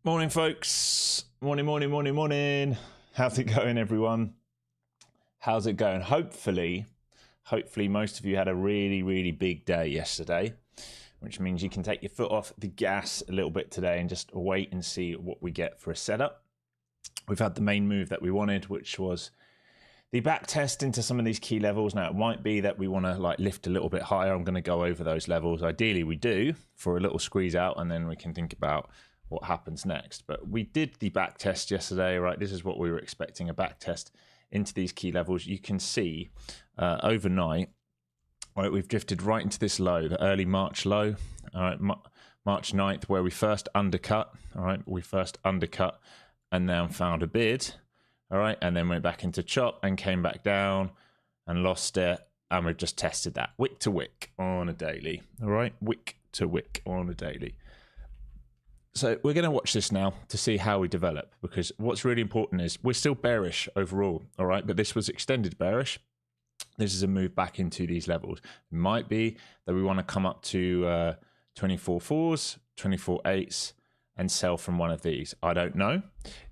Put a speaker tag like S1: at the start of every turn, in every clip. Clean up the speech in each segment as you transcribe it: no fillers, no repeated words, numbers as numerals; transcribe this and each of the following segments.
S1: Morning, folks. Morning. How's it going, everyone? How's it going? Hopefully most of you had a really big day yesterday, which means you can take your foot off the gas a little bit today and just wait and see what we get for a setup. We've had the main move that we wanted, which was the back test into some of these key levels. Now, it might be that we want to lift a little bit higher. I'm going to go over those levels. Ideally, we do for a little squeeze out, and then we can think about what happens next. But we did the back test yesterday, right? This is what we were expecting, a back test into these key levels. You can see overnight, right, we've drifted right into this low, the early March low, all right, March 9th, where we first undercut, all right, and then found a bid, all right, and then went back into chop and came back down and lost it, and we've just tested that wick to wick on a daily, all right, wick to wick on a daily. So we're going to watch this now to see how we develop, because what's really important is we're still bearish overall, all right? But this was extended bearish. This is a move back into these levels. It might be that we want to come up to 24 fours, 24 eights, and sell from one of these. I don't know.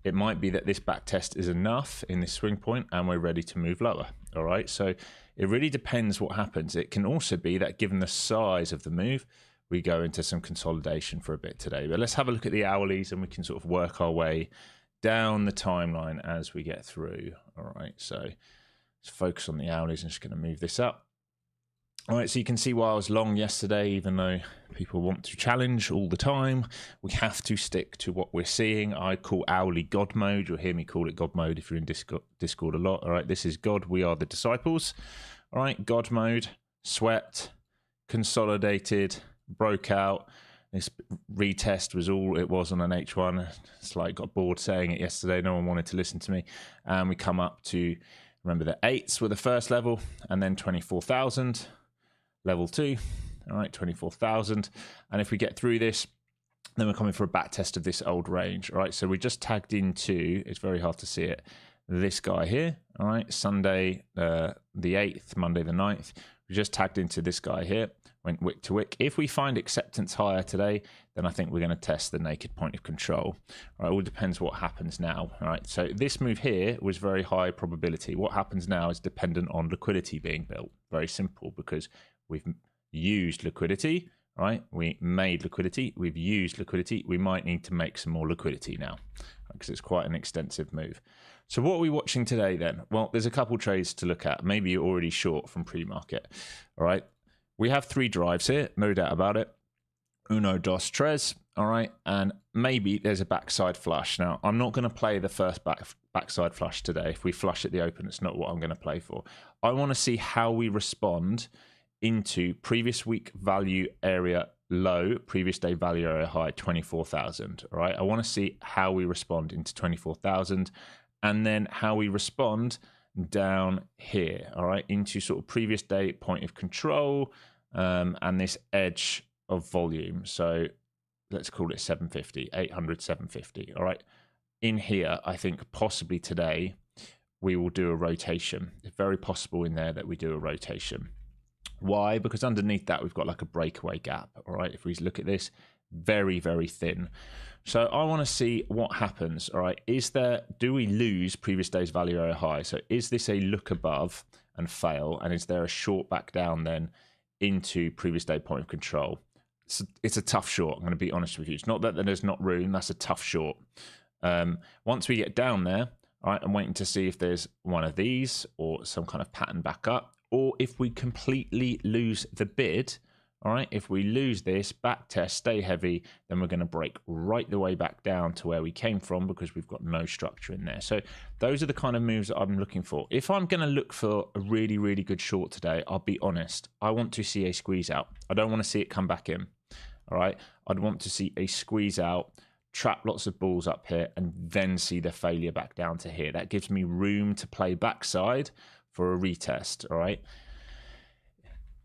S1: It might be that this back test is enough in this swing point and we're ready to move lower, all right? So it really depends what happens. It can also be that given the size of the move, we go into some consolidation for a bit today. But let's have a look at the hourlies and we can sort of work our way down the timeline as we get through. All right, so let's focus on the hourlies. I'm just going to move this up. All right, so you can see why I was long yesterday, even though people want to challenge all the time, we have to stick to what we're seeing. I call hourly God mode. You'll hear me call it God mode if you're in Discord a lot. All right, this is God. We are the disciples. All right, God mode, sweat, consolidated, broke out. This retest was all it was on an H1. It's like got bored saying it yesterday. No one wanted to listen to me. And we come up to, remember, the eights were the first level, and then 24,000, level 2. All right, 24,000. And if we get through this, then we're coming for a back test of this old range. All right, so we just tagged into, it's very hard to see it, this guy here. All right, Sunday the 8th, Monday the 9th. We just tagged into this guy here. Went wick to wick. If we find acceptance higher today, then I think we're going to test the naked point of control. All right, it all depends what happens now. All right, so this move here was very high probability. What happens now is dependent on liquidity being built. Very simple, because we've used liquidity, right? We made liquidity. We've used liquidity. We might need to make some more liquidity now, because it's quite an extensive move. So what are we watching today then? Well, there's a couple trades to look at. Maybe you're already short from pre-market. All right. We have 3 drives here, no doubt about it. Uno, dos, tres, all right? And maybe there's a backside flush. Now, I'm not going to play the first backside flush today. If we flush at the open, it's not what I'm going to play for. I want to see how we respond into previous week value area low, previous day value area high, 24,000, all right? I want to see how we respond into 24,000, and then how we respond down here, all right, into sort of previous day point of control, and this edge of volume. So let's call it 750, 800, 750, all right. In here, I think possibly today we will do a rotation. It's very possible in there that we do a rotation. Why? Because underneath that we've got like a breakaway gap, all right. If we look at this, very thin. So I want to see what happens, all right? Do we lose previous day's value area high? So is this a look above and fail? And is there a short back down then into previous day point of control? It's a tough short, I'm going to be honest with you. It's not that there's not room, that's a tough short. Once we get down there, all right, I'm waiting to see if there's one of these or some kind of pattern back up, or if we completely lose the bid. All right, if we lose this back test, stay heavy, then we're going to break right the way back down to where we came from, because we've got no structure in there. So those are the kind of moves that I'm looking for. If I'm going to look for a really good short today, I'll be honest, I want to see a squeeze out. I don't want to see it come back in. All right, I'd want to see a squeeze out, trap lots of balls up here, and then see the failure back down to here. That gives me room to play backside for a retest. All right.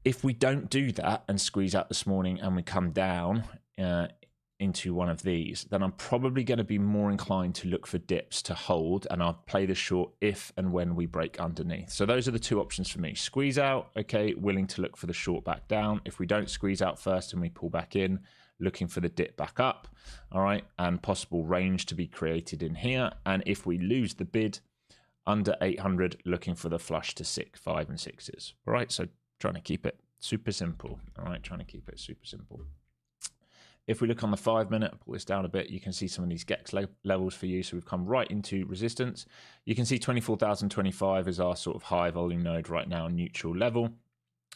S1: If we don't do that and squeeze out this morning and we come down into one of these, then I'm probably going to be more inclined to look for dips to hold, and I'll play the short if and when we break underneath. So those are the 2 options for me. Squeeze out, okay, willing to look for the short back down. If we don't squeeze out first and we pull back in, looking for the dip back up, all right, and possible range to be created in here. And if we lose the bid under 800, looking for the flush to 6, 5 and 6s, all right. So trying to keep it super simple, all right, trying to keep it super simple. If we look on the 5 minute, pull this down a bit, you can see some of these GEX levels for you. So we've come right into resistance. You can see 24,025 is our sort of high volume node right now, neutral level.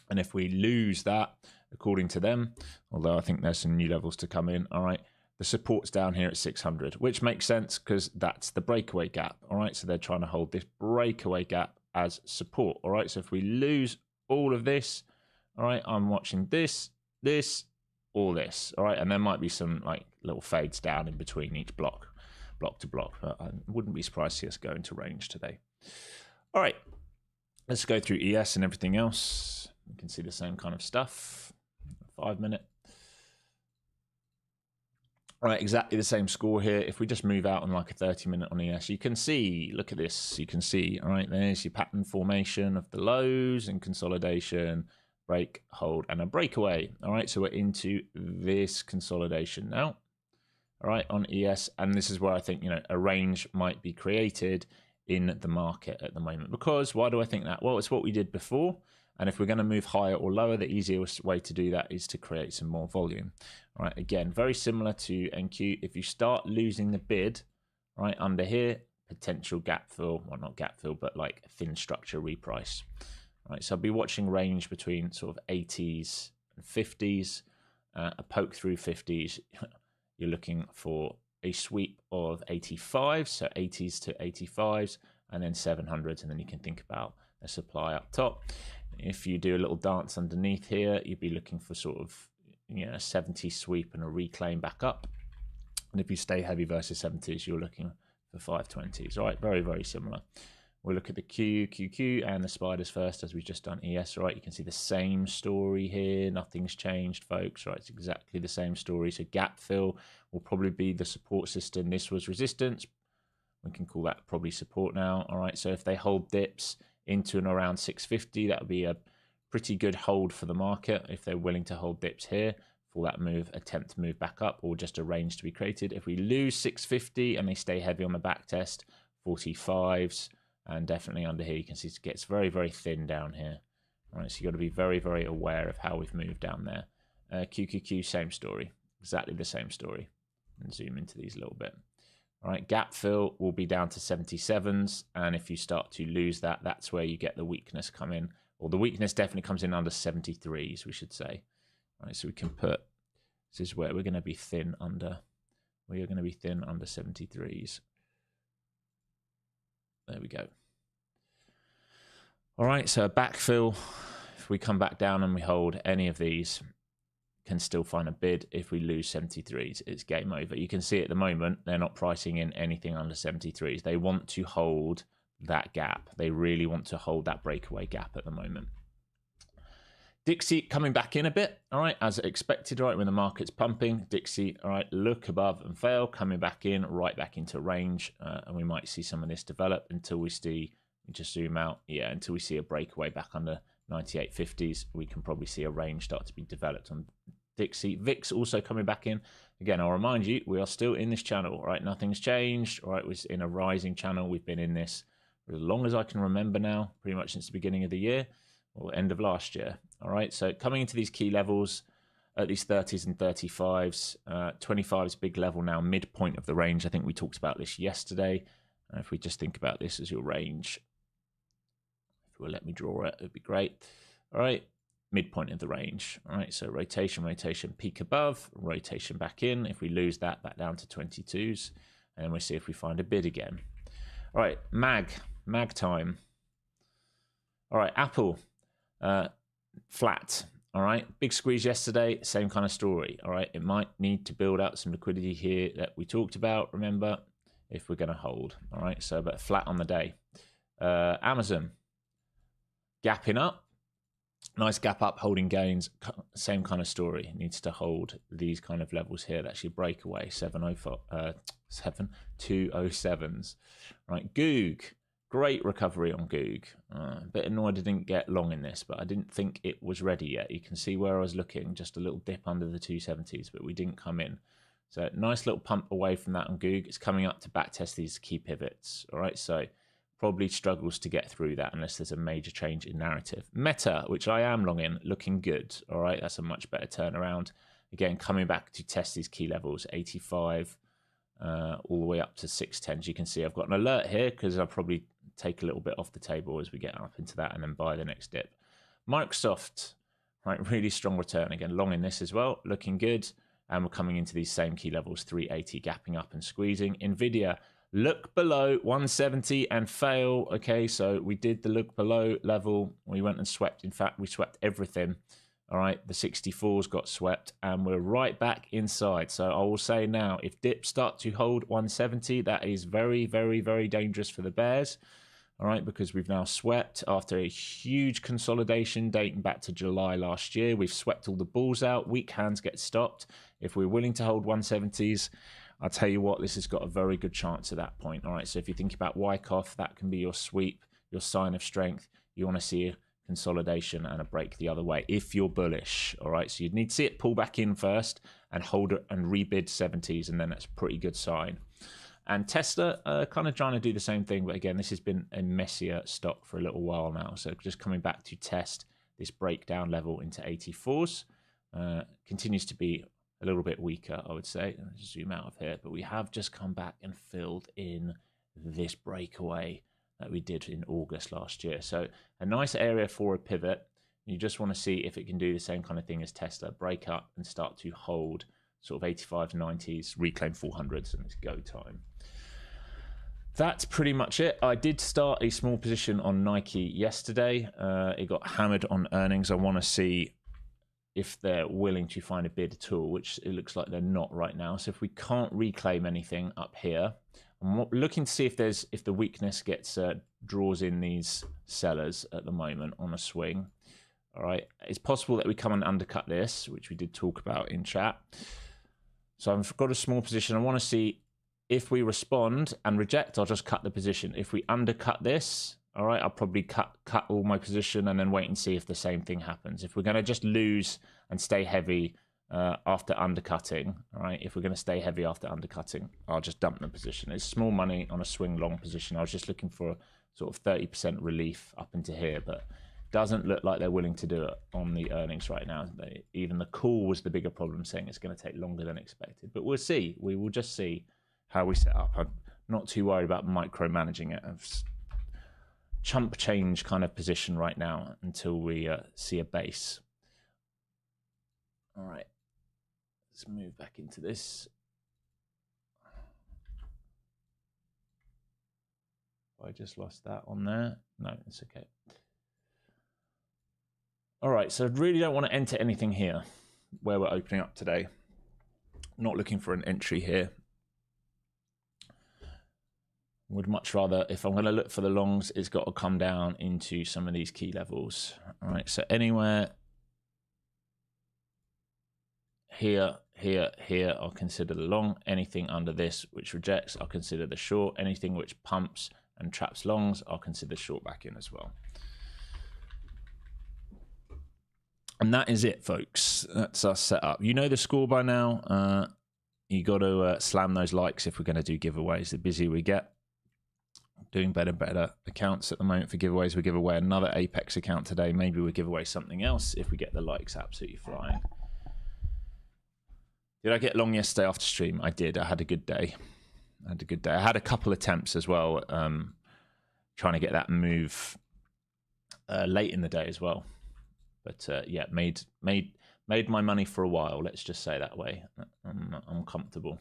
S1: And if we lose that, according to them, although I think there's some new levels to come in, all right, the support's down here at 600, which makes sense because that's the breakaway gap, all right? So they're trying to hold this breakaway gap as support, all right? So if we lose all of this, all right, I'm watching this, all this, all right? And there might be some like little fades down in between each block to block, but I wouldn't be surprised to see us go into range today. All right, let's go through ES and everything else. You can see the same kind of stuff. 5 minute. All right, exactly the same score here. If we just move out on like a 30 minute on ES, you can see, look at this, you can see, all right, there's your pattern formation of the lows and consolidation, break, hold, and a breakaway. All right, so we're into this consolidation now, all right, on ES. And this is where I think, you know, a range might be created in the market at the moment. Because why do I think that? Well, it's what we did before. And if we're going to move higher or lower, the easiest way to do that is to create some more volume. All right, again, very similar to NQ. If you start losing the bid, right, under here, potential gap fill, well, not gap fill, but like thin structure reprice. All right, so I'll be watching range between sort of 80s and 50s, a poke through 50s. You're looking for a sweep of 85, so 80s to 85s, and then 700s, and then you can think about a supply up top. If you do a little dance underneath here, you'd be looking for sort of, you know, a 70 sweep and a reclaim back up. And if you stay heavy versus 70s, you're looking for 520s. All right, very, very similar. We'll look at the QQQ and the spiders first, as we've just done ES. All right, you can see the same story here. Nothing's changed, folks. Right, it's exactly the same story. So gap fill will probably be the support system. This was resistance. We can call that probably support now. All right, so if they hold dips into and around 650, that would be a pretty good hold for the market if they're willing to hold dips here for that move, attempt to move back up, or just a range to be created. If we lose 650 and they stay heavy on the back test, 45s, and definitely under here, you can see it gets very, very thin down here. All right, so you've got to be very, very aware of how we've moved down there. QQQ, same story, exactly the same story. And zoom into these a little bit. All right, gap fill will be down to 77s, and if you start to lose that, that's where you get the weakness come in, or the weakness definitely comes in under 73s, we should say. All right, so we can put, this is where we're going to be thin under, we are going to be thin under 73s. There we go. All right, so a backfill, if we come back down and we hold any of these, can still find a bid. If we lose 73s, it's game over. You can see at the moment, they're not pricing in anything under 73s. They want to hold that gap. They really want to hold that breakaway gap at the moment. Dixie coming back in a bit, all right, as expected, right, when the market's pumping. Dixie, all right, look above and fail, coming back in, right back into range, and we might see some of this develop until we see, just zoom out, yeah, until we see a breakaway back under 98.50s, we can probably see a range start to be developed on Dixie. VIX also coming back in. Again, I'll remind you, we are still in this channel, right? Nothing's changed, right? We're in a rising channel. We've been in this for as long as I can remember now, pretty much since the beginning of the year or end of last year, all right? So coming into these key levels, at these 30s and 35s, 25s big level now, midpoint of the range. I think we talked about this yesterday. If we just think about this as your range, if you will let me draw it, it'd be great. All right, midpoint of the range. All right, so rotation, rotation, peak above, rotation back in. If we lose that, back down to 22s, and then we'll see if we find a bid again. All right, mag time. All right, Apple, flat. All right, big squeeze yesterday, same kind of story. All right, it might need to build out some liquidity here that we talked about, remember, if we're going to hold. All right, so but flat on the day. Amazon, gapping up. Nice gap up, holding gains, same kind of story. It needs to hold these kind of levels here. That should break away, 207s. Right, Goog, Great recovery on Goog. A bit annoyed I didn't get long in this, but I didn't think it was ready yet. You can see where I was looking, just a little dip under the 270s, but we didn't come in. So nice little pump away from that on Goog. It's coming up to backtest these key pivots. All right, so probably struggles to get through that unless there's a major change in narrative. Meta, which I am long in, looking good. All right, that's a much better turnaround. Again, coming back to test these key levels, 85 all the way up to 610. As you can see, I've got an alert here because I'll probably take a little bit off the table as we get up into that and then buy the next dip. Microsoft, right, really strong return. Again, long in this as well, looking good. And we're coming into these same key levels, 380, gapping up and squeezing. Nvidia, look below 170 and fail. Okay, so we did the look below level. We went and swept. In fact, we swept everything. All right, the 64s got swept and we're right back inside. So I will say now, if dips start to hold 170, that is very, very, very dangerous for the bears. All right, because we've now swept after a huge consolidation dating back to July last year. We've swept all the bulls out. Weak hands get stopped. If we're willing to hold 170s, I'll tell you what, this has got a very good chance at that point. All right, so if you think about Wyckoff, that can be your sweep, your sign of strength. You want to see a consolidation and a break the other way if you're bullish. All right, so you'd need to see it pull back in first and hold it and rebid 70s, and then that's a pretty good sign. And Tesla kind of trying to do the same thing, but again, this has been a messier stock for a little while now. So just coming back to test this breakdown level into 84s. Continues to be a little bit weaker, I would say. Let's zoom out of here, but we have just come back and filled in this breakaway that we did in August last year. So a nice area for a pivot. You just want to see if it can do the same kind of thing as Tesla, break up and start to hold sort of 85s, 90s, reclaim 400s, and it's go time. That's pretty much it. I did start a small position on Nike yesterday. It got hammered on earnings. I want to see if they're willing to find a bid at all, which it looks like they're not right now. So if we can't reclaim anything up here, I'm looking to see if the weakness gets draws in these sellers at the moment on a swing. All right, it's possible that we come and undercut this, which we did talk about in chat. So I've got a small position. I want to see if we respond and reject, I'll just cut the position. If we undercut this, all right, I'll probably cut all my position and then wait and see if the same thing happens. If we're going to just lose and stay heavy after undercutting, all right, if we're going to stay heavy after undercutting, I'll just dump the position. It's small money on a swing long position. I was just looking for sort of 30% relief up into here, but doesn't look like they're willing to do it on the earnings right now. Even the call was the bigger problem, saying it's going to take longer than expected. But we'll see. We will just see how we set up. I'm not too worried about micromanaging it. I've chump change kind of position right now until we see a base. All right, let's move back into this. I just lost that on there. No, it's okay. All right, so I really don't want to enter anything here where we're opening up today. Not looking for an entry here. Would much rather, if I'm going to look for the longs, it's got to come down into some of these key levels. All right, so anywhere here, I'll consider the long. Anything under this which rejects, I'll consider the short. Anything which pumps and traps longs, I'll consider short back in as well. And that is it, folks. That's our setup. You know the score by now. You got to slam those likes if we're going to do giveaways. The busier we get, doing better accounts at the moment for giveaways. We give away another Apex account today. Maybe we'll give away something else if we get the likes absolutely flying. Did I get long yesterday after stream? I did. I had a good day. I had a couple attempts as well, trying to get that move late in the day as well. But yeah, made my money for a while. Let's just say that way. I'm comfortable.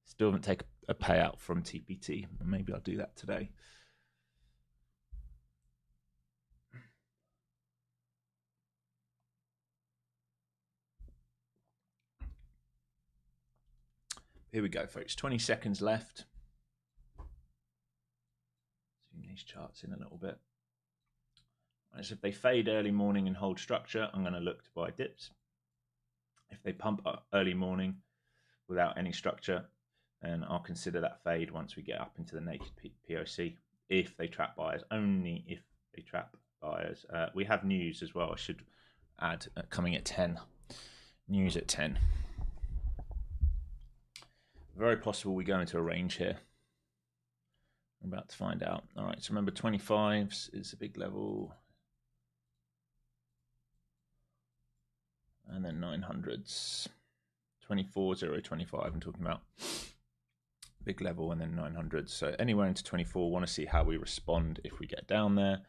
S1: Still haven't taken a payout from TPT. Maybe I'll do that today. Here we go, folks. 20 seconds left. Zoom these charts in a little bit. Right, so if they fade early morning and hold structure, I'm going to look to buy dips. If they pump up early morning without any structure, then I'll consider that fade once we get up into the naked POC. if they trap buyers, only if they trap buyers. We have news as well, I should add, coming at 10. News at 10. Very possible we go into a range here. I'm about to find out. All right, so remember 25s is a big level. And then 900s. 24, 0, 25 I'm talking about. Big level, and then 900s. So anywhere into 24, want to see how we respond if we get down there.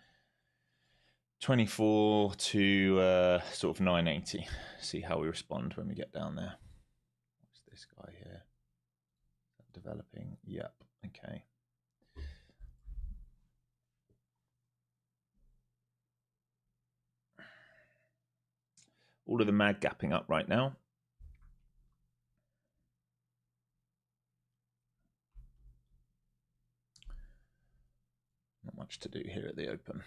S1: 24 to sort of 980. See how we respond when we get down there. What's this guy here? Developing. Yep. Okay. All of the mag gapping up right now. Not much to do here at the open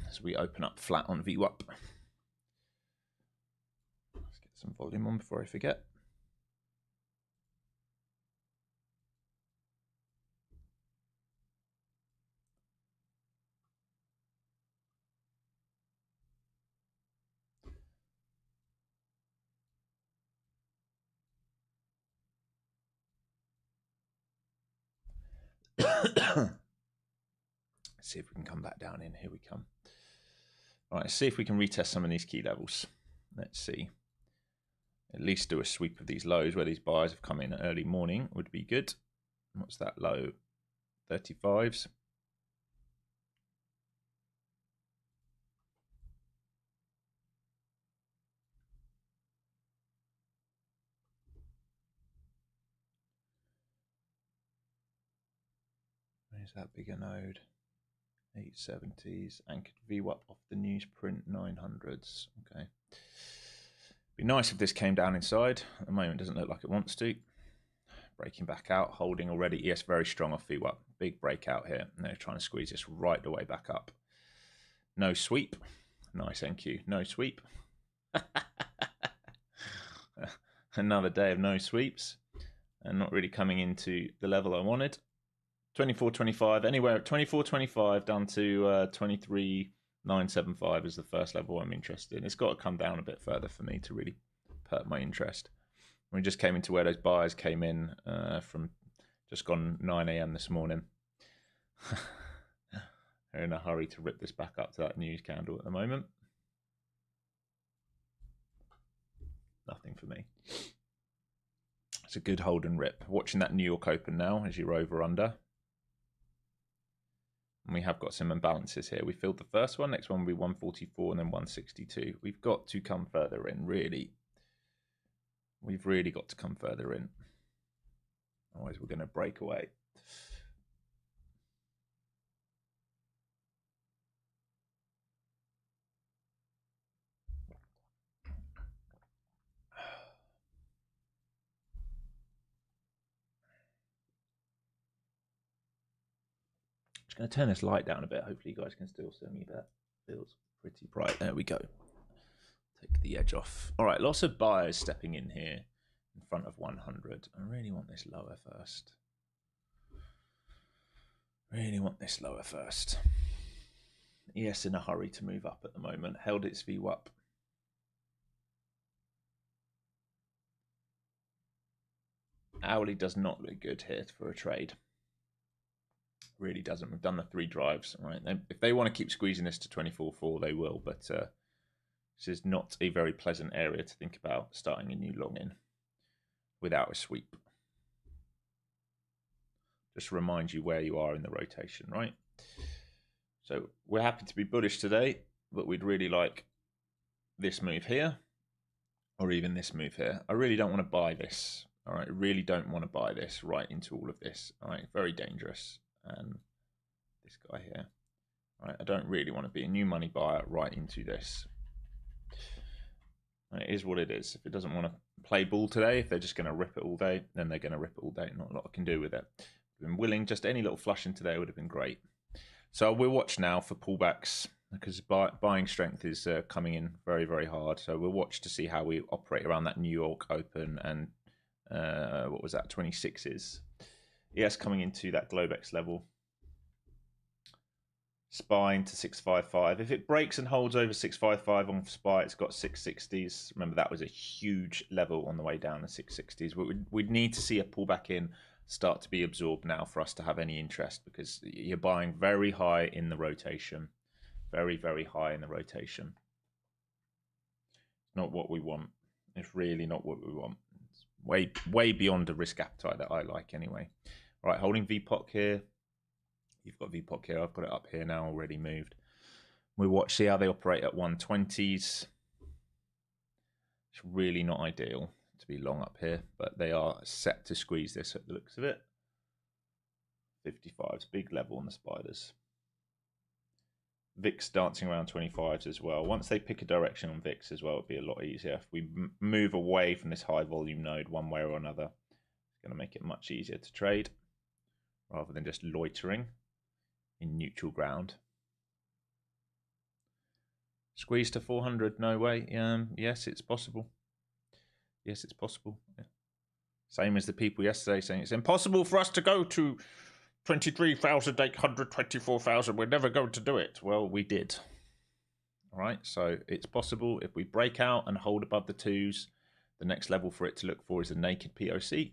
S1: as we open up flat on VWAP. Let's get some volume on before I forget. Let's see if we can come back down in. Here we come. All right, let's see if we can retest some of these key levels. Let's see. At least do a sweep of these lows where these buyers have come in early morning would be good. What's that low? 35s. Where's that bigger node? 870s, anchored VWAP off the newsprint 900s. Okay. Be nice if this came down inside. At the moment, it doesn't look like it wants to. Breaking back out, holding already. Yes, very strong off VWAP. Big breakout here. And they're trying to squeeze this right the way back up. No sweep. Nice NQ. No sweep. Another day of no sweeps. And not really coming into the level I wanted. 24.25, anywhere at 24.25 down to 23.975 is the first level I'm interested in. It's got to come down a bit further for me to really perk my interest. We just came into where those buyers came in from just gone 9 a.m. this morning. They're in a hurry to rip this back up to that news candle at the moment. Nothing for me. It's a good hold and rip. Watching that New York Open now as you're over under. And we have got some imbalances here. We filled the first one. Next one will be 144 and then 162. We've got to come further in, really. We've really got to come further in. Otherwise, we're going to break away. Just going to turn this light down a bit. Hopefully you guys can still see me. That feels pretty bright. There we go. Take the edge off. All right, lots of buyers stepping in here in front of 100. I really want this lower first. Really want this lower first. ES in a hurry to move up at the moment. Held its VWAP. Hourly does not look good here for a trade. Really doesn't. We've done the 3 drives. Right? If they want to keep squeezing this to 24.4, they will. But this is not a very pleasant area to think about starting a new long in without a sweep. Just remind you where you are in the rotation, right? So we're happy to be bullish today, but we'd really like this move here or even this move here. I really don't want to buy this. All right, I really don't want to buy this right into all of this. All right, very dangerous. And this guy here. All right, I don't really want to be a new money buyer right into this. It is what it is. If it doesn't want to play ball today, if they're just going to rip it all day, then they're going to rip it all day. Not a lot I can do with it. I've been willing, just any little flush in today would have been great. So we'll watch now for pullbacks because buying strength is coming in very, very hard. So we'll watch to see how we operate around that New York Open and what was that, 26s. Yes, coming into that Globex level. spine to 655. If it breaks and holds over 655 on SPY, it's got 660s. Remember, that was a huge level on the way down, the 660s. We'd need to see a pullback in start to be absorbed now for us to have any interest, because you're buying very high in the rotation. Very, very high in the rotation. Not what we want. It's really not what we want. It's way beyond the risk appetite that I like anyway. All right, holding VPOC here. You've got VPOC here. I've got it up here now, already moved. We watch, see how they operate at 120s. It's really not ideal to be long up here, but they are set to squeeze this at the looks of it. 55s, big level on the spiders. VIX dancing around 25s as well. Once they pick a direction on VIX as well, it'll be a lot easier. If we move away from this high volume node one way or another, it's going to make it much easier to trade rather than just loitering in neutral ground. Squeeze to 400, no way. Yes, it's possible. Yes, it's possible. Yeah. Same as the people yesterday saying it's impossible for us to go to 23,800, 24,000. We're never going to do it. Well, we did. All right, so it's possible if we break out and hold above the twos. The next level for it to look for is a naked POC,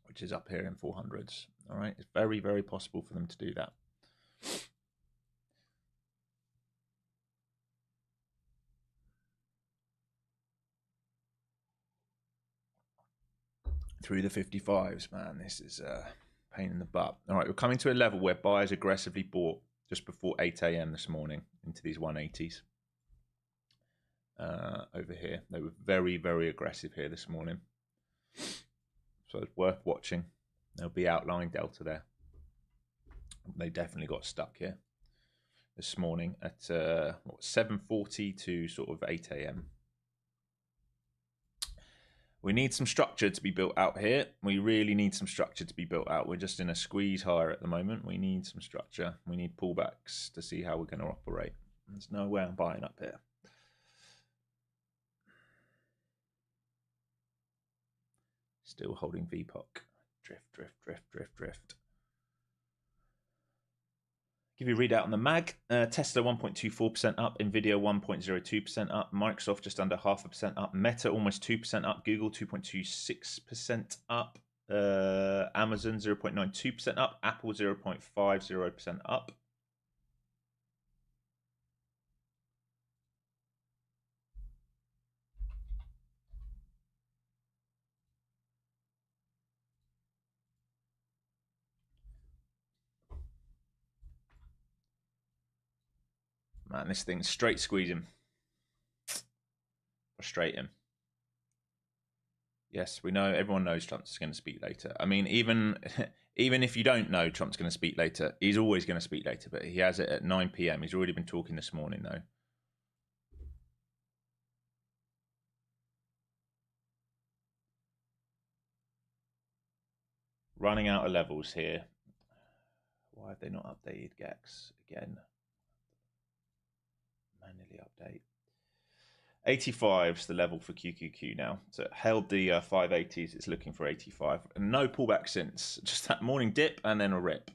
S1: which is up here in 400s. All right, it's very, very possible for them to do that. Through the 55s, man, this is a pain in the butt. All right, we're coming to a level where buyers aggressively bought just before 8 a.m. this morning into these 180s. Over here, they were very, very aggressive here this morning. So it's worth watching. There'll be outlying delta there. They definitely got stuck here this morning at 7:40 to sort of 8 a.m. We need some structure to be built out here. We really need some structure to be built out. We're just in a squeeze higher at the moment. We need some structure. We need pullbacks to see how we're going to operate. There's no way I'm buying up here. Still holding VPOC. Drift, drift, drift, drift, drift. Give you a readout on the MAG. Tesla 1.24% up, Nvidia 1.02% up, Microsoft just under 0.5% up, Meta almost 2% up, Google 2.26% up, Amazon 0.92% up, Apple 0.50% up. Man, this thing's straight squeezing. Frustrate him. Yes, we know. Everyone knows Trump's going to speak later. I mean, even if you don't know Trump's going to speak later, he's always going to speak later. But he has it at 9 p.m. He's already been talking this morning, though. Running out of levels here. Why have they not updated GEX again? Manually update. 85 is the level for QQQ now. So it held the 580s. It's looking for 85. And no pullback since. Just that morning dip and then a rip.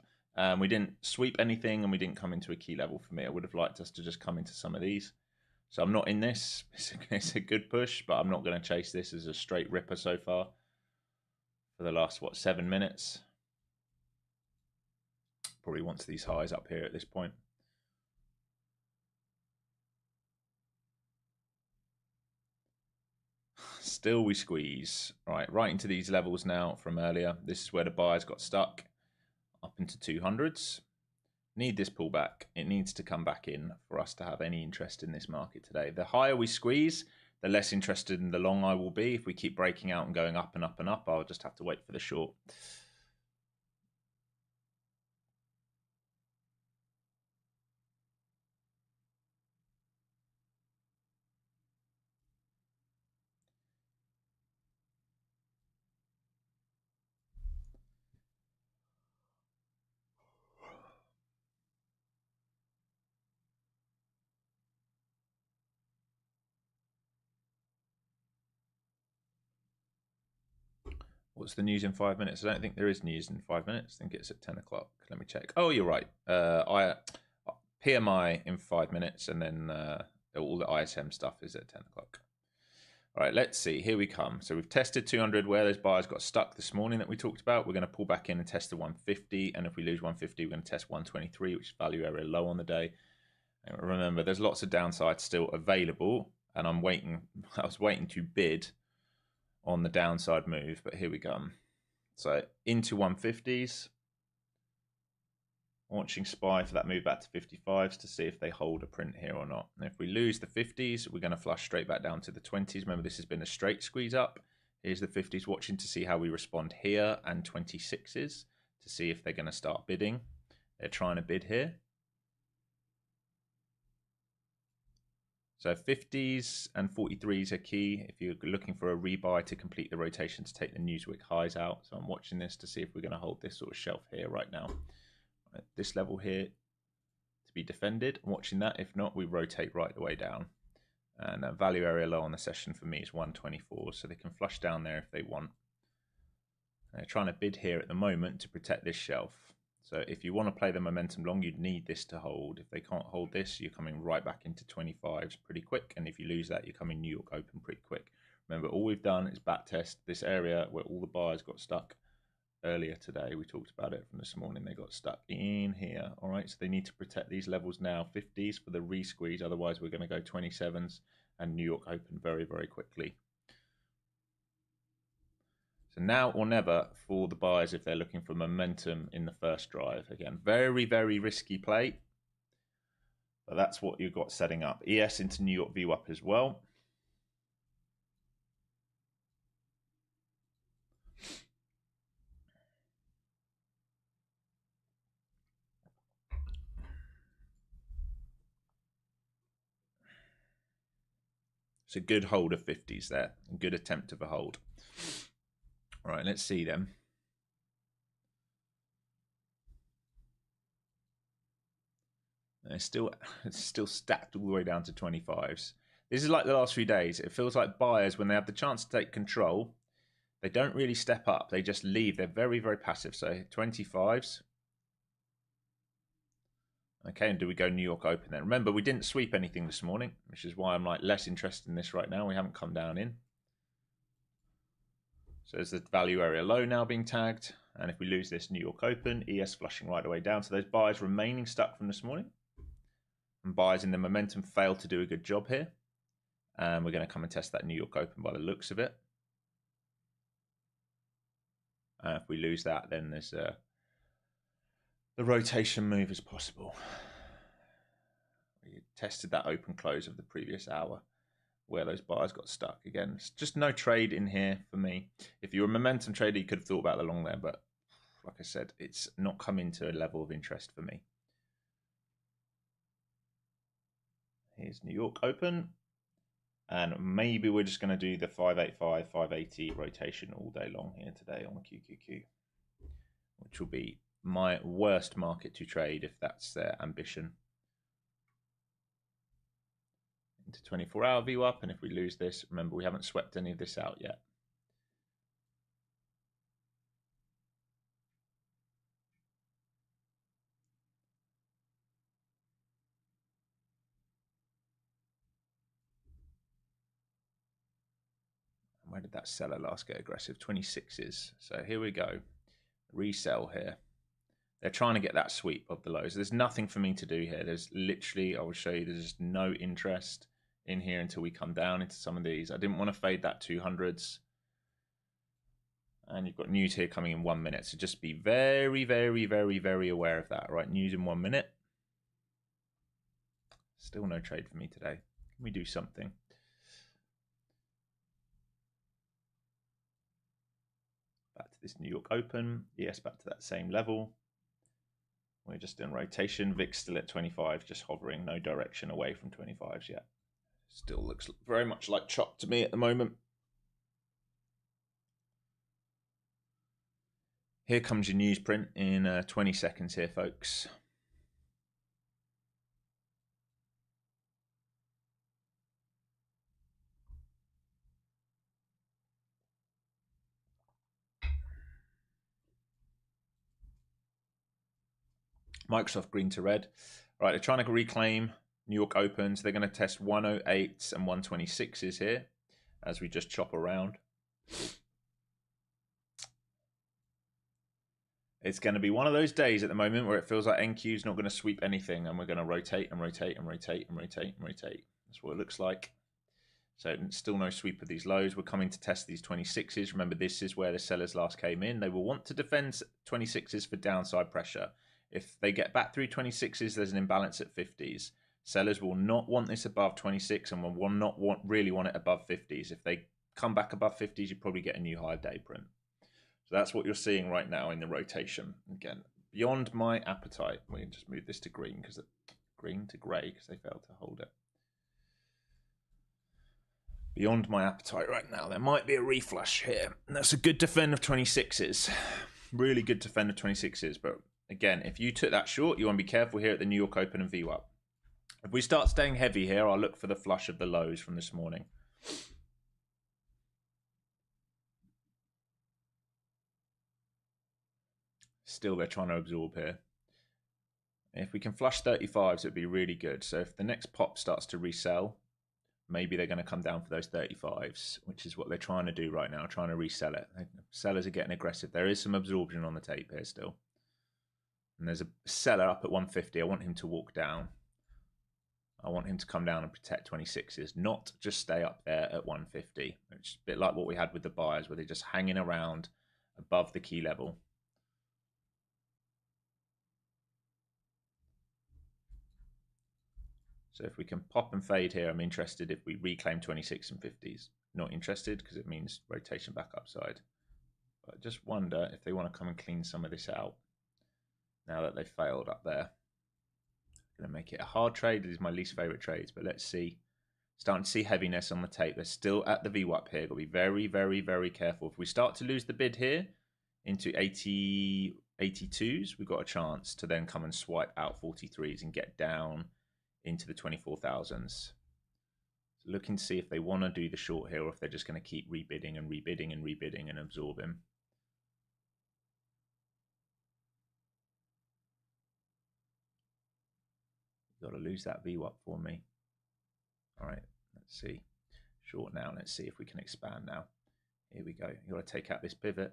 S1: We didn't sweep anything and we didn't come into a key level for me. I would have liked us to just come into some of these. So I'm not in this. It's a good push, but I'm not going to chase this as a straight ripper so far. For the last, 7 minutes. Probably wants these highs up here at this point. Still we squeeze. Right into these levels now from earlier. This is where the buyers got stuck. Up into 200s. Need this pullback. It needs to come back in for us to have any interest in this market today. The higher we squeeze, the less interested in the long I will be. If we keep breaking out and going up and up and up, I'll just have to wait for the short. What's the news in 5 minutes? I don't think there is news in 5 minutes. I think it's at 10 o'clock. Let me check. Oh, you're right. PMI in 5 minutes, and then all the ISM stuff is at 10 o'clock. All right, let's see. Here we come. So we've tested 200 where those buyers got stuck this morning that we talked about. We're going to pull back in and test the 150. And if we lose 150, we're going to test 123, which is value area low on the day. And remember, there's lots of downside still available. And I was waiting to bid on the downside move, but here we go. So into 150s. Watching SPY for that move back to 55s to see if they hold a print here or not. And if we lose the 50s, we're going to flush straight back down to the 20s. Remember, this has been a straight squeeze up. Here's the 50s, watching to see how we respond here, and 26s to see if they're going to start bidding. They're trying to bid here. So 50s and 43s are key if you're looking for a rebuy to complete the rotation to take the Newsweek highs out. So I'm watching this to see if we're going to hold this sort of shelf here right now. At this level here to be defended. I'm watching that. If not, we rotate right the way down. And value area low on the session for me is 124, so they can flush down there if they want. They're trying to bid here at the moment to protect this shelf. So if you want to play the momentum long, you'd need this to hold. If they can't hold this, you're coming right back into 25s pretty quick. And if you lose that, you're coming New York Open pretty quick. Remember, all we've done is back test this area where all the buyers got stuck. Earlier today, we talked about it from this morning. They got stuck in here. All right, so they need to protect these levels now. 50s for the re-squeeze. Otherwise, we're going to go 27s and New York Open very, very quickly. So now or never for the buyers if they're looking for momentum in the first drive. Again, very, very risky play. But that's what you've got setting up. ES into New York VWAP as well. It's a good hold of 50s there. A good attempt of a hold. All right, let's see them. And it's still stacked all the way down to 25s. This is like the last few days. It feels like buyers, when they have the chance to take control, they don't really step up. They just leave. They're very, very passive. So 25s. Okay, and do we go New York Open then? Remember, we didn't sweep anything this morning, which is why I'm like less interested in this right now. We haven't come down in. So there's the value area low now being tagged. And if we lose this New York Open, ES flushing right away down. So those buyers remaining stuck from this morning. And buyers in the momentum failed to do a good job here. And we're going to come and test that New York Open by the looks of it. If we lose that, then there's the rotation move is possible. We tested that open close of the previous hour where those buyers got stuck. Again, it's just no trade in here for me. If you're a momentum trader, you could have thought about the long there, but like I said, it's not come into a level of interest for me. Here's New York Open. And maybe we're just going to do the 585, 580 rotation all day long here today on the QQQ, which will be my worst market to trade if that's their ambition. Into 24-hour VWAP, and if we lose this, remember we haven't swept any of this out yet. Where did that seller last get aggressive? 26s. So here we go. Resell here. They're trying to get that sweep of the lows. There's nothing for me to do here. There's literally, I will show you, there's just no interest in here until we come down into some of these. I didn't want to fade that 200s. And you've got news here coming in 1 minute. So just be very, very, very, very aware of that. All right, news in 1 minute. Still no trade for me today. Can we do something? Back to this New York Open. Yes, back to that same level. We're just in rotation. VIX still at 25, just hovering, no direction away from 25s yet. Still looks very much like chop to me at the moment. Here comes your newsprint in 20 seconds here, folks. Microsoft green to red. Right, they're trying to reclaim New York Opens. They're going to test 108s and 126s here as we just chop around. It's going to be one of those days at the moment where it feels like NQ is not going to sweep anything, and we're going to rotate and rotate and rotate and rotate and rotate. That's what it looks like. So still no sweep of these lows. We're coming to test these 26s. Remember, this is where the sellers last came in. They will want to defend 26s for downside pressure. If they get back through 26s, there's an imbalance at 50s. Sellers will not want this above 26 and will not really want it above 50s. If they come back above 50s, you probably get a new higher day print. So that's what you're seeing right now in the rotation. Again, beyond my appetite. We can just move this to green because green to grey because they failed to hold it. Beyond my appetite right now. There might be a reflush here. And that's a good defend of 26s. Really good defend of 26s. But again, if you took that short, you want to be careful here at the New York Open and VWAP. If we start staying heavy here, I'll look for the flush of the lows from this morning. Still, they're trying to absorb here. If we can flush 35s, it would be really good. So if the next pop starts to resell, maybe they're going to come down for those 35s, which is what they're trying to do right now, trying to resell it. Sellers are getting aggressive. There is some absorption on the tape here still. And there's a seller up at 150. I want him to walk down. I want him to come down and protect 26s, not just stay up there at 150. It's a bit like what we had with the buyers, where they're just hanging around above the key level. So if we can pop and fade here, I'm interested if we reclaim 26 and 50s. Not interested because it means rotation back upside. But I just wonder if they want to come and clean some of this out now that they failed up there. I'm going to make it a hard trade. These are my least favorite trades, but let's see. Starting to see heaviness on the tape. They're still at the VWAP here. Got to be very, very, very careful. If we start to lose the bid here into 82s, we've got a chance to then come and swipe out 43s and get down into the 24,000s. So looking to see if they want to do the short here or if they're just going to keep rebidding and rebidding and rebidding and absorbing. Got to lose that VWAP for me. All right, let's see. Short now. Let's see if we can expand now. Here we go. You got to take out this pivot.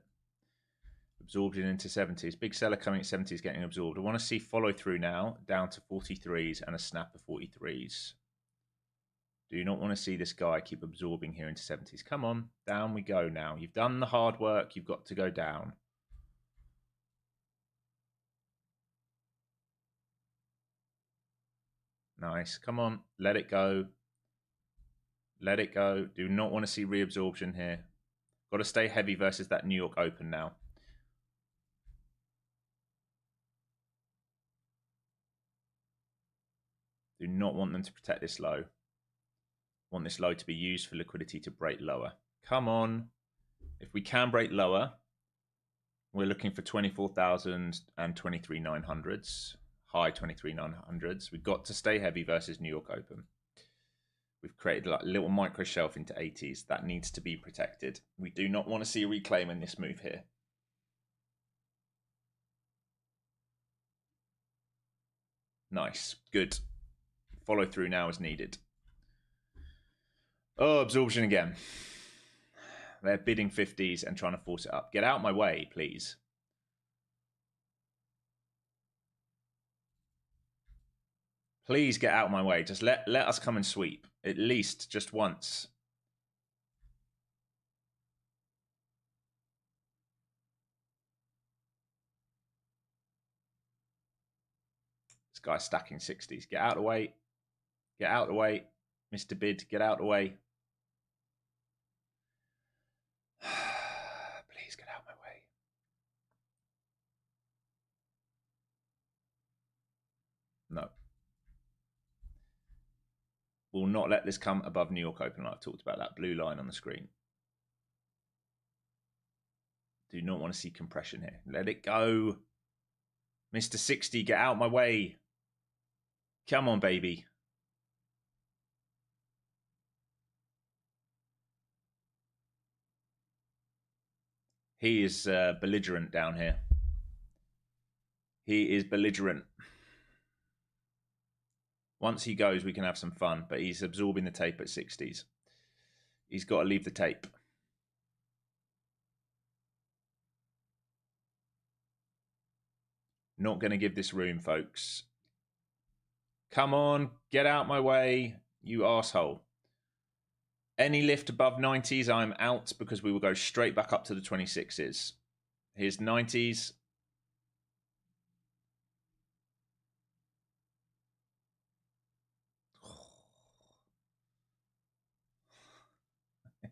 S1: Absorption into 70s. Big seller coming at 70s getting absorbed. I want to see follow through now down to 43s and a snap of 43s. Do not want to see this guy keep absorbing here into 70s. Come on, down we go now. You've done the hard work. You've got to go down. Nice. Come on, let it go. Let it go. Do not want to see reabsorption here. Got to stay heavy versus that New York Open now. Do not want them to protect this low. Want this low to be used for liquidity to break lower. Come on. If we can break lower, we're looking for 24,000 and 23,900s. High 23,900s. We've got to stay heavy versus New York Open. We've created like a little micro shelf into 80s. That needs to be protected. We do not want to see a reclaim in this move here. Nice. Good. Follow through now is needed. Oh, absorption again. They're bidding 50s and trying to force it up. Get out my way, please. Please get out my way. Just let us come and sweep. At least just once. This guy's stacking 60s. Get out of the way. Get out of the way. Mr. Bid, get out of the way. Please get out of my way. No. Will not let this come above New York Open. I've talked about that blue line on the screen. Do not want to see compression here. Let it go. Mr. 60, get out my way. Come on, baby. He is belligerent down here. He is belligerent. Once he goes, we can have some fun, but he's absorbing the tape at 60s. He's got to leave the tape. Not going to give this room, folks. Come on, get out my way, you asshole. Any lift above 90s, I'm out because we will go straight back up to the 26s. Here's 90s.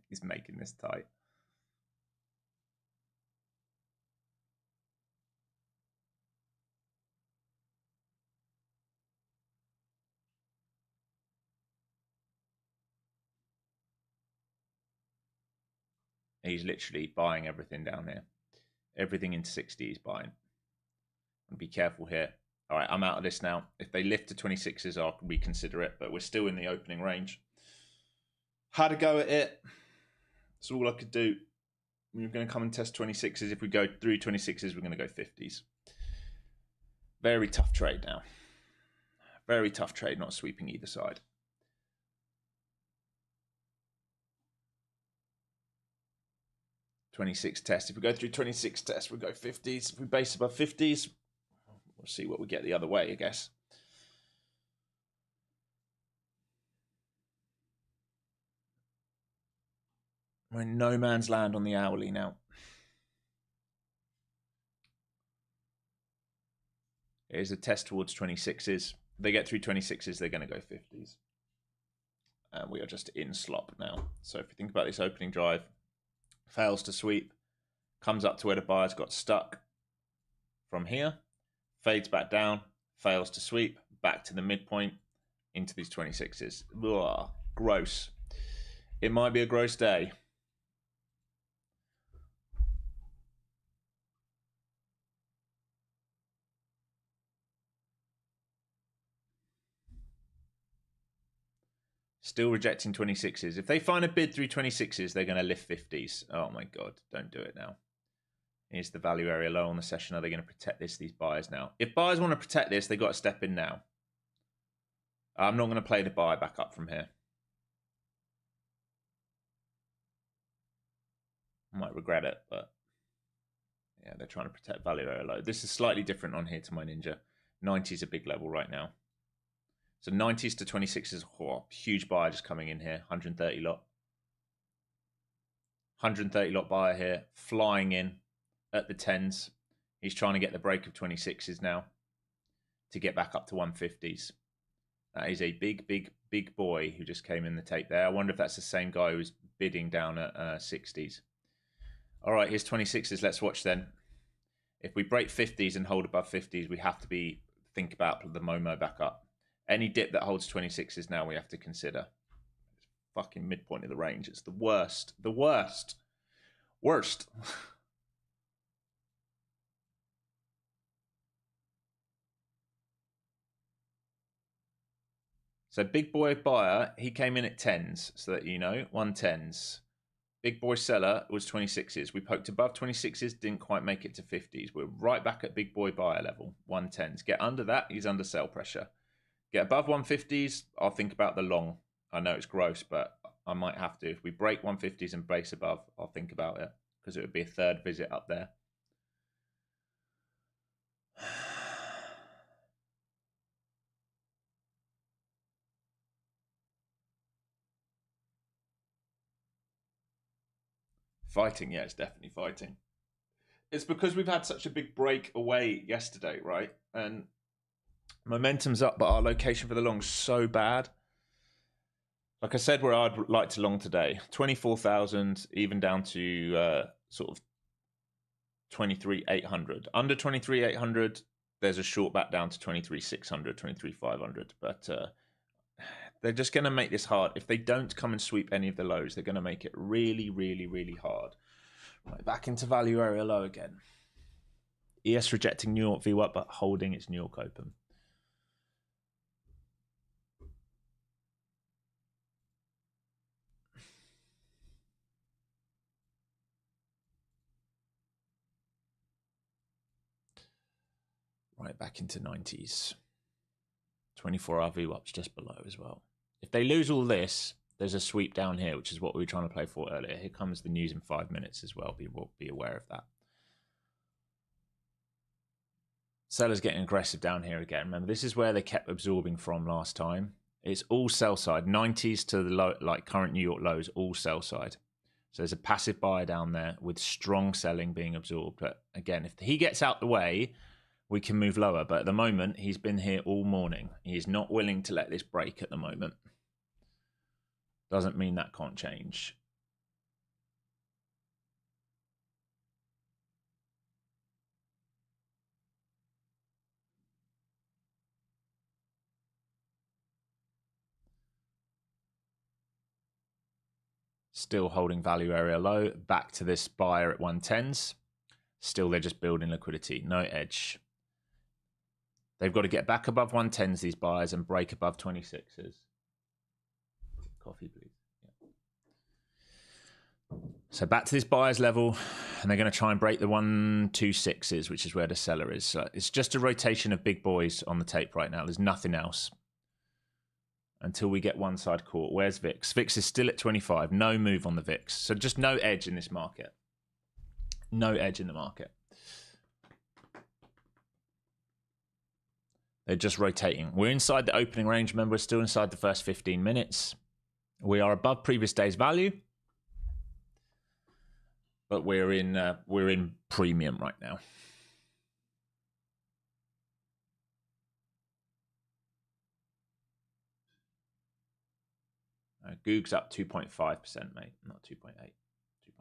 S1: He's making this tight. He's literally buying everything down here. Everything in 60 he's buying. And be careful here. All right, I'm out of this now. If they lift to 26s, I'll reconsider it, but we're still in the opening range. Had a go at it. That's all I could do. We're going to come and test 26s. If we go through 26s, we're going to go 50s. Very tough trade now. Very tough trade, not sweeping either side. '26 test. If we go through 26 tests, we'll go 50s. If we base above 50s, we'll see what we get the other way, I guess. We're in no man's land on the hourly now. Here's a test towards 26s. If they get through 26s, they're going to go 50s. And we are just in slop now. So if you think about this opening drive, fails to sweep, comes up to where the buyer's got stuck from here, fades back down, fails to sweep, back to the midpoint, into these 26s. Ugh, gross. It might be a gross day. Still rejecting 26s. If they find a bid through 26s, they're going to lift 50s. Oh my God, don't do it now. Here's the value area low on the session. Are they going to protect this, these buyers now? If buyers want to protect this, they've got to step in now. I'm not going to play the buy back up from here. I might regret it, but yeah, they're trying to protect value area low. This is slightly different on here to my Ninja. 90 is a big level right now. So 90s to 26s, oh, huge buyer just coming in here, 130 lot. 130 lot buyer here, flying in at the 10s. He's trying to get the break of 26s now to get back up to 150s. That is a big, big, big boy who just came in the tape there. I wonder if that's the same guy who was bidding down at 60s. All right, here's 26s. Let's watch then. If we break 50s and hold above 50s, we have to think about the Momo back up. Any dip that holds 26s now, we have to consider. It's fucking midpoint of the range. It's the worst. The worst. Worst. So big boy buyer, he came in at 10s, so that you know, 110s. Big boy seller was 26s. We poked above 26s, didn't quite make it to 50s. We're right back at big boy buyer level, 110s. Get under that, he's under sell pressure. Get above 150s, I'll think about the long. I know it's gross, but I might have to. If we break 150s and base above, I'll think about it because it would be a third visit up there. Fighting, yeah, it's definitely fighting. It's because we've had such a big break away yesterday, right? And momentum's up, but our location for the long's so bad. Like I said, where I'd like to long today, 24,000, even down to sort of 23,800. Under 23,800, there's a short back down to 23,600, 23,500. But they're just going to make this hard. If they don't come and sweep any of the lows, they're going to make it really, really, really hard. Right, back into value area low again. ES rejecting New York VWAP, but holding its New York open. Right, back into 90s. 24-hour VWAP's just below as well. If they lose all this, there's a sweep down here, which is what we were trying to play for earlier. Here comes the news in 5 minutes as well. Be aware of that. Sellers getting aggressive down here again. Remember, this is where they kept absorbing from last time. It's all sell side. 90s to the low, like current New York lows, all sell side. So there's a passive buyer down there with strong selling being absorbed. But again, if he gets out the way, we can move lower. But at the moment, he's been here all morning. He's not willing to let this break at the moment. Doesn't mean that can't change. Still holding value area low. Back to this buyer at 110s. Still, they're just building liquidity. No edge. They've got to get back above 110s, these buyers, and break above 26s. Coffee, please. Yeah. So back to this buyer's level, and they're going to try and break the 126s, which is where the seller is. So it's just a rotation of big boys on the tape right now. There's nothing else until we get one side caught. Where's VIX? VIX is still at 25. No move on the VIX. So just no edge in this market. No edge in the market. They're just rotating. We're inside the opening range. Remember, we're still inside the first 15 minutes. We are above previous day's value, but we're in premium right now. Goog's up 2.5%, mate, not 2.8,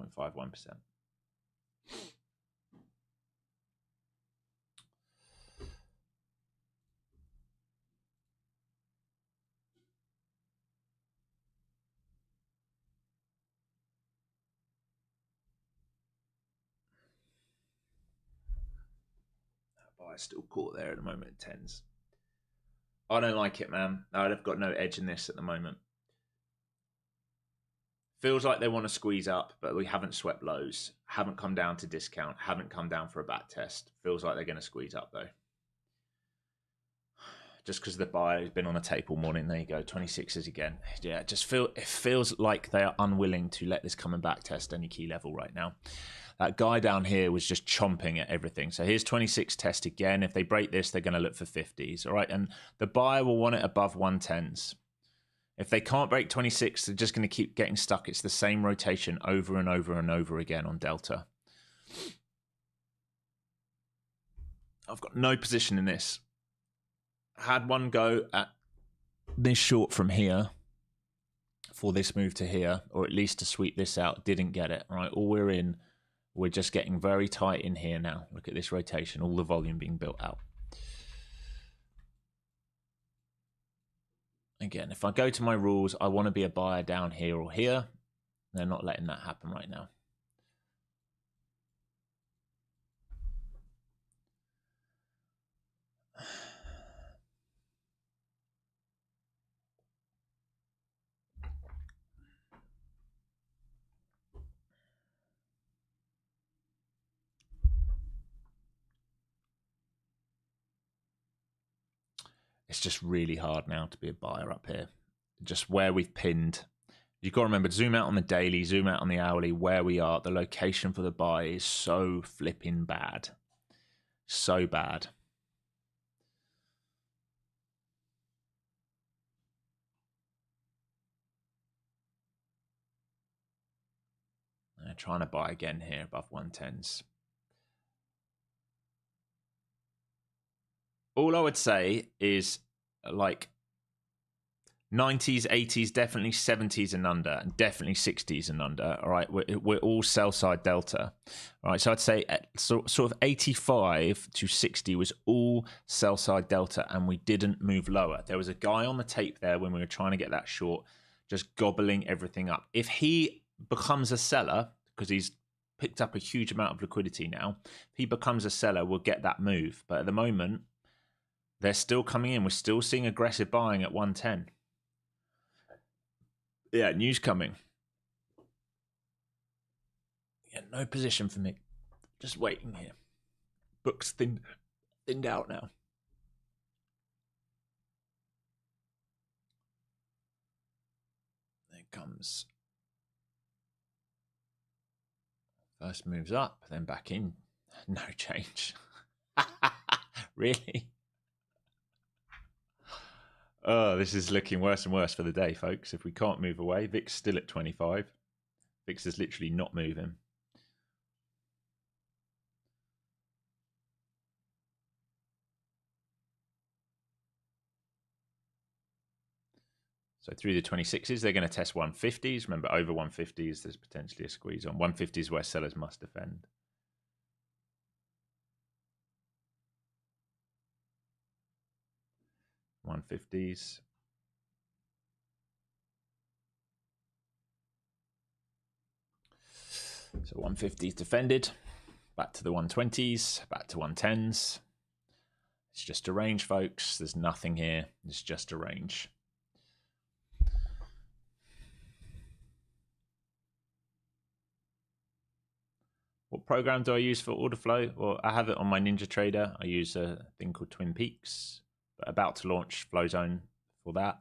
S1: 2.51%. Buyer's still caught there at the moment at tens. I don't like it, man. I've got no edge in this at the moment. Feels like they want to squeeze up, but we haven't swept lows. Haven't come down to discount. Haven't come down for a back test. Feels like they're going to squeeze up, though. Just because the buyer has been on the tape all morning. There you go, 26s again. Yeah, it feels like they are unwilling to let this come and back test any key level right now. That guy down here was just chomping at everything. So here's 26 test again. If they break this, they're going to look for 50s. All right, and the buyer will want it above 110s. If they can't break 26, they're just going to keep getting stuck. It's the same rotation over and over and over again on Delta. I've got no position in this. I had one go at this short from here for this move to here, or at least to sweep this out. Didn't get it. All right, all we're just getting very tight in here now. Look at this rotation, all the volume being built out. Again, if I go to my rules, I want to be a buyer down here or here. They're not letting that happen right now. It's just really hard now to be a buyer up here. Just where we've pinned. You've got to remember, zoom out on the daily, zoom out on the hourly, where we are. The location for the buy is so flipping bad. So bad. They're trying to buy again here above 110s. All I would say is like 90s, 80s, definitely 70s and under, and definitely 60s and under. All right, we're all sell side delta. All right, so I'd say sort of 85 to 60 was all sell side delta, and we didn't move lower. There was a guy on the tape there when we were trying to get that short, just gobbling everything up. If he becomes a seller, because he's picked up a huge amount of liquidity now, if he becomes a seller, we'll get that move. But at the moment, they're still coming in. We're still seeing aggressive buying at 110. Yeah, news coming. Yeah, no position for me. Just waiting here. Books thinned out now. comes. First moves up, then back in. No change. Really? Oh, this is looking worse and worse for the day, folks. If we can't move away, VIX still at 25. VIX is literally not moving. So through the 26s, they're going to test 150s. Remember, over 150s, there's potentially a squeeze on. 150s where sellers must defend. $150s. So 150s defended. Back to the 120s. Back to 110s. It's just a range, folks. There's nothing here. It's just a range. What program do I use for order flow? Well, I have it on my NinjaTrader. I use a thing called Twin Peaks, but about to launch FlowZone for that.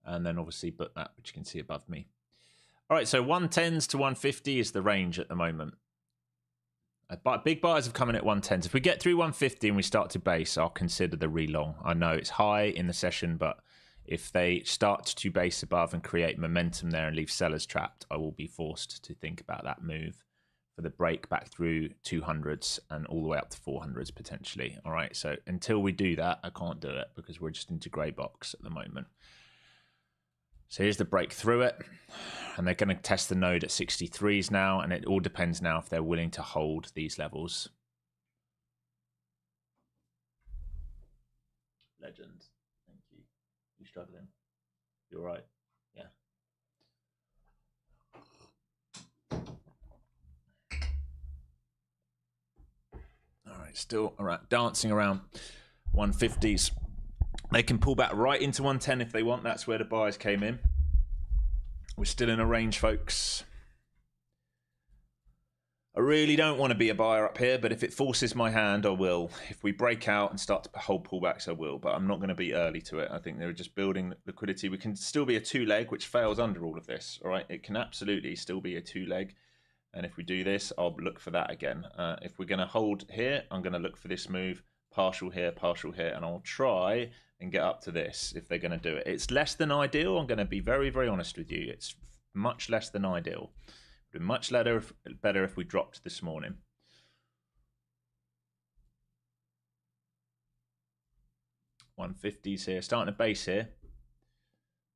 S1: And then obviously Bookmap, which you can see above me. All right, so 110s to 150 is the range at the moment. But big buyers have come in at 110s. If we get through 150 and we start to base, I'll consider the relong. I know it's high in the session, but if they start to base above and create momentum there and leave sellers trapped, I will be forced to think about that move for the break back through 200s and all the way up to 400s potentially. All right, so until we do that, I can't do it because we're just into grey box at the moment. So here's the break through it, and they're going to test the node at 63s now, and it all depends now if they're willing to hold these levels. Legend, thank you. You struggling? You all right? Yeah. All right, still all right, dancing around 150s. They can pull back right into 110 if they want. That's where the buyers came in. We're still in a range, folks. I really don't want to be a buyer up here, but if it forces my hand, I will. If we break out and start to hold pullbacks, I will. But I'm not going to be early to it. I think they were just building liquidity. We can still be a two-leg, which fails under all of this. All right, it can absolutely still be a two-leg. And if we do this, I'll look for that again. If we're going to hold here, I'm going to look for this move. Partial here, and I'll try and get up to this if they're going to do it. It's less than ideal. I'm going to be very, very honest with you. It's much less than ideal. It would be much better if we dropped this morning. $150s here, starting a base here.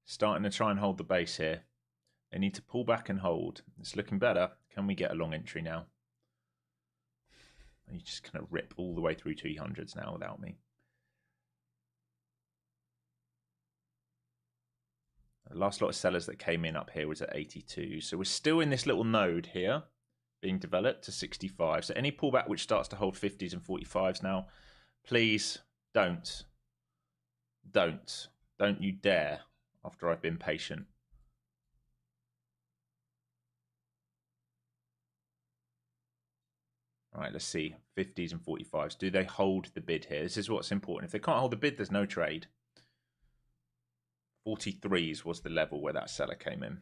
S1: Starting to try and hold the base here. They need to pull back and hold. It's looking better. Can we get a long entry now? You're just going to rip all the way through 200s now without me. The last lot of sellers that came in up here was at 82. So we're still in this little node here being developed to 65. So any pullback which starts to hold 50s and 45s now, please don't you dare after I've been patient. All right, let's see. 50s and 45s. Do they hold the bid here? This is what's important. If they can't hold the bid, there's no trade. 43s was the level where that seller came in.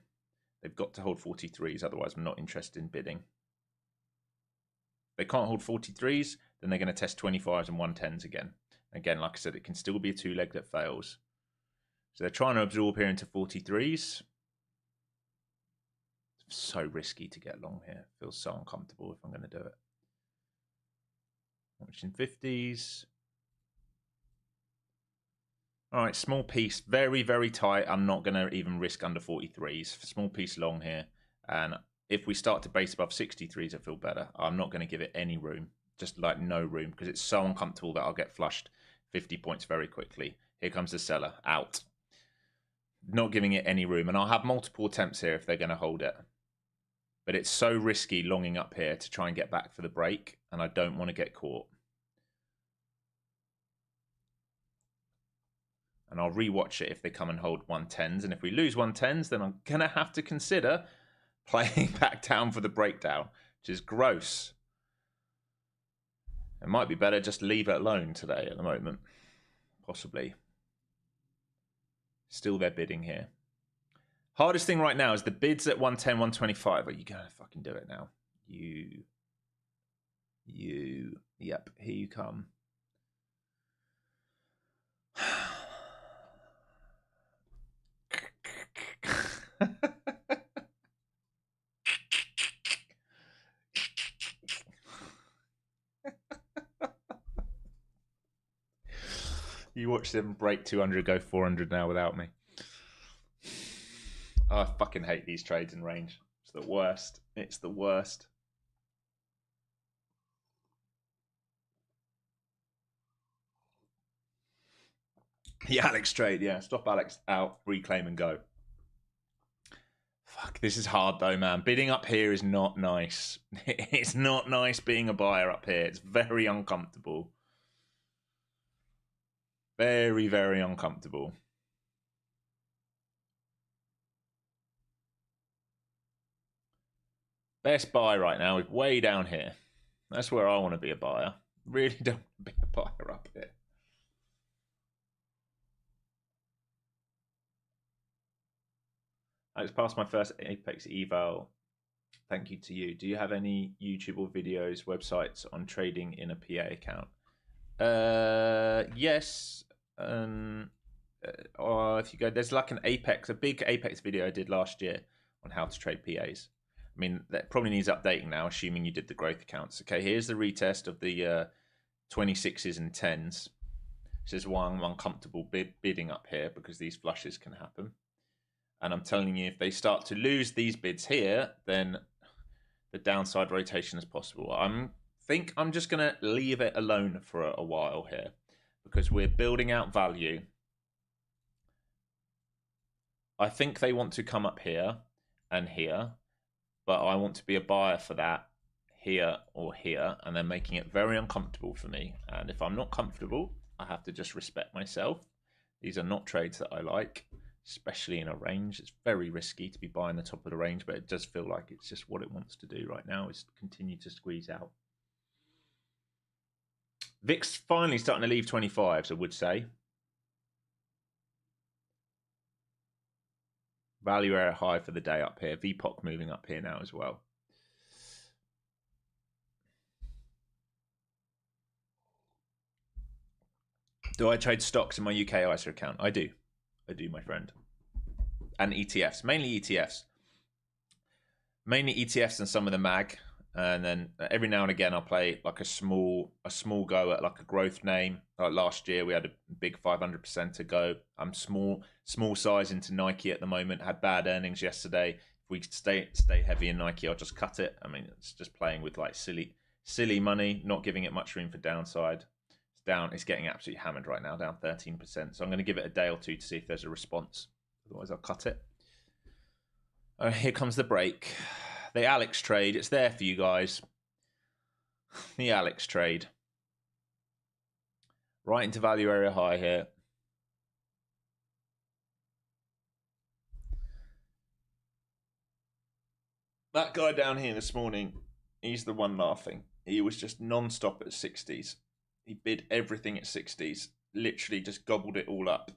S1: They've got to hold 43s, otherwise I'm not interested in bidding. If they can't hold 43s, then they're going to test 25s and 110s again. Again, like I said, it can still be a two-leg that fails. So they're trying to absorb here into 43s. It's so risky to get long here. It feels so uncomfortable if I'm going to do it. Watching 50s. All right, small piece, very, very tight. I'm not going to even risk under 43s. Small piece long here. And if we start to base above 63s, I feel better. I'm not going to give it any room, just like no room, because it's so uncomfortable that I'll get flushed 50 points very quickly. Here comes the seller, out. Not giving it any room. And I'll have multiple attempts here if they're going to hold it. But it's so risky longing up here to try and get back for the break, and I don't want to get caught. And I'll rewatch it if they come and hold 110s. And if we lose 110s, then I'm going to have to consider playing back down for the breakdown, which is gross. It might be better just leave it alone today at the moment. Possibly. Still they're bidding here. Hardest thing right now is the bids at 110, 125. Are you going to fucking do it now? Yep, here you come. You watch them break 200, go 400 now without me. Oh, I fucking hate these trades in range. It's the worst. It's the worst. The Alex trade, yeah. Stop Alex out, reclaim and go. Fuck, this is hard though, man. Bidding up here is not nice. It's not nice being a buyer up here. It's very uncomfortable. Very, very uncomfortable. Best buy right now is way down here. That's where I want to be a buyer. Really don't want to be a buyer up here. I just passed my first Apex eval. Thank you to you. Do you have any YouTube or videos, websites on trading in a PA account? Yes. Or if you go, there's like a big Apex video I did last year on how to trade PAs. I mean, that probably needs updating now, assuming you did the growth accounts. Okay, here's the retest of the 26s and 10s. This is why I'm uncomfortable bidding up here, because these flushes can happen. And I'm telling you, if they start to lose these bids here, then the downside rotation is possible. I think I'm just going to leave it alone for a while here, because we're building out value. I think they want to come up here and here, but I want to be a buyer for that here or here, and they're making it very uncomfortable for me. And if I'm not comfortable, I have to just respect myself. These are not trades that I like, especially in a range. It's very risky to be buying the top of the range, but it does feel like it's just what it wants to do right now, is continue to squeeze out. VIX finally starting to leave 25s, I would say. Value area high for the day up here. VPOC moving up here now as well. Do I trade stocks in my UK ISA account? I do. I do, my friend. And ETFs. Mainly ETFs. Mainly ETFs and some of the MAG. And then every now and again I'll play like a small go at like a growth name. Like last year we had a big 500% to go. I'm small size into Nike at the moment. Had bad earnings yesterday. If we stay heavy in Nike, I'll just cut it. I mean, it's just playing with like silly money, not giving it much room for downside. It's down. It's getting absolutely hammered right now, down 13%. So I'm going to give it a day or two to see if there's a response. Otherwise I'll cut it. Here comes the break. The Alex trade, it's there for you guys. The Alex trade. Right into value area high here. That guy down here this morning, he's the one laughing. He was just non-stop at 60s. He bid everything at 60s. Literally just gobbled it all up.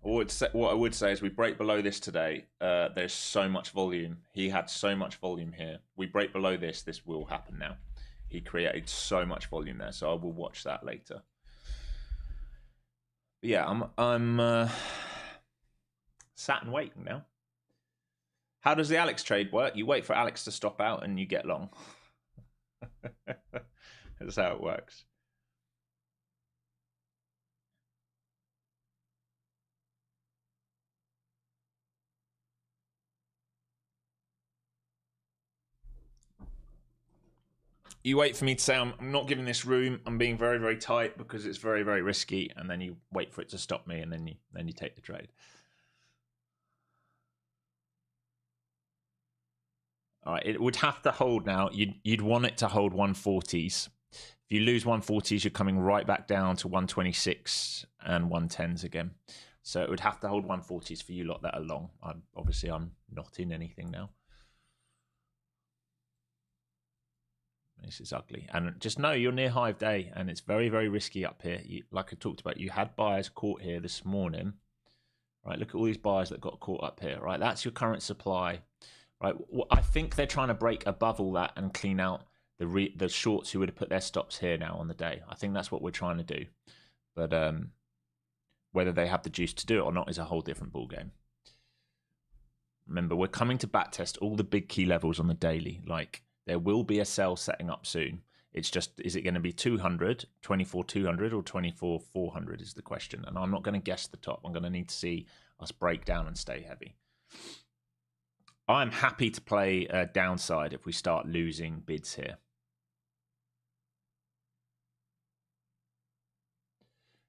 S1: What I would say is we break below this today. There's so much volume. He had so much volume here. We break below this. This will happen now. He created so much volume there, so I will watch that later. But yeah, I'm sat and waiting now. How does the Alex trade work? You wait for Alex to stop out and you get long. That's how it works. You wait for me to say I'm not giving this room. I'm being very, very tight because it's very, very risky, and then you wait for it to stop me, and then you take the trade. All right, it would have to hold now. You'd want it to hold 140s. If you lose 140s, you're coming right back down to 126 and 110s again. So it would have to hold 140s for you lot that are long. Obviously I'm not in anything now. This is ugly. And just know you're near hive day, and it's very, very risky up here. Like I talked about, you had buyers caught here this morning. right? Look at all these buyers that got caught up here, right? That's your current supply, right? I think they're trying to break above all that and clean out the shorts who would have put their stops here now on the day. I think that's what we're trying to do. But whether they have the juice to do it or not is a whole different ballgame. Remember, we're coming to backtest all the big key levels on the daily. Like, there will be a sell setting up soon. It's just, is it going to be 200, 24,200 or 24,400 is the question. And I'm not going to guess the top. I'm going to need to see us break down and stay heavy. I'm happy to play a downside if we start losing bids here.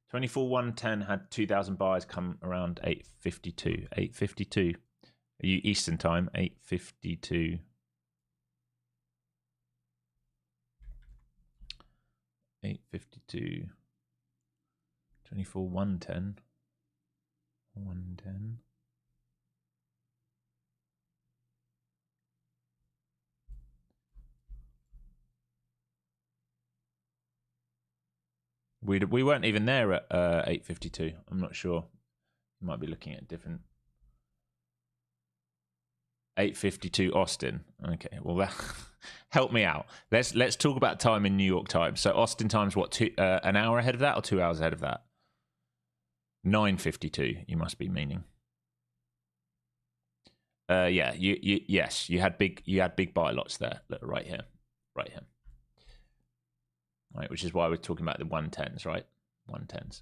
S1: 24,110 had 2,000 buyers come around 852. 852. Are you Eastern time? 852. 852. 24,110. 110. We weren't even there at 852. I'm not sure. You might be looking at different. 852 Austin. Okay, well that help me out. Let's talk about time in New York time. So Austin time's what, an hour ahead of that or 2 hours ahead of that? 9:52. You must be meaning. Yeah. Yes. You had big buy lots there. Look, right here. Right, which is why we're talking about the 110s, right? 110s.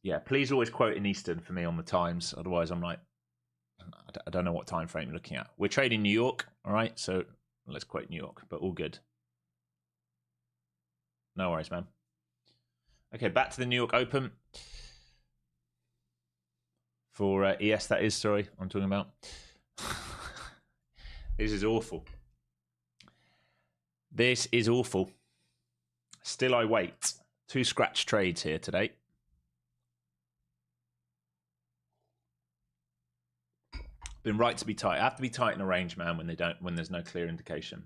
S1: Yeah, please always quote in Eastern for me on the times. Otherwise, I'm like, I don't know what time frame you're looking at. We're trading New York, all right? So let's quote New York, but all good. No worries, man. Okay, back to the New York Open. For ES, that is, sorry, I'm talking about. This is awful. This is awful. Still I wait. 2 scratch trades here today. Been right to be tight. I have to be tight in a range, man, when there's no clear indication.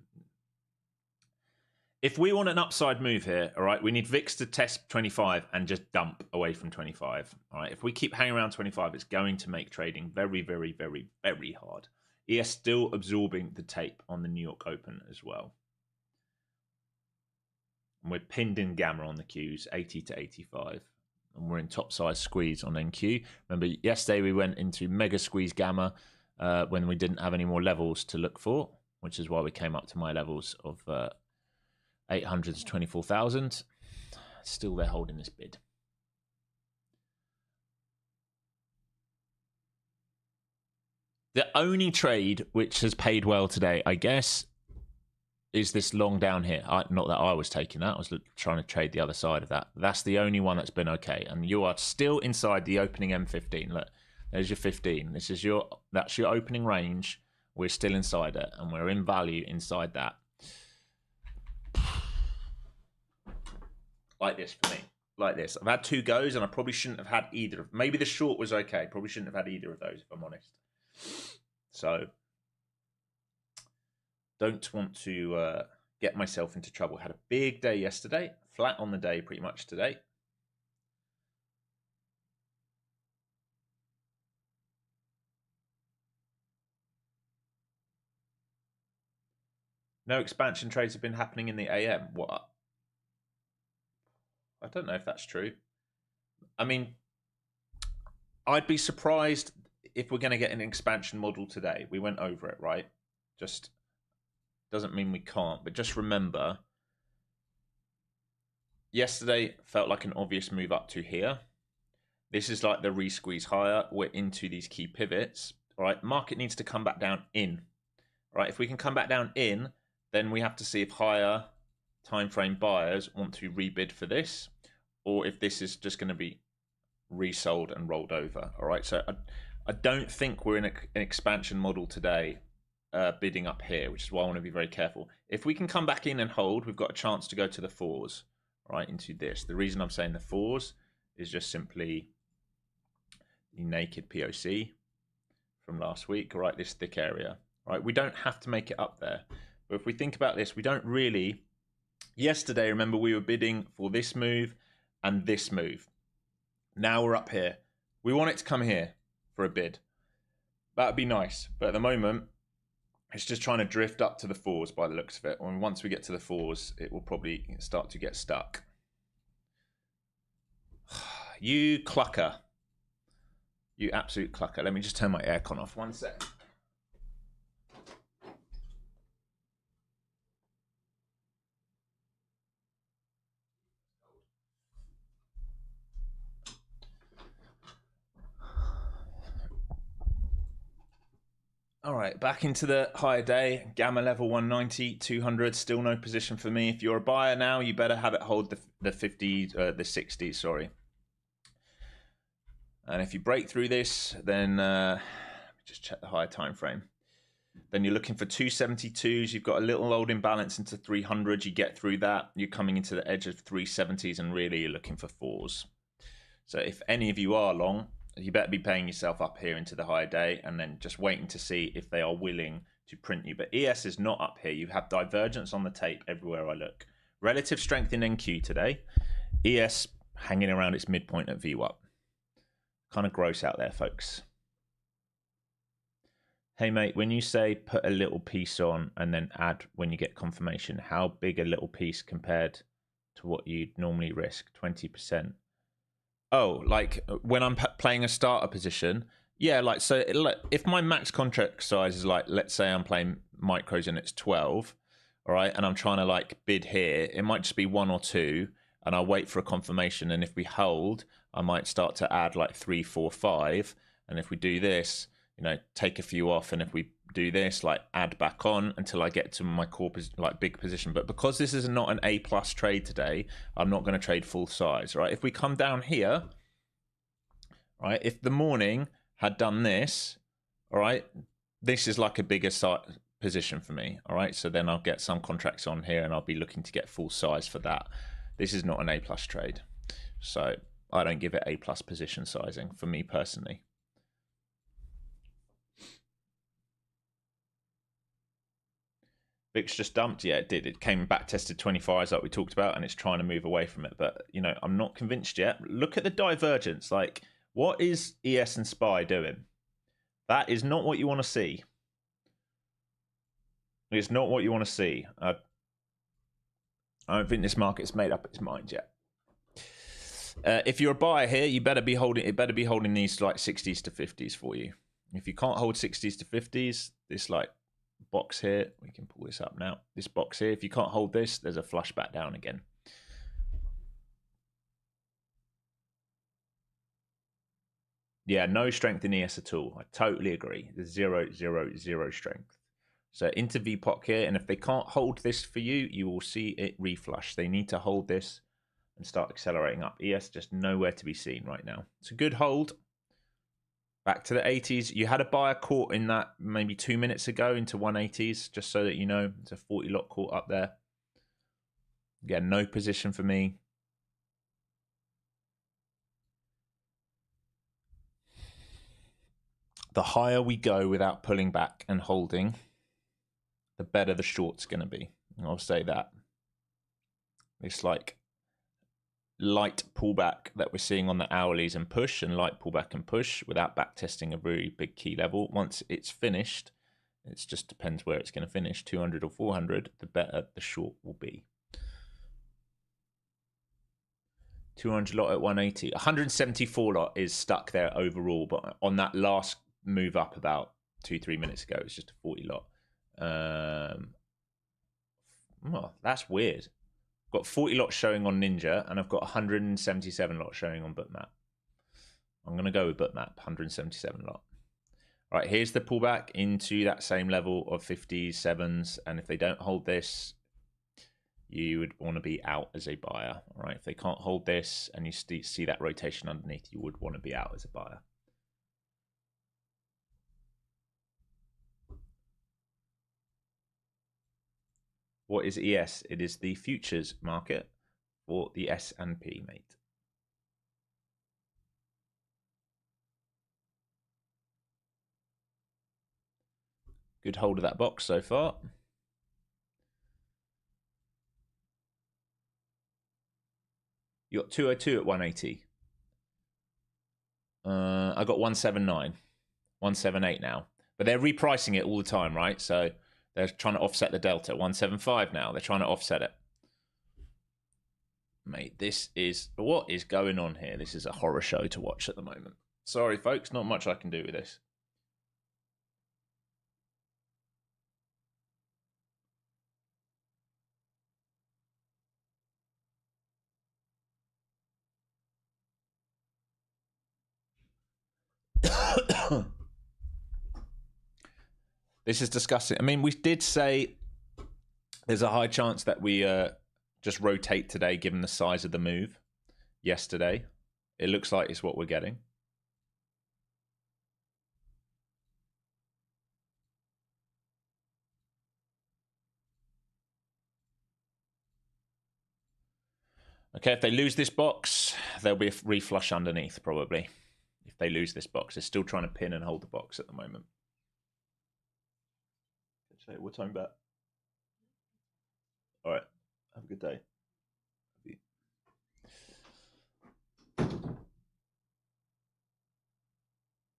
S1: If we want an upside move here, all right, we need VIX to test 25 and just dump away from 25. All right, if we keep hanging around 25, it's going to make trading very, very, very, very hard. ES still absorbing the tape on the New York Open as well. And we're pinned in gamma on the Qs, 80 to 85. And we're in top size squeeze on NQ. Remember, yesterday we went into mega squeeze gamma when we didn't have any more levels to look for, which is why we came up to my levels of 800 to 24,000. Still they're holding this bid. The only trade which has paid well today, I guess, is this long down here. Not that I was taking that. I was trying to trade the other side of that. That's the only one that's been okay. And you are still inside the opening M15. Look, there's your 15. That's your opening range. We're still inside it, and we're in value inside that. Like this for me. Like this. I've had 2 goes, and I probably shouldn't have had either. Maybe the short was okay. Probably shouldn't have had either of those, if I'm honest. So, don't want to get myself into trouble. Had a big day yesterday. Flat on the day pretty much today. No expansion trades have been happening in the AM. What? I don't know if that's true. I mean, I'd be surprised if we're going to get an expansion model today. We went over it, right? Just doesn't mean we can't. But just remember, yesterday felt like an obvious move up to here. This is like the re-squeeze higher. We're into these key pivots. All right, market needs to come back down in. All right, if we can come back down in, then we have to see if higher time frame buyers want to rebid for this, or if this is just going to be resold and rolled over. All right, so I don't think we're in an expansion model today bidding up here, which is why I want to be very careful. If we can come back in and hold, we've got a chance to go to the 4s, right, into this. The reason I'm saying the 4s is just simply the naked POC from last week, right, this thick area. Right, we don't have to make it up there. But if we think about this, we don't really Yesterday, remember, we were bidding for this move and this move. Now we're up here. We want it to come here for a bid. That would be nice. But at the moment, it's just trying to drift up to the fours by the looks of it. And once we get to the fours, it will probably start to get stuck. You clucker. You absolute clucker. Let me just turn my aircon off. 1 sec. All right, back into the higher day. Gamma level 190, 200, still no position for me. If you're a buyer now, you better have it hold the 50, the 60, sorry. And if you break through this, then let me just check the higher time frame. Then you're looking for 272s. You've got a little old imbalance into 300. You get through that, you're coming into the edge of 370s, and really you're looking for fours. So if any of you are long, you better be paying yourself up here into the higher day and then just waiting to see if they are willing to print you. But ES is not up here. You have divergence on the tape everywhere I look. Relative strength in NQ today. ES hanging around its midpoint at VWAP. Kind of gross out there, folks. Hey, mate, when you say put a little piece on and then add when you get confirmation, how big a little piece compared to what you'd normally risk? 20%. Oh, like when I'm playing a starter position, yeah, like so if my max contract size is like, let's say I'm playing micros and it's 12, all right, and I'm trying to like bid here, it might just be 1 or 2, and I'll wait for a confirmation, and if we hold, I might start to add like 3, 4, 5, and if we do this, you know, take a few off, and if we do this, like add back on until I get to my core like big position. But because this is not an A+ trade today, I'm not going to trade full size, right? If we come down here, right, if the morning had done this, all right, this is like a bigger position for me, all right? So then I'll get some contracts on here and I'll be looking to get full size for that. This is not an A+ trade, so I don't give it A+ position sizing for me personally. VIX just dumped. Yeah, it did. It came back tested 25s like we talked about, and it's trying to move away from it. But, you know, I'm not convinced yet. Look at the divergence. Like, what is ES and SPY doing? That is not what you want to see. It's not what you want to see. I don't think this market's made up its mind yet. If you're a buyer here, you better be holding. It better be holding these like 60s to 50s for you. If you can't hold 60s to 50s, this like box here, we can pull this up now. This box here, if you can't hold this, there's a flush back down again. Yeah, no strength in ES at all. I totally agree. There's 0, 0, 0 strength. So into VPOC here, and if they can't hold this for you, you will see it reflush. They need to hold this and start accelerating up. ES just nowhere to be seen right now. It's a good hold. Back to the 80s. You had a buyer caught in that maybe 2 minutes ago into 180s, just so that you know. It's a 40 lot caught up there. Again, no position for me. The higher we go without pulling back and holding, the better the short's going to be. I'll say that. It's like light pullback that we're seeing on the hourlies and push, and light pullback and push without back testing a very big key level. Once it's finished, it just depends where it's going to finish, 200 or 400, the better the short will be. 200 lot at 180. 174 lot is stuck there overall, but on that last move up about 2-3 minutes ago, it's just a 40 lot. Well, that's weird. Got 40 lots showing on Ninja, and I've got 177 lots showing on Bookmap. I'm going to go with Bookmap, 177 lot. All right, here's the pullback into that same level of 50s, 7s, and if they don't hold this, you would want to be out as a buyer. All right, if they can't hold this and you see that rotation underneath, you would want to be out as a buyer. What is ES? It is the futures market for the S&P, mate. Good hold of that box so far. You got 202 at 180. I got 179, 178 now. But they're repricing it all the time, right? So they're trying to offset the delta. 175 now. They're trying to offset it. Mate, this is... What is going on here? This is a horror show to watch at the moment. Sorry, folks. Not much I can do with this. This is disgusting. I mean, we did say there's a high chance that we just rotate today, given the size of the move yesterday. It looks like it's what we're getting. Okay, if they lose this box, there'll be a reflush underneath, probably. If they lose this box, they're still trying to pin and hold the box at the moment. What time back? All right. Have a good day.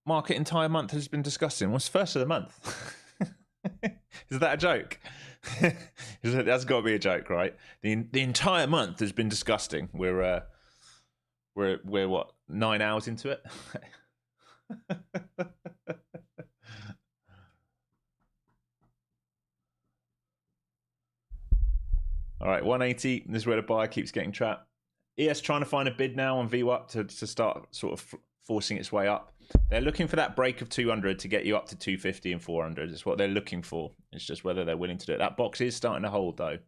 S1: Market entire month has been disgusting. What's first of the month? Is that a joke? That's got to be a joke, right? The entire month has been disgusting. We're what, 9 hours into it? All right, 180. This is where the buyer keeps getting trapped. ES trying to find a bid now on VWAP to start sort of forcing its way up. They're looking for that break of 200 to get you up to 250 and 400. It's what they're looking for. It's just whether they're willing to do it. That box is starting to hold, though.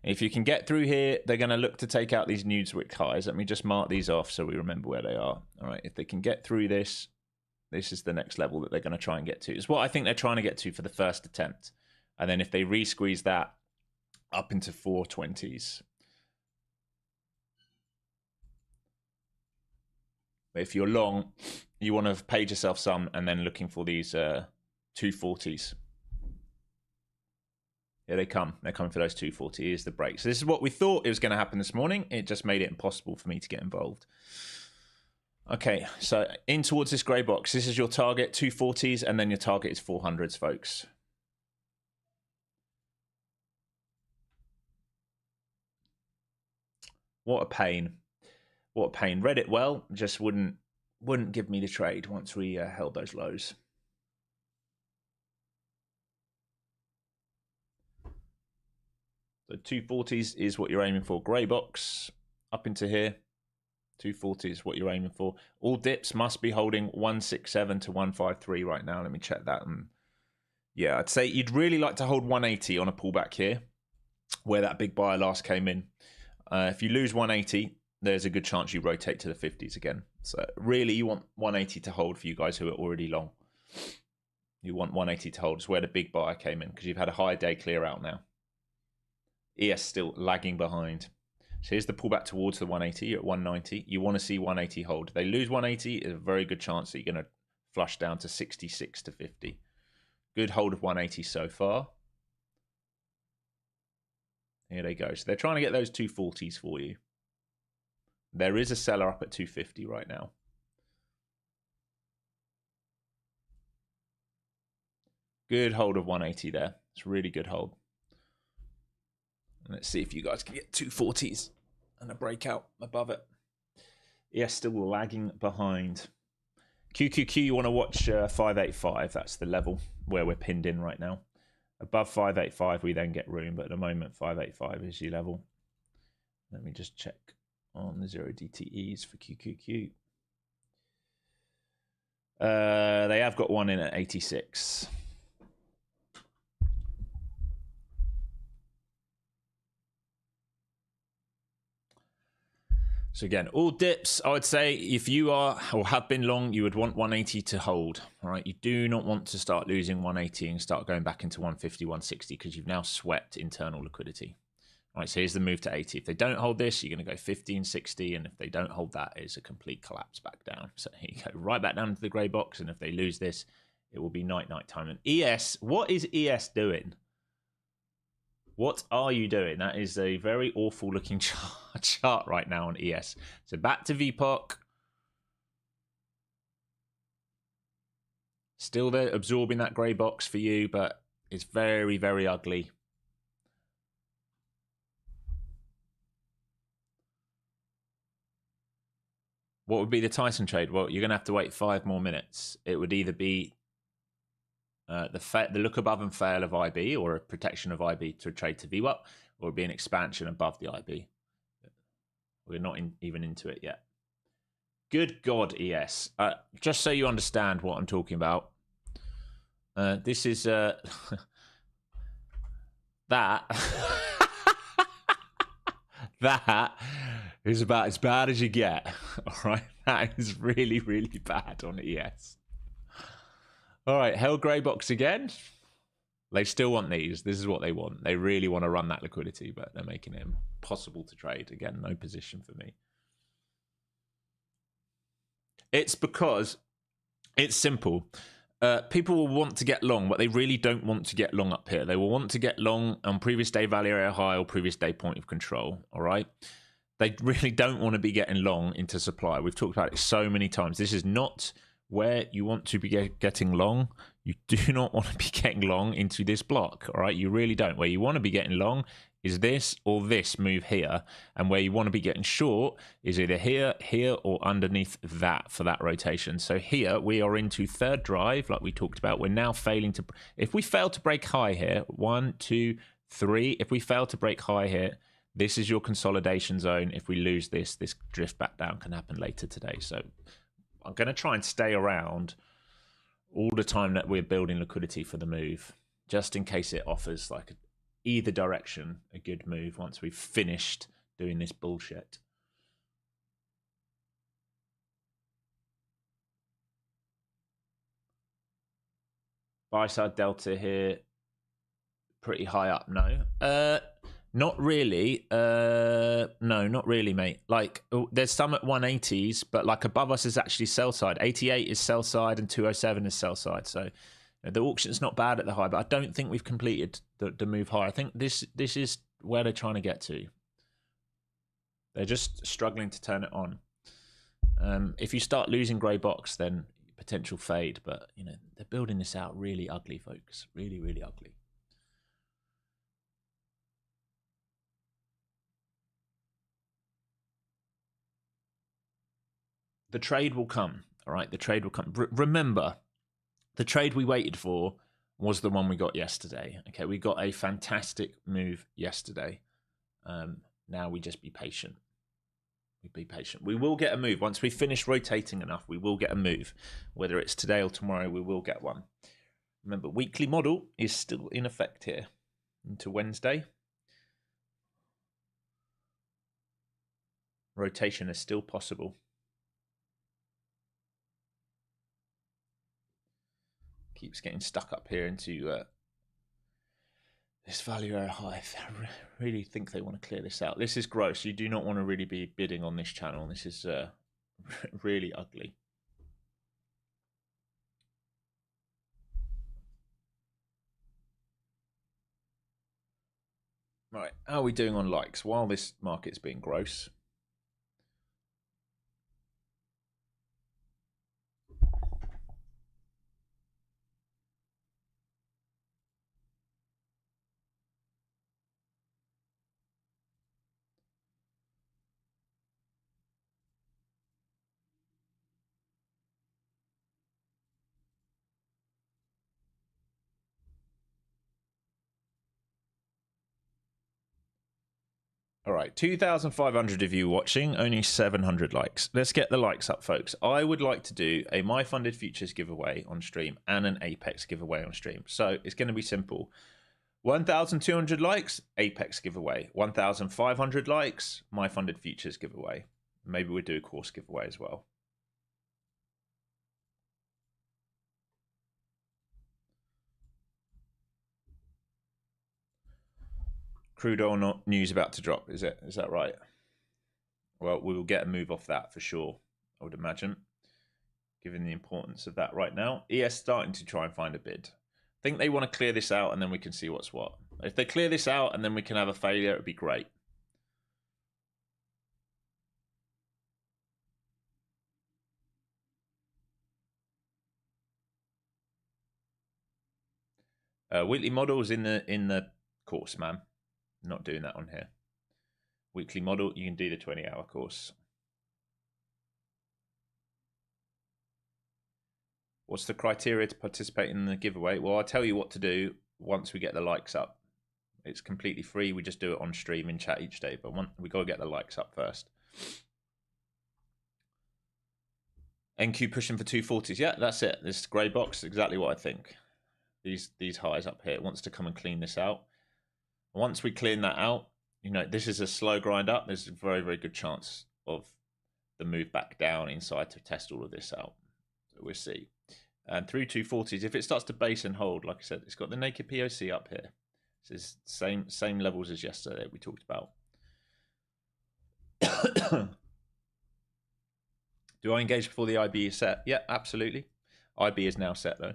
S1: If you can get through here, they're going to look to take out these Newswick highs. Let me just mark these off so we remember where they are. All right, if they can get through this, this is the next level that they're going to try and get to. It's what I think they're trying to get to for the first attempt. And then if they re-squeeze that up into 420s. If you're long, you want to have paid yourself some and then looking for these 240s. Here they come. They're coming for those 240. Here's the break. So this is what we thought it was going to happen this morning. It just made it impossible for me to get involved. Okay, so in towards this grey box. This is your target, 240s, and then your target is 400s, folks. What a pain. What a pain. Read it well, just wouldn't give me the trade once we held those lows. So 240s is what you're aiming for. Grey box up into here. 240 is what you're aiming for. All dips must be holding 167 to 153 right now. Let me check that. Yeah, I'd say you'd really like to hold 180 on a pullback here, where that big buyer last came in. If you lose 180, there's a good chance you rotate to the 50s again. So really, you want 180 to hold for you guys who are already long. You want 180 to hold. It's where the big buyer came in because you've had a high day clear out now. ES still lagging behind. So here's the pullback towards the 180. You're at 190. You want to see 180 hold. If they lose 180, it's a very good chance that you're going to flush down to 66 to 50. Good hold of 180 so far. Here they go. So they're trying to get those 240s for you. There is a seller up at 250 right now. Good hold of 180 there. It's a really good hold. Let's see if you guys can get 240s and a breakout above it. Yes, still lagging behind. QQQ, you want to watch 585. That's the level where we're pinned in right now. Above 585, we then get room. But at the moment, 585 is your level. Let me just check on the 0 DTEs for QQQ. They have got one in at 86. So again, all dips, I would say if you are or have been long, you would want 180 to hold. All right, you do not want to start losing 180 and start going back into 150, 160 because you've now swept internal liquidity. All right, so here's the move to 80. If they don't hold this, you're going to go 15, 60, and if they don't hold that, it's a complete collapse back down. So here you go, right back down to the grey box, and if they lose this, it will be night time. And ES, what is ES doing? What are you doing? That is a very awful looking chart right now on ES. So back to VPOC. Still there absorbing that grey box for you, but it's very, very ugly. What would be the Tyson trade? Well, you're going to have to wait 5 more minutes. It would either be the look above and fail of IB, or a protection of IB to trade to VWAP, or it would be an expansion above the IB. We're not even into it yet. Good God, ES. Just so you understand what I'm talking about, this is that that is about as bad as you get. All right, that is really, really bad on ES. All right, held grey box again. They still want these. This is what they want. They really want to run that liquidity, but they're making it impossible to trade. Again, no position for me. It's because it's simple. People will want to get long, but they really don't want to get long up here. They will want to get long on previous day value area high or previous day point of control. All right. They really don't want to be getting long into supply. We've talked about it so many times. This is not where you want to be getting long. You do not want to be getting long into this block. All right. You really don't. Where you want to be getting long is this or this move here, and where you want to be getting short is either here, here, or underneath that for that rotation. So here we are into third drive, like we talked about. We're now failing to, if we fail to break high here, 1, 2, 3, if we fail to break high here, this is your consolidation zone. If we lose this drift back down can happen later today. So I'm going to try and stay around all the time that we're building liquidity for the move, just in case it offers like either direction a good move once we've finished doing this bullshit. Buy side delta here, pretty high up. No, not really. No, not really, mate. Like, there's some at 180s, but like above us is actually sell side. 88 is sell side and 207 is sell side. So the auction's not bad at the high, but I don't think we've completed the move higher. I think this is where they're trying to get to. They're just struggling to turn it on. If you start losing grey box, then potential fade. But you know, they're building this out really ugly, folks. Really, really ugly. The trade will come. All right, the trade will come. Remember, the trade we waited for was the one we got yesterday. Okay, we got a fantastic move yesterday. Now we just be patient. We be patient. We will get a move. Once we finish rotating enough, we will get a move. Whether it's today or tomorrow, we will get one. Remember, weekly model is still in effect here into Wednesday. Rotation is still possible. Keeps getting stuck up here into this value area high. I really think they want to clear this out. This is gross. You do not want to really be bidding on this channel. This is really ugly. Right, how are we doing on likes while this market's being gross? All right, 2,500 of you watching, only 700 likes. Let's get the likes up, folks. I would like to do a My Funded Futures giveaway on stream and an Apex giveaway on stream. So it's going to be simple. 1,200 likes, Apex giveaway. 1,500 likes, My Funded Futures giveaway. Maybe we'll do a course giveaway as well. Crude oil news about to drop, is it? Is that right? Well, we will get a move off that for sure, I would imagine, given the importance of that right now. ES starting to try and find a bid. think they want to clear this out and then we can see what's what. If they clear this out and then we can have a failure, it'd be great. Weekly models in the course, man. Not doing that on here. Weekly model, you can do the 20-hour course. What's the criteria to participate in the giveaway? Well, I'll tell you what to do once we get the likes up. It's completely free. We just do it on stream in chat each day, but we got to get the likes up first. NQ pushing for 240s. Yeah, that's it. This grey box, exactly what I think. These highs up here, it wants to come and clean this out. Once we clean that out, you know, this is a slow grind up. There's a very, very good chance of the move back down inside to test all of this out. So we'll see. And through 240s, if it starts to base and hold, like I said, it's got the naked POC up here. This is same levels as yesterday we talked about. Do I engage before the IB is set? Yeah, absolutely. IB is now set though.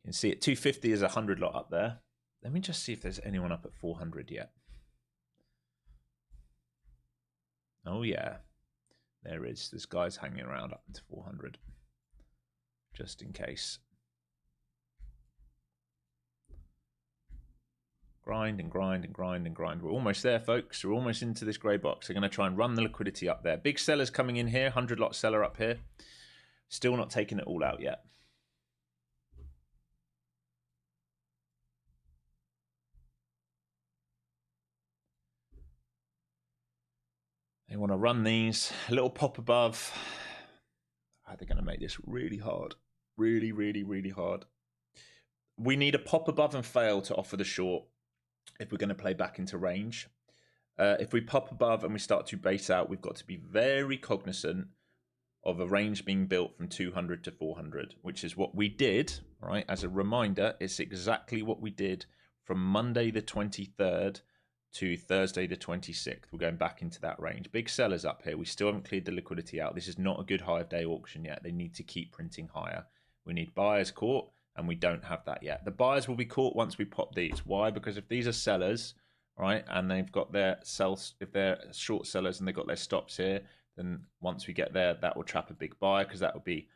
S1: You can see it, 250 is 100 lot up there. Let me just see if there's anyone up at 400 yet. Oh yeah, there is. This guy's hanging around up to 400, just in case. Grind and grind and grind and grind. We're almost there, folks. We're almost into this grey box. They're going to try and run the liquidity up there. Big sellers coming in here. 100 lot seller up here. Still not taking it all out yet. They want to run these. A little pop above. Oh, they're going to make this really hard. Really, really, really hard. We need a pop above and fail to offer the short if we're going to play back into range. If we pop above and we start to base out, we've got to be very cognizant of a range being built from 200 to 400, which is what we did, right? As a reminder, it's exactly what we did from Monday the 23rd to Thursday the 26th. We're going back into that range. Big sellers up here. We still haven't cleared the liquidity out. This is not a good high of day auction yet. They need to keep printing higher. We need buyers caught, and we don't have that yet. The buyers will be caught once we pop these. Why? Because if these are sellers, right, and they've got their sells, if they're short sellers and they've got their stops here, then once we get there, that will trap a big buyer because that will be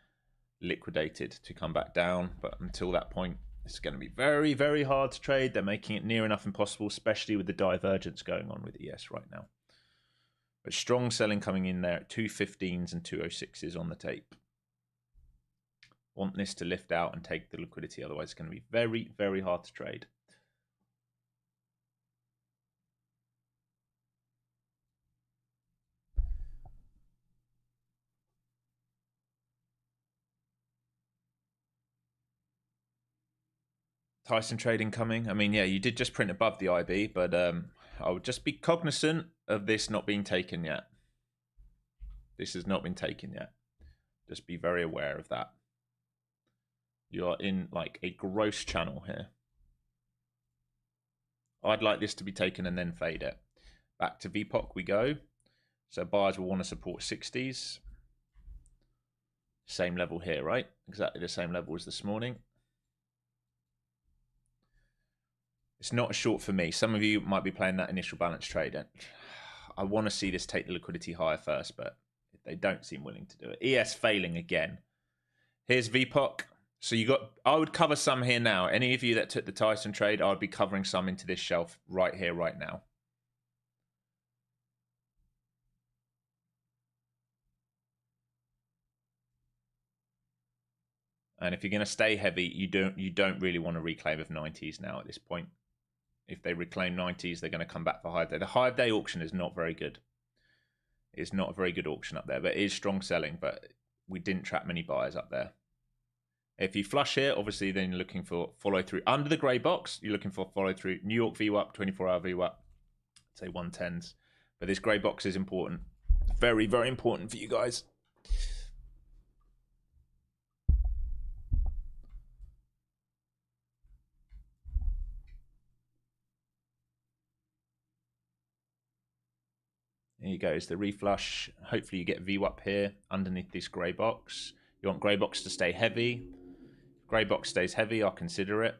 S1: liquidated to come back down. But until that point, it's going to be very, very hard to trade. They're making it near enough impossible, especially with the divergence going on with ES right now. But strong selling coming in there at 215s and 206s on the tape. Want this to lift out and take the liquidity, otherwise it's going to be very, very hard to trade. Tyson trading coming. I mean, yeah, you did just print above the IB, but I would just be cognizant of this not being taken yet. This has not been taken yet. Just be very aware of that. You are in like a gross channel here. I'd like this to be taken and then fade it. Back to VPOC we go. So buyers will want to support 60s. Same level here, right? Exactly the same level as this morning. It's not a short for me. Some of you might be playing that initial balance trade. I want to see this take the liquidity higher first, but they don't seem willing to do it. ES failing again. Here's VPOC. So you got, I would cover some here now. Any of you that took the Tyson trade, I would be covering some into this shelf right here, right now. And if you're going to stay heavy, you don't really want to reclaim of 90s now at this point. If they reclaim 90s, they're going to come back for high day. The high day auction is not very good. It's not a very good auction up there, but it is strong selling. But we didn't trap many buyers up there. If you flush here, obviously, then you're looking for follow through. Under the grey box, you're looking for follow through. New York VWAP, 24-hour VWAP, say 110s. But this grey box is important. Very, very important for you guys. There you go, it's the reflush. Hopefully you get VWAP here underneath this grey box. You want grey box to stay heavy. Grey box stays heavy, I'll consider it.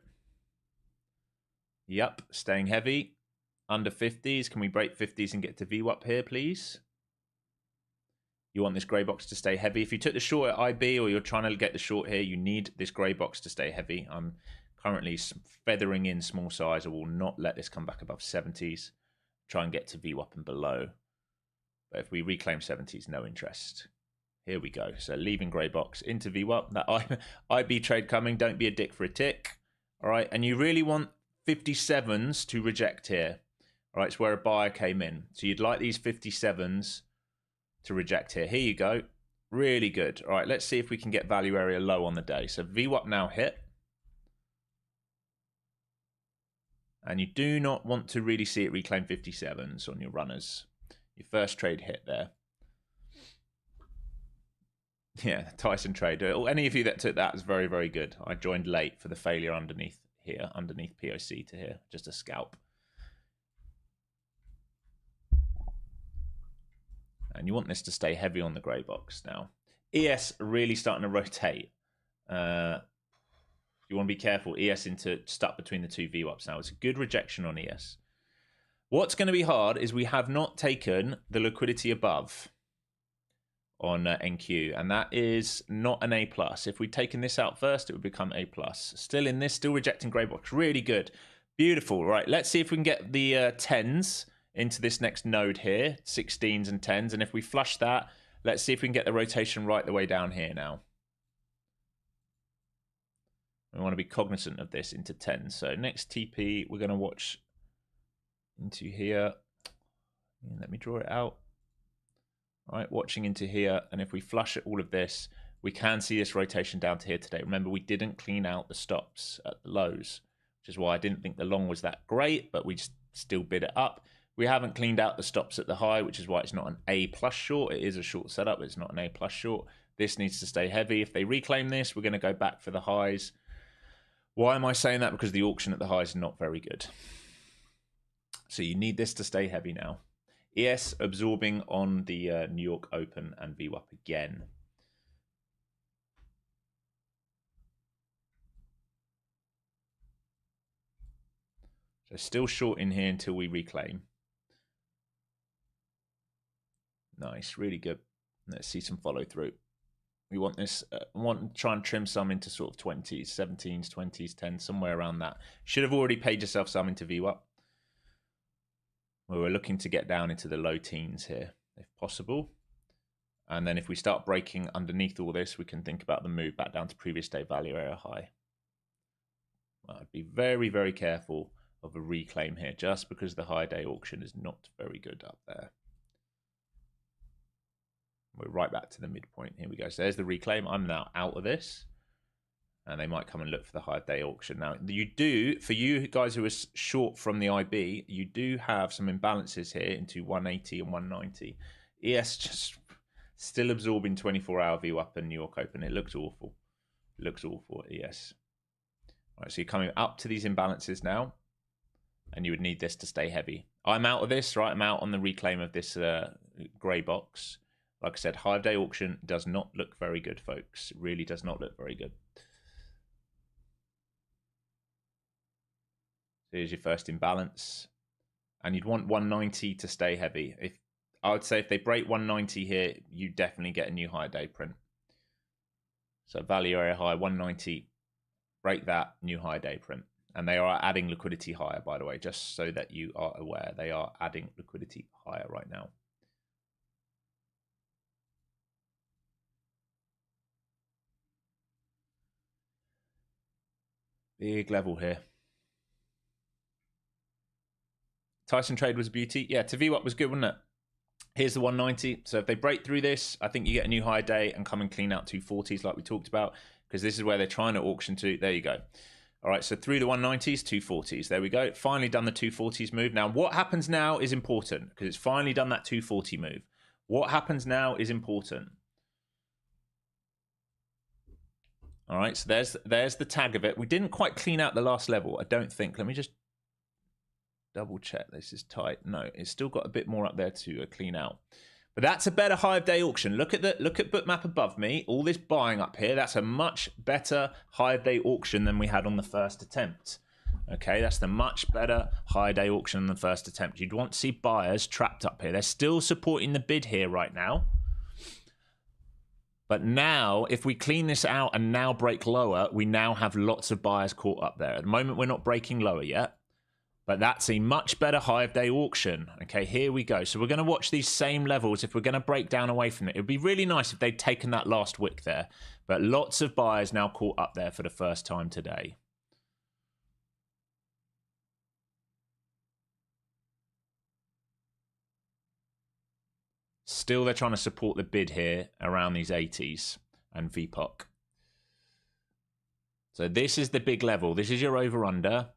S1: Yep, staying heavy. Under 50s. Can we break 50s and get to VWAP here, please? You want this grey box to stay heavy. If you took the short at IB or you're trying to get the short here, you need this grey box to stay heavy. I'm currently feathering in small size. I will not let this come back above 70s. Try and get to VWAP and below. But if we reclaim 70s, no interest. Here we go. So leaving grey box into VWAP. That IB trade coming. Don't be a dick for a tick. All right. And you really want 57s to reject here. All right. It's where a buyer came in. So you'd like these 57s to reject here. Here you go. Really good. All right. Let's see if we can get value area low on the day. So VWAP now hit. And you do not want to really see it reclaim 57s on your runners. Your first trade hit there. Yeah, Tyson trade. Any of you that took that was very, very good. I joined late for the failure underneath here, underneath POC to here. Just a scalp. And you want this to stay heavy on the grey box now. ES really starting to rotate. You want to be careful. ES into stuck between the two VWAPs now. It's a good rejection on ES. What's going to be hard is we have not taken the liquidity above on NQ, and that is not an A+. If we'd taken this out first, it would become A+. Still in this, still rejecting grey box. Really good. Beautiful. Right, let's see if we can get the 10s into this next node here, 16s and 10s, and if we flush that, let's see if we can get the rotation right the way down here now. We want to be cognizant of this into 10. So next TP, we're going to watch into here. Let me draw it out. All right, watching into here. And if we flush at all of this, we can see this rotation down to here today. Remember, we didn't clean out the stops at the lows, which is why I didn't think the long was that great, but we still bid it up. We haven't cleaned out the stops at the high, which is why it's not an A+ short. It is a short setup, but it's not an A+ short. This needs to stay heavy. If they reclaim this, we're going to go back for the highs. Why am I saying that? Because the auction at the highs is not very good. So you need this to stay heavy now. ES absorbing on the New York Open and VWAP again. So still short in here until we reclaim. Nice, really good. Let's see some follow through. We want this, want to try and trim some into sort of 20s, 17s, 20s, 10s, somewhere around that. Should have already paid yourself some into VWAP. Well, we're looking to get down into the low teens here, if possible. And then if we start breaking underneath all this, we can think about the move back down to previous day value area high. Well, I'd be very, very careful of a reclaim here, just because the high day auction is not very good up there. We're right back to the midpoint. Here we go. So there's the reclaim. I'm now out of this. And they might come and look for the high day auction. Now, you do, for you guys who are short from the IB, you do have some imbalances here into 180 and 190. ES just still absorbing 24-hour VWAP and New York Open. It looks awful. It looks awful at ES. All right, so you're coming up to these imbalances now. And you would need this to stay heavy. I'm out of this, right? I'm out on the reclaim of this grey box. Like I said, high day auction does not look very good, folks. It really does not look very good. So here's your first imbalance. And you'd want 190 to stay heavy. I would say if they break 190 here, you definitely get a new high day print. So value area high, 190. Break that, new high day print. And they are adding liquidity higher, by the way, just so that you are aware. They are adding liquidity higher right now. Big level here. Tyson trade was a beauty. Yeah, to VWAP was good, wasn't it? Here's the 190. So if they break through this, I think you get a new high day and come and clean out 240s like we talked about, because this is where they're trying to auction to. There you go. All right, so through the 190s, 240s. There we go. Finally done the 240s move. Now, what happens now is important, because it's finally done that 240 move. What happens now is important. All right, so there's the tag of it. We didn't quite clean out the last level, I don't think. Let me just double check. This is tight. No, it's still got a bit more up there to clean out. But that's a better high of day auction. Look at Bookmap above me. All this buying up here. That's a much better high of day auction than we had on the first attempt. Okay, that's the much better high day auction than the first attempt. You'd want to see buyers trapped up here. They're still supporting the bid here right now. But now, if we clean this out and now break lower, we now have lots of buyers caught up there. At the moment, we're not breaking lower yet. But that's a much better high of day auction. Okay, here we go. So we're going to watch these same levels if we're going to break down away from it. It would be really nice if they'd taken that last wick there. But lots of buyers now caught up there for the first time today. Still, they're trying to support the bid here around these 80s and VPOC. So this is the big level. This is your over-under.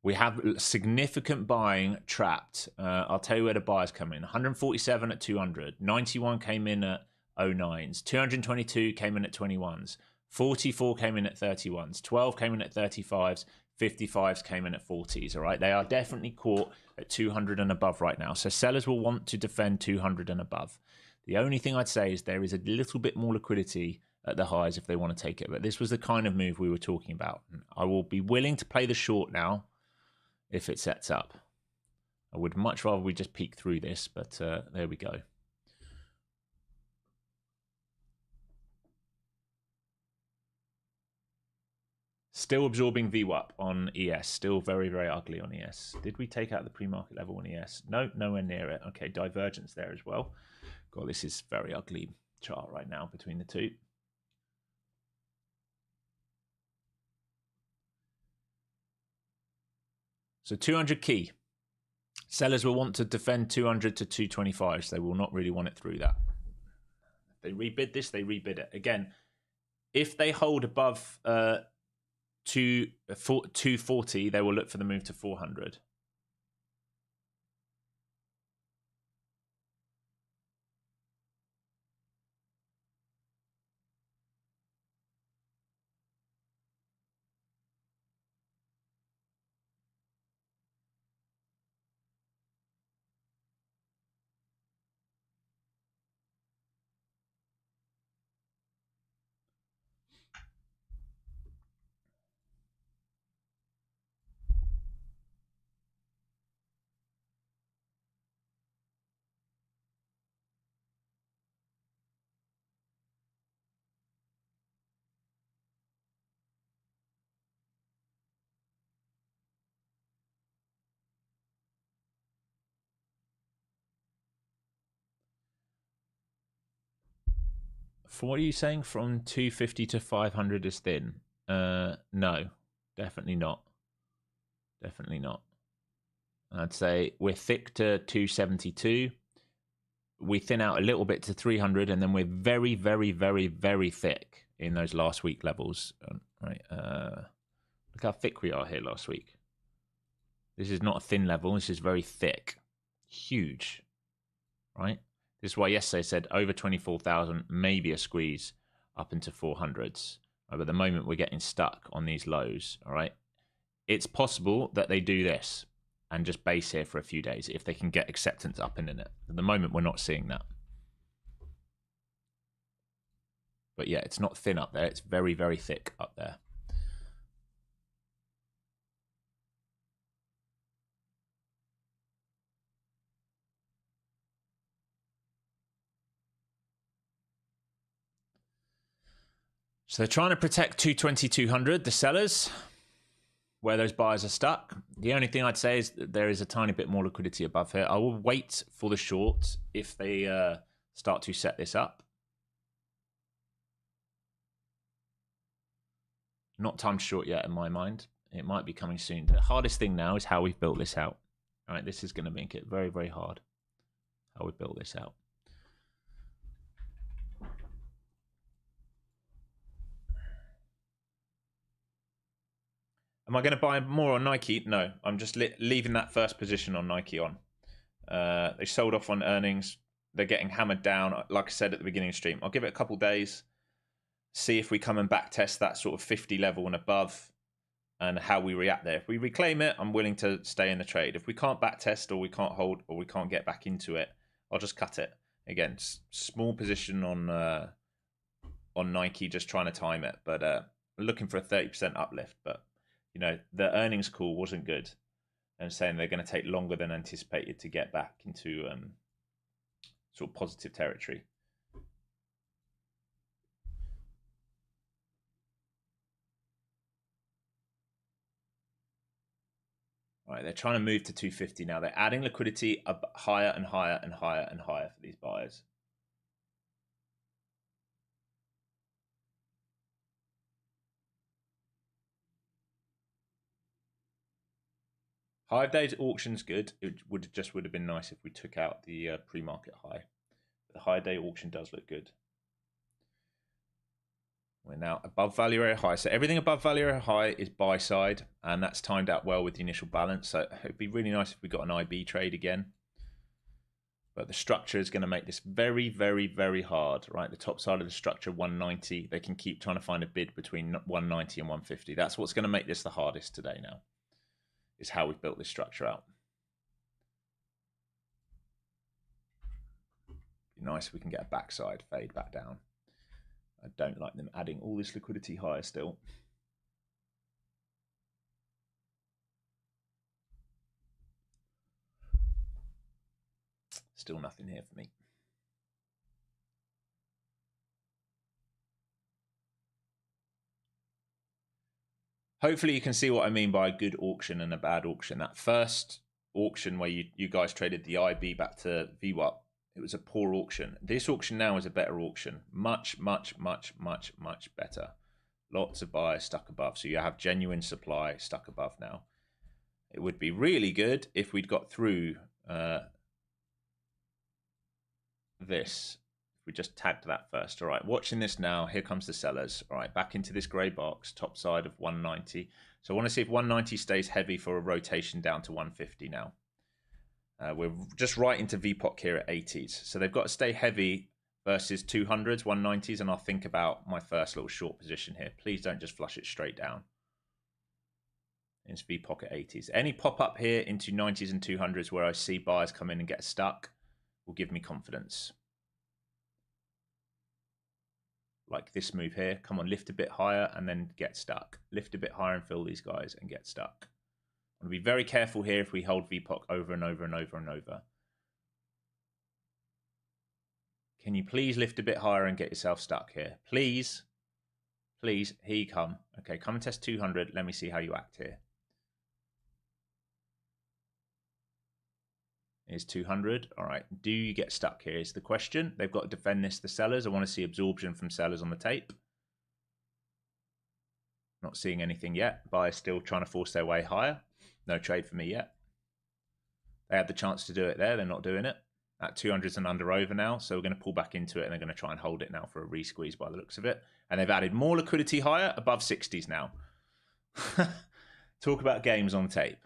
S1: We have significant buying trapped. I'll tell you where the buyers come in. 147 at 200. 91 came in at 09s. 222 came in at 21s. 44 came in at 31s. 12 came in at 35s. 55s came in at 40s. All right, they are definitely caught at 200 and above right now. So sellers will want to defend 200 and above. The only thing I'd say is there is a little bit more liquidity at the highs if they want to take it. But this was the kind of move we were talking about. I will be willing to play the short now if it sets up. I would much rather we just peek through this, but there we go. Still absorbing VWAP on ES. Still very, very ugly on ES. Did we take out the pre-market level on ES? No, nowhere near it. Okay, divergence there as well. God, this is very ugly chart right now between the two. So 200 key. Sellers will want to defend 200 to 225, so they will not really want it through that. If they rebid this, they rebid it. Again, if they hold above 240, they will look for the move to 400. From what are you saying? From 250 to 500 is thin? No, definitely not. Definitely not. I'd say we're thick to 272. We thin out a little bit to 300, and then we're very, very, very, very thick in those last week levels. Right. Look how thick we are here last week. This is not a thin level. This is very thick. Huge. Right? This is why yesterday I said over 24,000, maybe a squeeze up into 400s. But at the moment, we're getting stuck on these lows. All right. It's possible that they do this and just base here for a few days if they can get acceptance up in it. At the moment, we're not seeing that. But yeah, it's not thin up there. It's very, very thick up there. So they're trying to protect 220, 200, the sellers, where those buyers are stuck. The only thing I'd say is that there is a tiny bit more liquidity above here. I will wait for the short if they start to set this up. Not time short yet in my mind. It might be coming soon. The hardest thing now is how we've built this out. All right, this is going to make it very, very hard how we built this out. Am I going to buy more on Nike? No, I'm just leaving that first position on Nike on. They sold off on earnings. They're getting hammered down. Like I said at the beginning of the stream, I'll give it a couple days, see if we come and back test that sort of 50 level and above and how we react there. If we reclaim it, I'm willing to stay in the trade. If we can't back test or we can't hold or we can't get back into it, I'll just cut it. Again, small position on Nike, just trying to time it, but looking for a 30% uplift. But you know, the earnings call wasn't good, and saying they're going to take longer than anticipated to get back into sort of positive territory. All right, they're trying to move to 250 now. They're adding liquidity up higher and higher and higher and higher for these buyers. High days auction's good. It would have been nice if we took out the pre-market high. The high day auction does look good. We're now above value area high. So everything above value area high is buy side, and that's timed out well with the initial balance. So it'd be really nice if we got an IB trade again. But the structure is going to make this very, very, very hard, right? The top side of the structure, 190. They can keep trying to find a bid between 190 and 150. That's what's going to make this the hardest today now, is how we've built this structure out. Be nice if we can get a backside fade back down. I don't like them adding all this liquidity higher still. Still nothing here for me. Hopefully you can see what I mean by a good auction and a bad auction. That first auction where you guys traded the IB back to VWAP, it was a poor auction. This auction now is a better auction. Much, much, much, much, much better. Lots of buyers stuck above. So you have genuine supply stuck above now. It would be really good if we'd got through this. If we just tagged that first. All right, watching this now. Here comes the sellers. All right, back into this grey box, top side of 190. So I want to see if 190 stays heavy for a rotation down to 150 now. We're just right into VPOC here at 80s. So they've got to stay heavy versus 200s, 190s, and I'll think about my first little short position here. Please don't just flush it straight down. It's VPOC at 80s. Any pop up here into 90s and 200s where I see buyers come in and get stuck will give me confidence. Like this move here. Come on, lift a bit higher and then get stuck. Lift a bit higher and fill these guys and get stuck. I'm going to be very careful here if we hold VPOC over and over and over and over. Can you please lift a bit higher and get yourself stuck here? Please. Please. Here you come. Okay, come and test 200. Let me see how you act here. Here's 200. All right. Do you get stuck here is the question. They've got to defend this, the sellers. I want to see absorption from sellers on the tape. Not seeing anything yet. Buyers still trying to force their way higher. No trade for me yet. They had the chance to do it there. They're not doing it. At 200s and under over now. So we're going to pull back into it and they're going to try and hold it now for a re-squeeze by the looks of it. And they've added more liquidity higher, above 60s now. Talk about games on tape.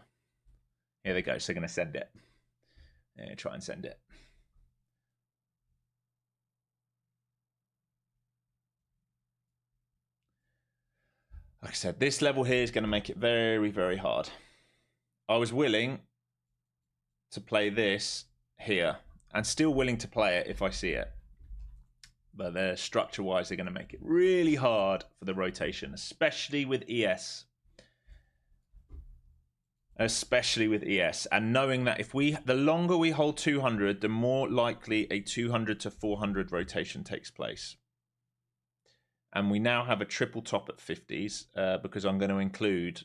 S1: Here they go. So they're going to send it. Yeah, try and send it. Like I said, this level here is going to make it very, very hard. I was willing to play this here and still willing to play it if I see it. But they're structure-wise, they're going to make it really hard for the rotation, especially with ES. Especially with ES. And knowing that if the longer we hold 200, the more likely a 200 to 400 rotation takes place. And we now have a triple top at 50s because I'm going to include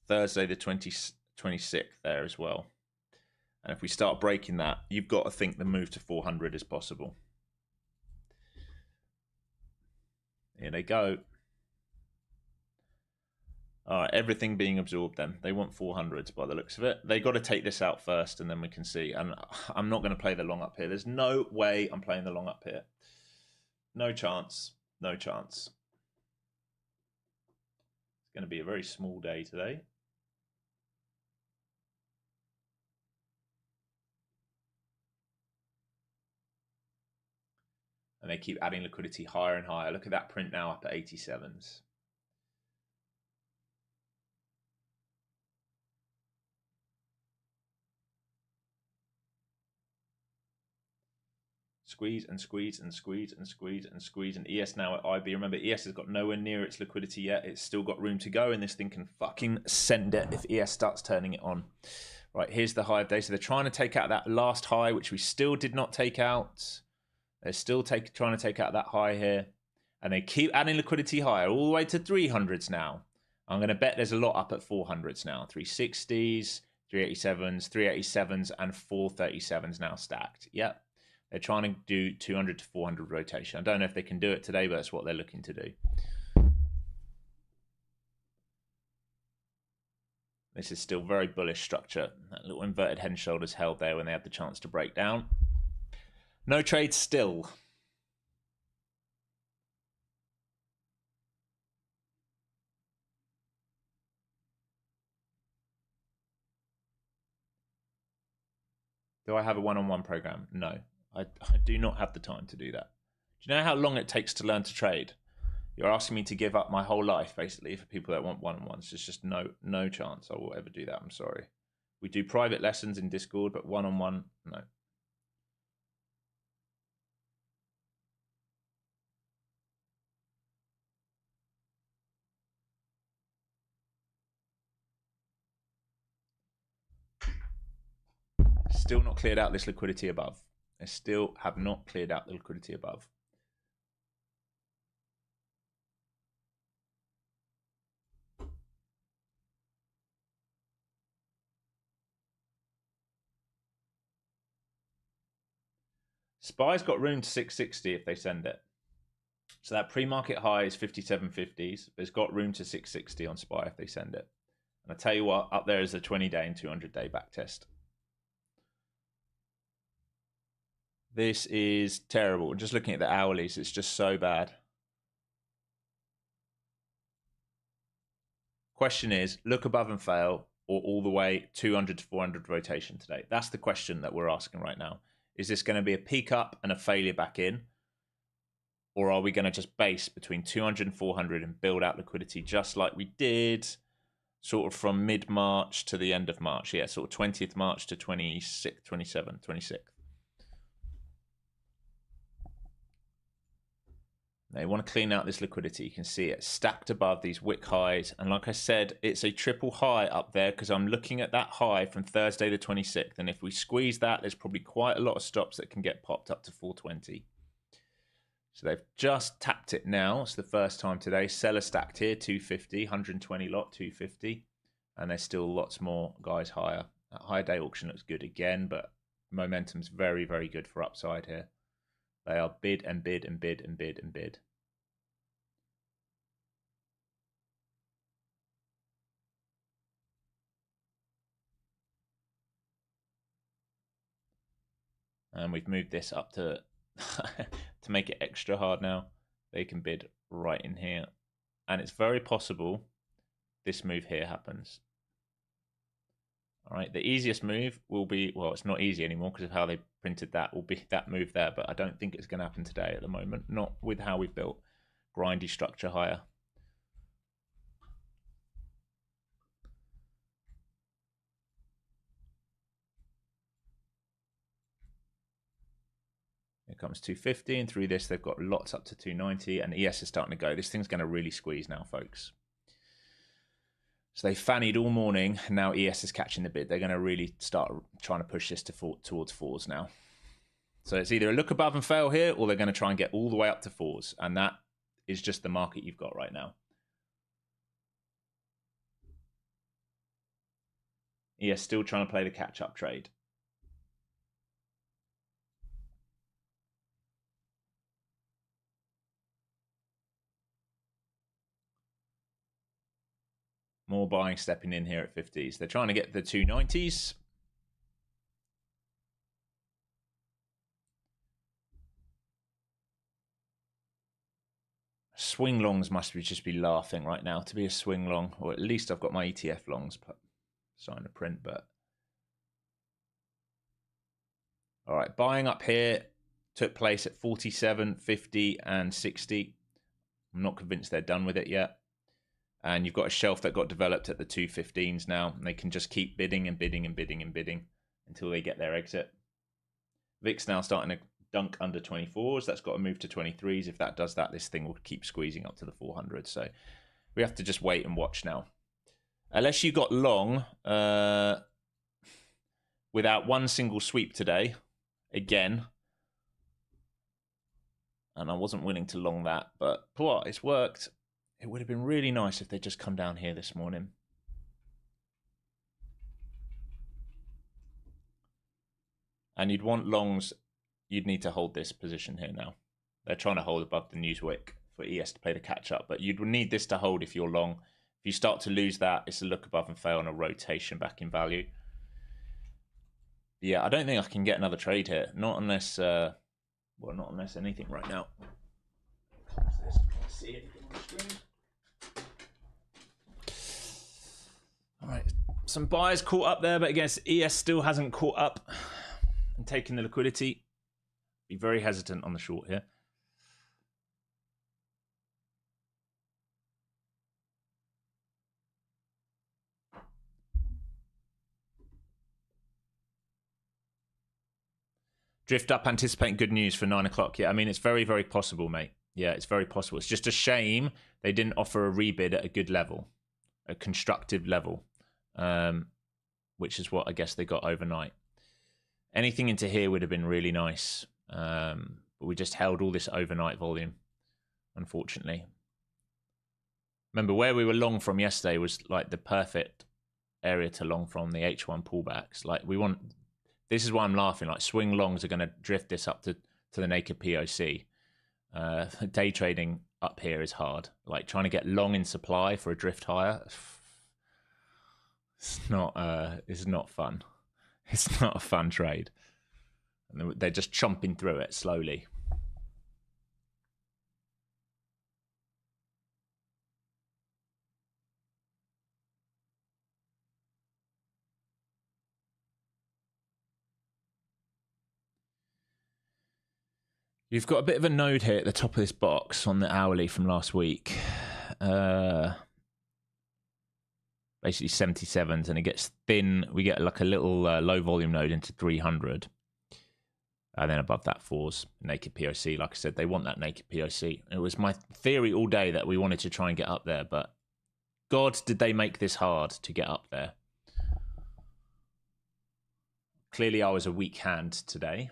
S1: Thursday the 26th there as well. And if we start breaking that, you've got to think the move to 400 is possible. Here they go. All right, everything being absorbed then. They want 400s by the looks of it. They got to take this out first and then we can see. And I'm not going to play the long up here. There's no way I'm playing the long up here. No chance. No chance. It's going to be a very small day today. And they keep adding liquidity higher and higher. Look at that print now up at 87s. squeeze and squeeze and squeeze and squeeze and squeeze. And ES now at IB. Remember, ES has got nowhere near its liquidity yet. It's still got room to go, and this thing can fucking send it if ES starts turning it on. Right, here's the high of day. So they're trying to take out that last high, which we still did not take out. They're still trying to take out that high here. And they keep adding liquidity higher, all the way to 300s now. I'm going to bet there's a lot up at 400s now. 360s. 387s, 387s, and 437s now stacked. Yep. They're trying to do 200 to 400 rotation. I don't know if they can do it today, but that's what they're looking to do. This is still very bullish structure. That little inverted head and shoulders held there when they had the chance to break down. No trades still. Do I have a one-on-one program? No, I do not have the time to do that. Do you know how long it takes to learn to trade? You're asking me to give up my whole life, basically, for people that want one-on-ones. There's just no chance I will ever do that. I'm sorry. We do private lessons in Discord, but one-on-one, no. Still not cleared out this liquidity above. They still have not cleared out the liquidity above. SPY's got room to 660 if they send it. So that pre-market high is 57.50s. It's got room to 660 on SPY if they send it. And I tell you what, up there is a 20-day and 200-day back test. This is terrible. Just looking at the hourlies, it's just so bad. Question is, look above and fail, or all the way 200 to 400 rotation today? That's the question that we're asking right now. Is this going to be a peak up and a failure back in? Or are we going to just base between 200 and 400 and build out liquidity just like we did sort of from mid-March to the end of March? Yeah, sort of 20th March to 26th, 27th, 26th. They want to clean out this liquidity. You can see it stacked above these wick highs. And like I said, it's a triple high up there because I'm looking at that high from Thursday the 26th. And if we squeeze that, there's probably quite a lot of stops that can get popped up to 420. So they've just tapped it now. It's the first time today. Seller stacked here, 250, 120 lot, 250. And there's still lots more guys higher. That high day auction looks good again, but momentum's very, very good for upside here. They are bid and bid and bid and bid and bid. And we've moved this up to to make it extra hard now. They can bid right in here. And it's very possible this move here happens. All right, the easiest move will be, well, it's not easy anymore because of how they printed that, will be that move there, but I don't think it's going to happen today at the moment, not with how we've built grindy structure higher. Here comes 250, and through this they've got lots up to 290, and ES is starting to go. This thing's going to really squeeze now, folks. So they fannied all morning, and now ES is catching the bid. They're going to really start trying to push this towards fours now. So it's either a look above and fail here, or they're going to try and get all the way up to fours. And that is just the market you've got right now. ES still trying to play the catch-up trade. More buying stepping in here at 50s. They're trying to get the 290s. Swing longs must just be laughing right now to be a swing long, or at least I've got my ETF longs starting to print. But all right, buying up here took place at 47, 50, and 60. I'm not convinced they're done with it yet. And you've got a shelf that got developed at the 215s now, and they can just keep bidding and bidding and bidding and bidding until they get their exit. VIX now starting to dunk under 24s. That's got to move to 23s. If that does that, this thing will keep squeezing up to the 400. So we have to just wait and watch now. Unless you got long without one single sweep today, again. And I wasn't willing to long that, but what, it's worked. It would have been really nice if they just come down here this morning. And you'd want longs, you'd need to hold this position here now. They're trying to hold above the Newswick for ES to play the catch up, but you'd need this to hold if you're long. If you start to lose that, it's a look above and fail on a rotation back in value. Yeah, I don't think I can get another trade here. Not unless, well, not unless anything right now. See anything on the screen? All right, some buyers caught up there, but again, ES still hasn't caught up and taken the liquidity. Be very hesitant on the short here. Drift up, anticipating good news for 9 o'clock. Yeah, I mean, it's very, very possible, mate. Yeah, it's very possible. It's just a shame they didn't offer a rebid at a good level, a constructive level, which is what I guess they got overnight. Anything into here would have been really nice, but we just held all this overnight volume, unfortunately. Remember, where we were long from yesterday was like the perfect area to long from, the H1 pullbacks. Like we want... This is why I'm laughing. Like swing longs are going to drift this up to the naked POC. Day trading up here is hard. Like trying to get long in supply for a drift higher. It's not fun. It's not a fun trade. And they're just chomping through it slowly. You've got a bit of a node here at the top of this box on the hourly from last week. Basically 77s, and it gets thin. We get like a little low volume node into 300. And then above that, 4s, naked POC. Like I said, they want that naked POC. It was my theory all day that we wanted to try and get up there, but God, did they make this hard to get up there. Clearly, I was a weak hand today.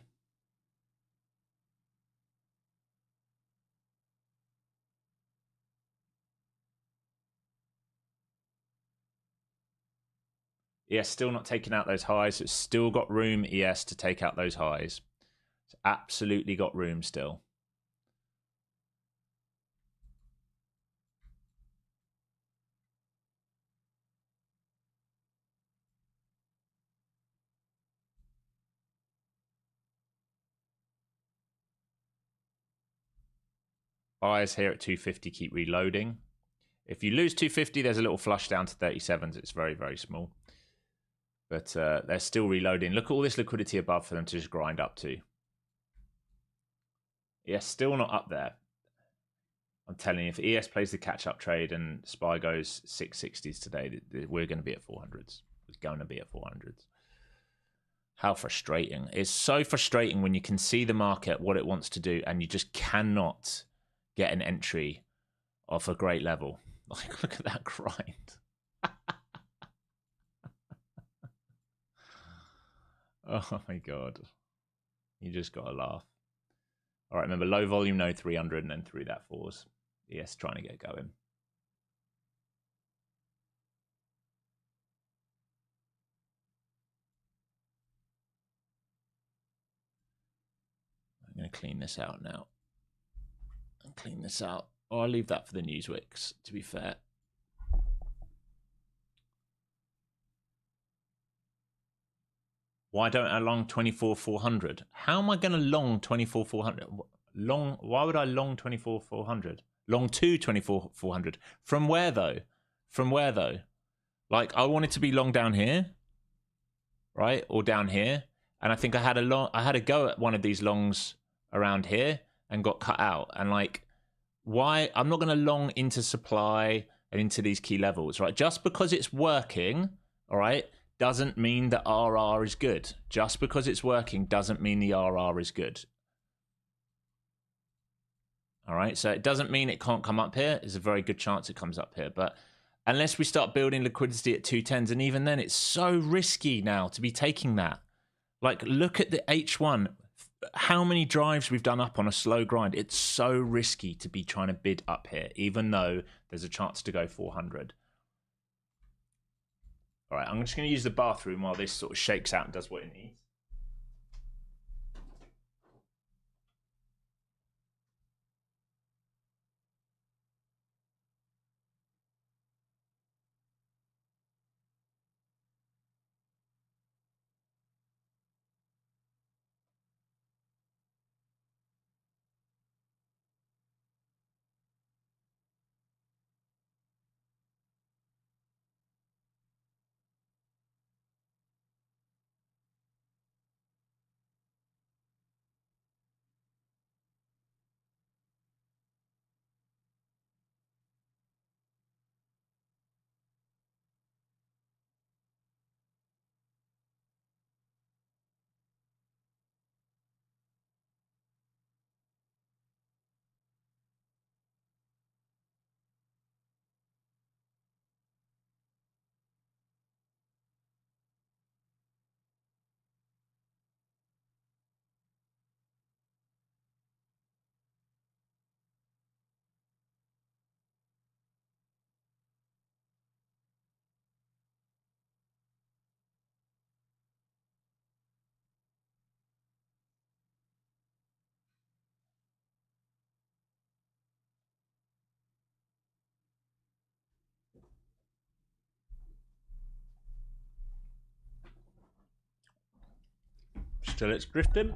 S1: ES still not taking out those highs. It's still got room, ES, to take out those highs. It's absolutely got room still. Buyers here at 250 keep reloading. If you lose 250, there's a little flush down to 37s. It's very, very small. But they're still reloading. Look at all this liquidity above for them to just grind up to. ES still not up there. I'm telling you, if ES plays the catch-up trade and SPY goes 660s today, we're going to be at 400s. We're going to be at 400s. How frustrating. It's so frustrating when you can see the market, what it wants to do, and you just cannot get an entry off a great level. Like, look at that grind. Oh my God. You just got to laugh. All right, remember, low volume, no 300, and then through that 4s. ES trying to get going. I'm going to clean this out now. Clean this out. Oh, I'll leave that for the Newswicks, to be fair. Why don't I long 24,400? How am I going to long 24,400? Long? Why would I long 24,400? Long to 24,400. From where though? From where though? Like I wanted to be long down here, right, or down here, and I think I had a go at one of these longs around here and got cut out. And like, why? I'm not going to long into supply and into these key levels, right? Just because it's working, all right, doesn't mean that RR is good. Just because it's working doesn't mean the RR is good. All right, so it doesn't mean it can't come up here. There's a very good chance it comes up here, but unless we start building liquidity at 210s, and even then it's so risky now to be taking that. Like, look at the H1, how many drives we've done up on a slow grind. It's so risky to be trying to bid up here, even though there's a chance to go 400. All right, I'm just going to use the bathroom while this sort of shakes out and does what it needs. Still it's drifting.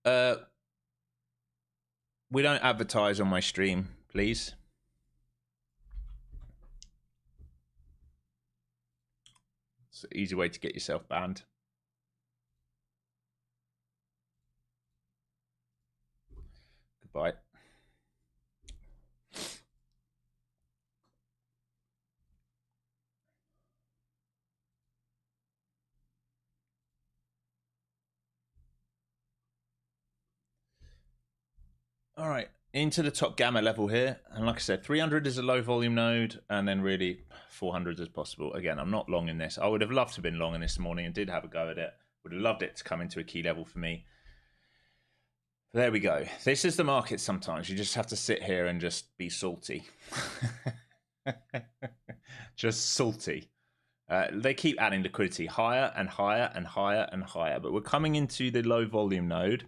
S1: We don't advertise on my stream, please. It's an easy way to get yourself banned. Goodbye. All right, into the top gamma level here. And like I said, 300 is a low volume node, and then really 400 as possible. Again, I'm not long in this. I would have loved to have been long in this morning and did have a go at it. Would have loved it to come into a key level for me. There we go. This is the market sometimes. You just have to sit here and just be salty. Just salty. They keep adding liquidity higher and higher and higher and higher. But we're coming into the low volume node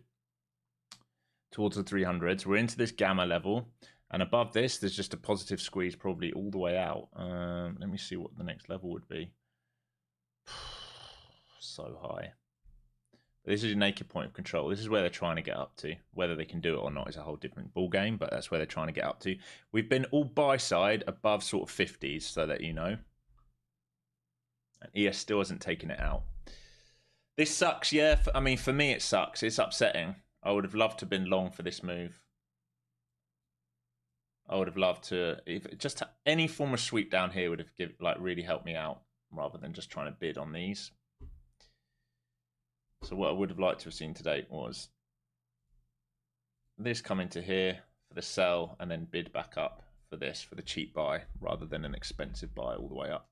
S1: towards the 300s. We're into this gamma level. And above this, there's just a positive squeeze probably all the way out. Let me see what the next level would be. So high. This is your naked point of control. This is where they're trying to get up to. Whether they can do it or not is a whole different ball game, but that's where they're trying to get up to. We've been all buy side above sort of 50s, so that you know. And ES still hasn't taken it out. This sucks, yeah. I mean, for me, it sucks. It's upsetting. I would have loved to have been long for this move. I would have loved to, if just any form of sweep down here would have really helped me out rather than just trying to bid on these. So what I would have liked to have seen today was this come into here for the sell and then bid back up for this, for the cheap buy, rather than an expensive buy all the way up.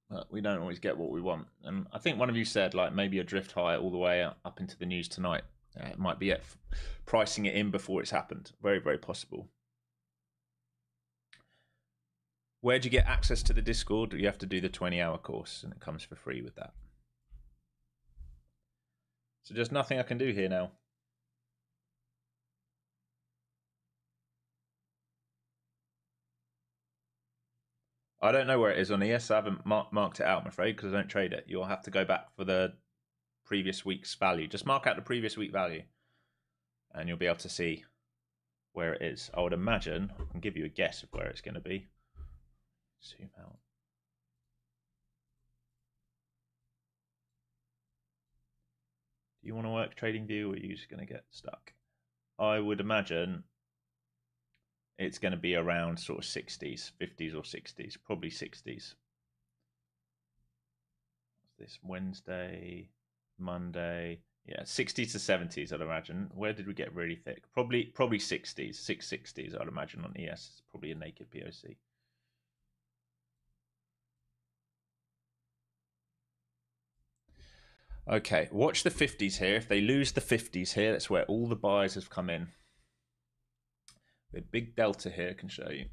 S1: But we don't always get what we want. And I think one of you said, like, maybe a drift higher all the way up into the news tonight. It might be it, pricing it in before it's happened. Very, very possible. Where'd you get access to the Discord? You have to do the 20-hour course, and it comes for free with that. So there's nothing I can do here now. I don't know where it is on ES. I haven't marked it out, I'm afraid, because I don't trade it. You'll have to go back for the previous week's value. Just mark out the previous week value, and you'll be able to see where it is. I would imagine, I can give you a guess of where it's going to be. Zoom out. Do you want to work TradingView, or are you just going to get stuck? I would imagine it's going to be around sort of 60s, 50s or 60s, probably 60s. This Wednesday, Monday, yeah, 60s to 70s, I'd imagine. Where did we get really thick? Probably 60s, 660s, I'd imagine on ES. It's probably a naked POC. Okay, watch the 50s here. If they lose the 50s here, that's where all the buys have come in. The big delta here can show you.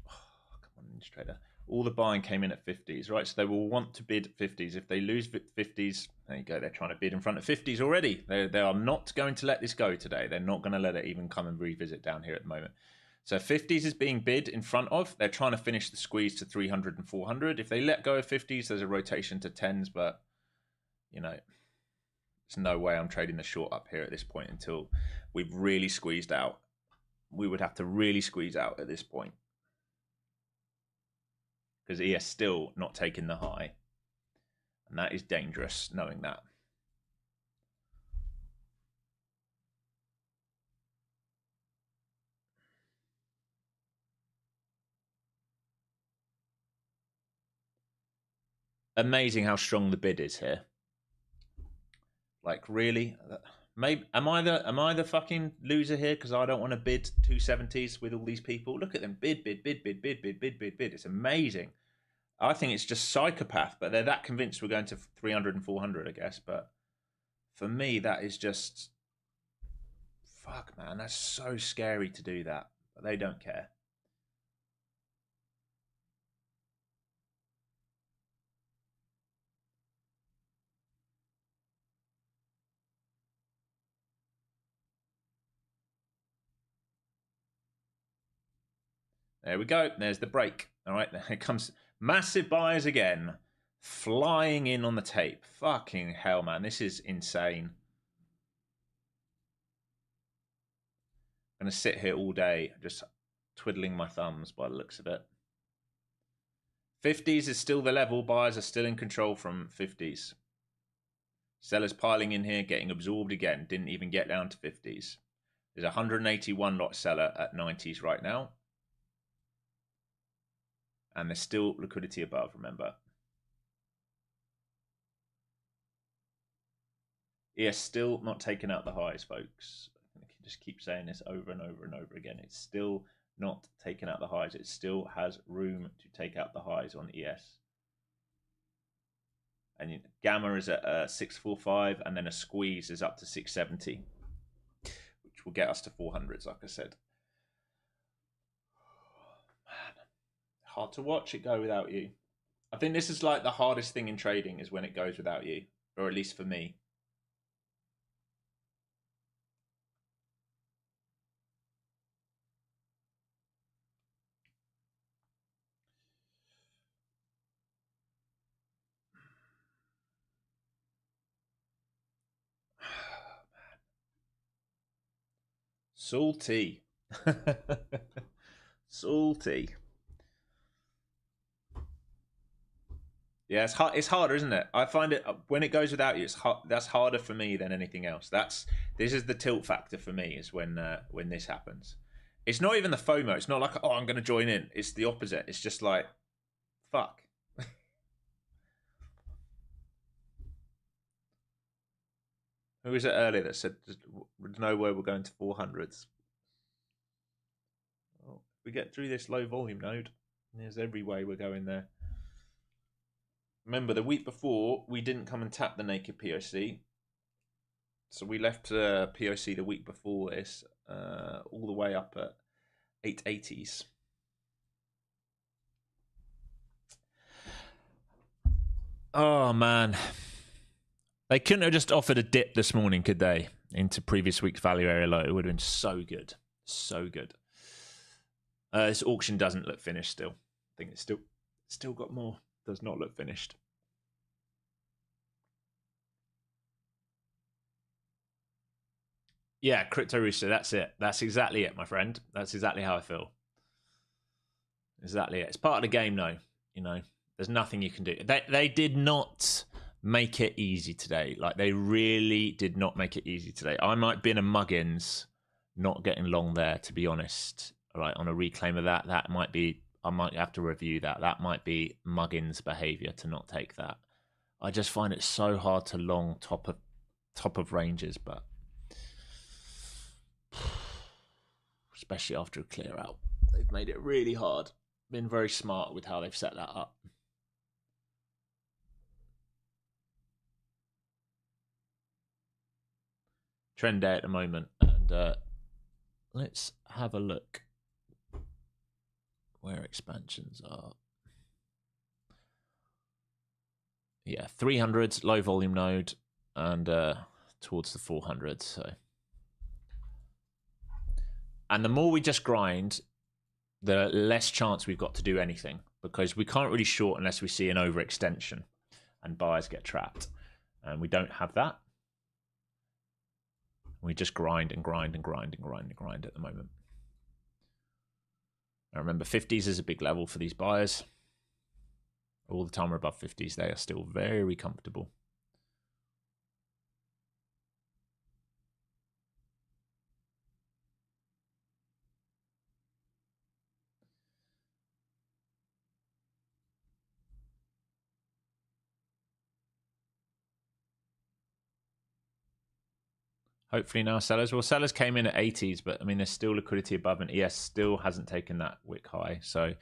S1: Oh, come on, Ninja Trader. All the buying came in at 50s, right? So they will want to bid 50s. If they lose 50s, there you go. They're trying to bid in front of 50s already. They are not going to let this go today. They're not going to let it even come and revisit down here at the moment. So 50s is being bid in front of. They're trying to finish the squeeze to 300 and 400. If they let go of 50s, there's a rotation to 10s, but you know, there's no way I'm trading the short up here at this point until we've really squeezed out. We would have to really squeeze out at this point, because ES still not taking the high, and that is dangerous knowing that. Amazing how strong the bid is here. Like, really? Maybe am I the fucking loser here because I don't want to bid 270s with all these people? Look at them bid. It's amazing. I think it's just psychopath, but they're that convinced we're going to 300 and 400, I guess. But for me, that is just fuck, man. That's so scary to do that, but they don't care. There we go. There's the break. All right, there it comes. Massive buyers again, flying in on the tape. Fucking hell, man. This is insane. I'm going to sit here all day just twiddling my thumbs by the looks of it. 50s is still the level. Buyers are still in control from 50s. Sellers piling in here, getting absorbed again. Didn't even get down to 50s. There's 181 lot seller at 90s right now. And there's still liquidity above, remember. ES still not taking out the highs, folks. I can just keep saying this over and over and over again. It's still not taking out the highs. It still has room to take out the highs on ES. And Gamma is at 645, and then a squeeze is up to 670, which will get us to 400s, like I said. Man, hard to watch it go without you. I think this is like the hardest thing in trading is when it goes without you, or at least for me. Salty. Salty. Yeah, it's harder, isn't it? I find it when it goes without you. That's harder for me than anything else. This is the tilt factor for me is when this happens. It's not even the FOMO. It's not like, oh, I'm going to join in. It's the opposite. It's just like, fuck. Who was it earlier that said there's no way we're going to 400s? Oh, if we get through this low volume node, there's every way we're going there. Remember, the week before, we didn't come and tap the naked POC. So we left POC the week before this, all the way up at 880s. Oh, man. They couldn't have just offered a dip this morning, could they? Into previous week's value area low. It would have been so good. So good. This auction doesn't look finished still. I think it's still got more. Does not look finished. Yeah, Crypto Rooster, that's it. That's exactly it, my friend. That's exactly how I feel. Exactly it. It's part of the game, though. You know, there's nothing you can do. They did not make it easy today. Like, they really did not make it easy today. I might be in a Muggins not getting long there, to be honest. All right, on a reclaim of that, that might be, I might have to review that. That might be Muggins' behavior to not take that. I just find it so hard to long top of ranges, but especially after a clear out, they've made it really hard. Been very smart with how they've set that up. Trend day at the moment, and let's have a look where expansions are. Yeah, 300s, low volume node, and towards the 400s. So, and the more we just grind, the less chance we've got to do anything, because we can't really short unless we see an overextension and buyers get trapped, and we don't have that. We just grind and grind and grind and grind and grind at the moment. Now remember, 50s is a big level for these buyers. All the time we're above 50s, they are still very comfortable. Hopefully now sellers. Well, sellers came in at 80s, but I mean, there's still liquidity above, and ES still hasn't taken that wick high. So,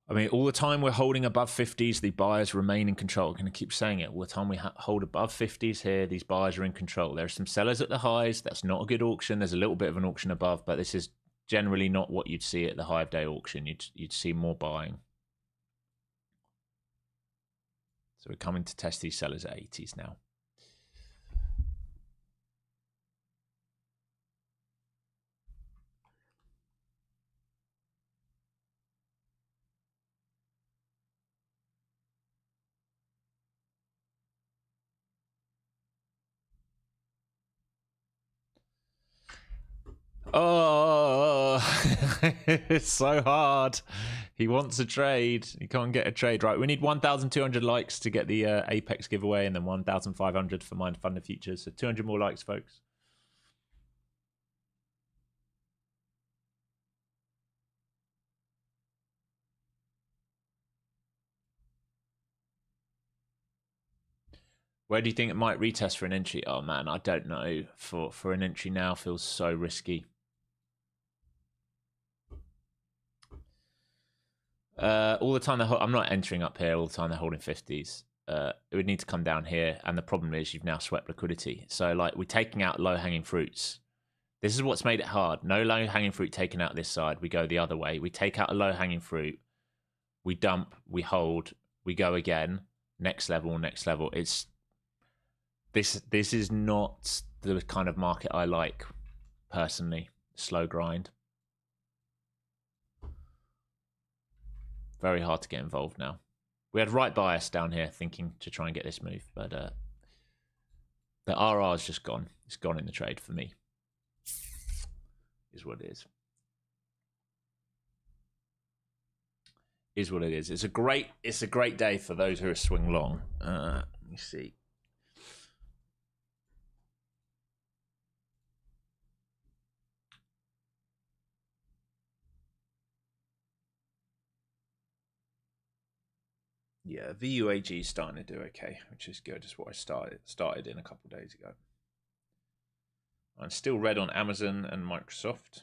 S1: I mean, all the time we're holding above 50s, the buyers remain in control. I'm going to keep saying it. All the time we hold above 50s here, these buyers are in control. There are some sellers at the highs. That's not a good auction. There's a little bit of an auction above, but this is generally not what you'd see at the high of day auction. You'd see more buying. So we're coming to test these sellers at 80s now. Oh, it's so hard. He wants a trade. He can't get a trade. Right, we need 1,200 likes to get the Apex giveaway, and then 1,500 for Mind Fund the Futures. So 200 more likes, folks. Where do you think it might retest for an entry? Oh man, I don't know. For an entry now feels so risky. All the time I'm not entering up here all the time. They're holding 50s. It would need to come down here, and the problem is you've now swept liquidity. So like we're taking out low hanging fruits. This is what's made it hard. No low hanging fruit taken out this side. We go the other way. We take out a low hanging fruit. We dump. We hold. We go again. Next level. Next level. It's this is not the kind of market I like personally. Slow grind. Very hard to get involved now. We had right bias down here thinking to try and get this move, but the RR is just gone. It's gone in the trade for me. Is what it is. Is what it is. It's a great day for those who are swing long. Let me see. Yeah, VUAG is starting to do okay, which is good. It's what I started in a couple of days ago. I'm still red on Amazon and Microsoft.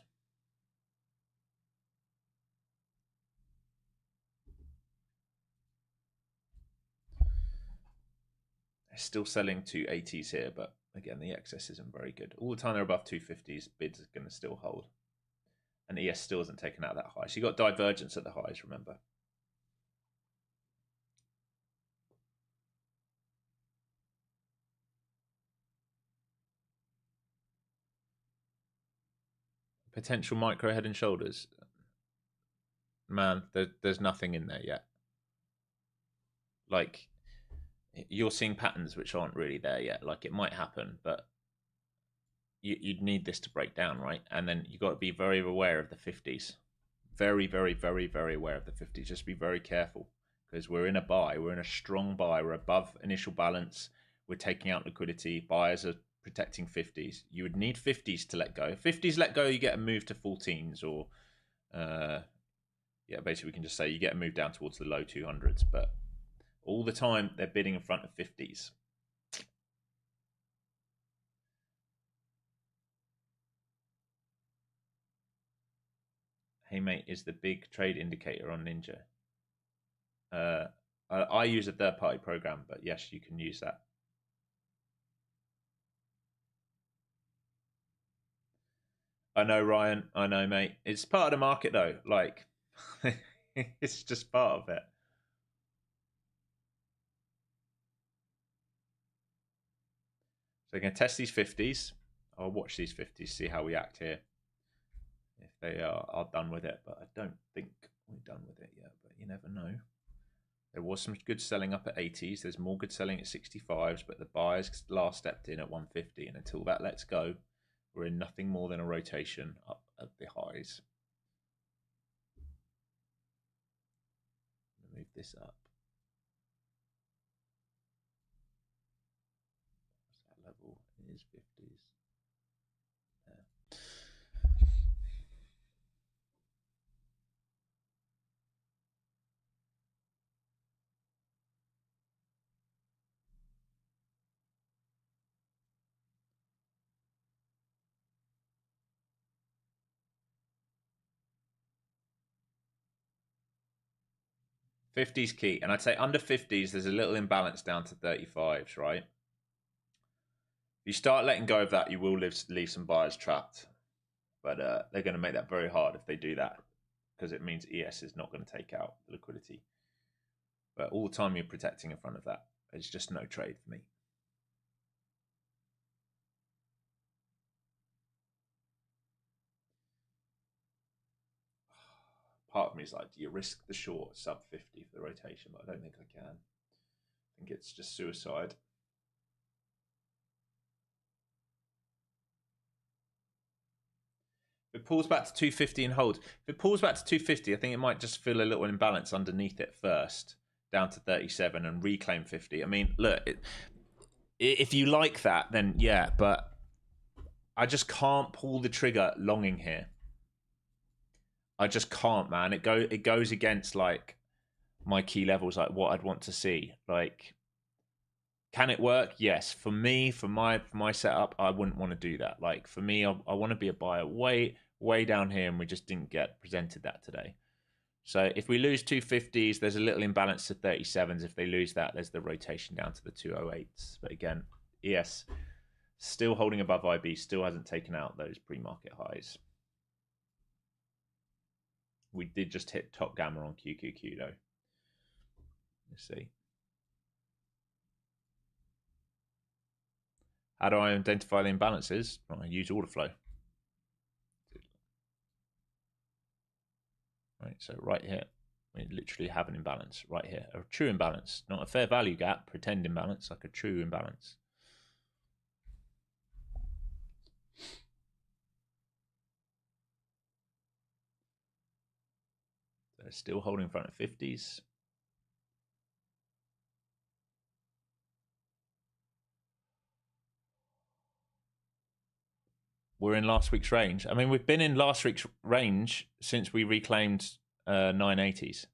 S1: They're still selling 280s here, but again, the excess isn't very good. All the time they're above 250s, bids are going to still hold. And ES still hasn't taken out that high. So you got divergence at the highs, remember. Potential micro head and shoulders. Man, there's nothing in there yet. Like, you're seeing patterns which aren't really there yet. Like, it might happen, but you'd need this to break down, right? And then you got to be very aware of the 50s. Very, very, very, very aware of the 50s. Just be very careful, because we're in a buy. We're in a strong buy. We're above initial balance. We're taking out liquidity. Buyers are protecting 50s. You would need 50s to let go. If 50s let go, you get a move to 14s or Yeah, basically we can just say you get a move down towards the low 200s, but all the time they're bidding in front of 50s. Hey mate, is the big trade indicator on Ninja? I use a third-party program, but yes, you can use that. I know, Ryan. I know, mate. It's part of the market, though. Like, it's just part of it. So we're going to test these 50s. I'll watch these 50s, see how we act here. If they are done with it, but I don't think we're done with it yet, but you never know. There was some good selling up at 80s. There's more good selling at 65s, but the buyers last stepped in at 150, and until that lets go, we're in nothing more than a rotation up at the highs. Move this up. What's that level? It is 50s. There. '50s key, and I'd say under 50s, there's a little imbalance down to 35s, right? If you start letting go of that, you will leave some buyers trapped, but they're going to make that very hard if they do that, because it means ES is not going to take out the liquidity. But all the time you're protecting in front of that, it's just no trade for me. Part of me is like, do you risk the short sub 50 for the rotation? But I don't think I can. I think it's just suicide. If it pulls back to 250 and holds, if it pulls back to 250, I think it might just feel a little imbalance underneath it first, down to 37 and reclaim 50. I mean, look, if you like that, then yeah, but I just can't pull the trigger longing here. I just can't, man. It goes against like my key levels, like what I'd want to see. Like, can it work? Yes. For me, for my setup, I wouldn't want to do that. Like for me, I want to be a buyer way down here, and we just didn't get presented that today. So if we lose 250s, there's a little imbalance to 37s. If they lose that, there's the rotation down to the 208s. But again, ES still holding above IB, still hasn't taken out those pre-market highs. We did just hit top gamma on QQQ though. Let's see. How do I identify the imbalances? Well, I use order flow. Right, so right here, we literally have an imbalance right here, a true imbalance, not a fair value gap, pretend imbalance, like a true imbalance. They're still holding in front of 50s. We're in last week's range. I mean, we've been in last week's range since we reclaimed 980s.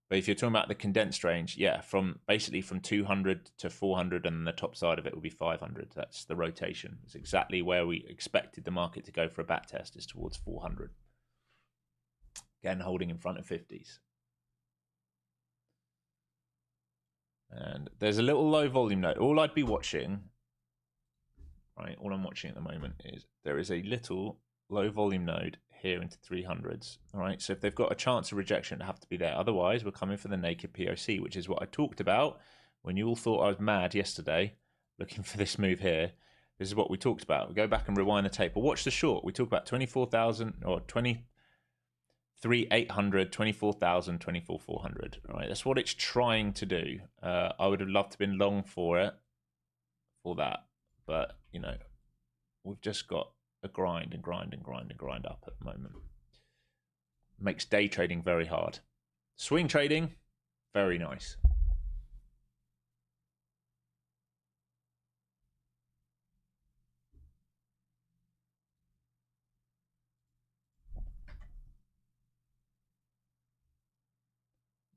S1: But if you're talking about the condensed range, yeah, from basically from 200 to 400, and the top side of it will be 500. That's the rotation. It's exactly where we expected the market to go for a back test, is towards 400. Again, holding in front of 50s. And there's a little low volume node. All I'd be watching, right, all I'm watching at the moment is there is a little low volume node here into 300s. All right, so if they've got a chance of rejection, it have to be there. Otherwise, we're coming for the naked POC, which is what I talked about when you all thought I was mad yesterday looking for this move here. This is what we talked about. We go back and rewind the tape. Or watch the short. We talk about 24,000 or 23,800, 24,000, 24,400. All right, that's what it's trying to do. I would have loved to have been long for it, for that. But, you know, we've just got a grind and grind and grind and grind up at the moment. Makes day trading very hard. Swing trading, very nice.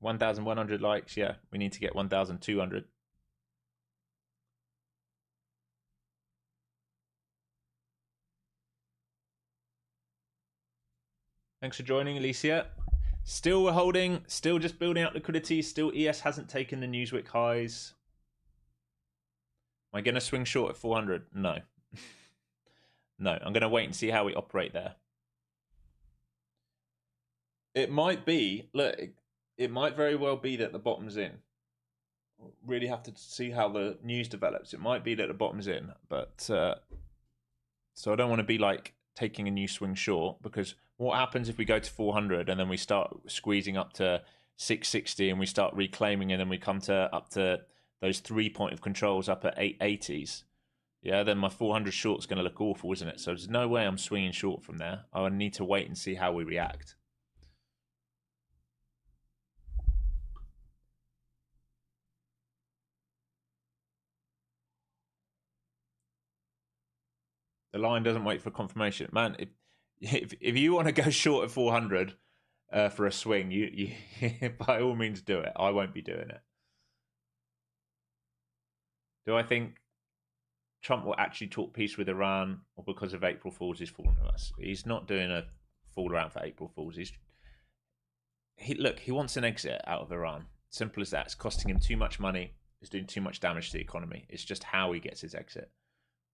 S1: 1,100 likes. Yeah, we need to get 1,200. Thanks for joining, Alicia. Still we're holding, still just building up liquidity. Still ES hasn't taken the Newsweek highs. Am I going to swing short at 400? No. No, I'm going to wait and see how we operate there. It might be, look, it might very well be that the bottom's in. Really have to see how the news develops. It might be that the bottom's in, but so I don't want to be like taking a new swing short, because what happens if we go to 400 and then we start squeezing up to 660 and we start reclaiming, and then we come to up to those 3 point of controls up at 880s? Yeah, then my 400 short's going to look awful, isn't it? So there's no way I'm swinging short from there. I would need to wait and see how we react. The line doesn't wait for confirmation, man. If you want to go short at 400 for a swing, you by all means do it. I won't be doing it. Do I think Trump will actually talk peace with Iran, or because of April Fools he's fallen to us? He's not doing a fool around for April Fools. Look, he wants an exit out of Iran. Simple as that. It's costing him too much money. It's doing too much damage to the economy. It's just how he gets his exit.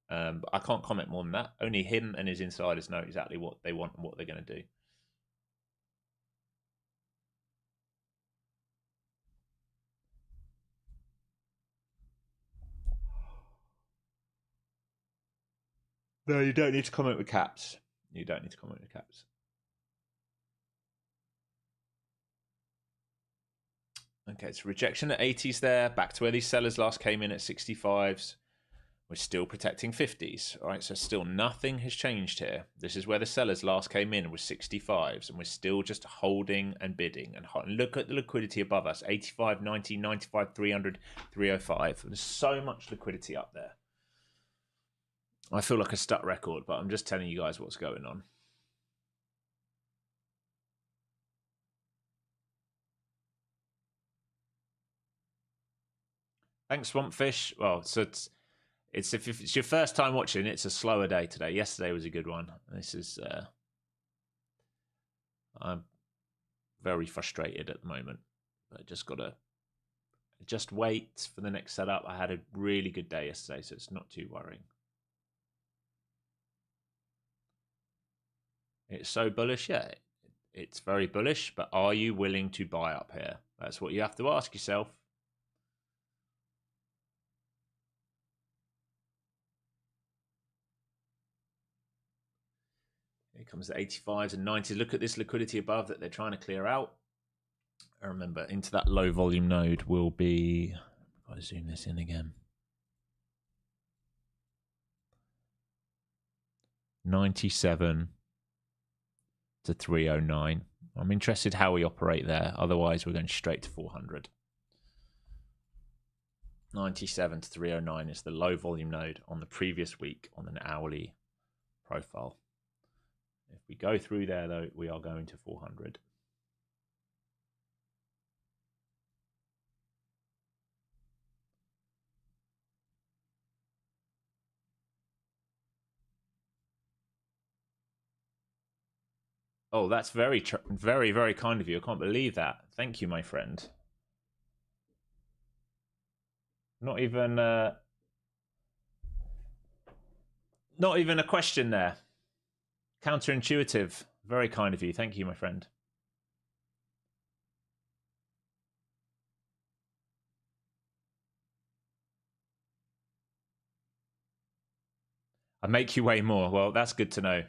S1: But I can't comment more than that. Only him and his insiders know exactly what they want and what they're going to do. No, you don't need to comment with caps. You don't need to comment with caps. Okay, it's rejection at 80s there. Back to where these sellers last came in at 65s. We're still protecting 50s. All right, so still nothing has changed here. This is where the sellers last came in with 65s, and we're still just holding and bidding. And look at the liquidity above us: 85, 90, 95, 300, 305. There's so much liquidity up there. I feel like a stuck record, but I'm just telling you guys what's going on. Thanks, Swampfish. Well, so if it's your first time watching, it's a slower day today. Yesterday was a good one. This is I'm very frustrated at the moment. I just gotta wait for the next setup. I had a really good day yesterday, so it's not too worrying. It's so bullish, yeah. It's very bullish, but are you willing to buy up here? That's what you have to ask yourself. Here comes the 85s and 90s. Look at this liquidity above that they're trying to clear out. I remember into that low volume node will be, I've got to zoom this in again. 97 to 309. I'm interested how we operate there. Otherwise, we're going straight to 400. 97 to 309 is the low volume node on the previous week on an hourly profile. If we go through there, though, we are going to 400. Oh, that's very, very kind of you. I can't believe that. Thank you, my friend. Not even a question there. Counterintuitive. Very kind of you. Thank you, my friend. I make you weigh more. Well, that's good to know.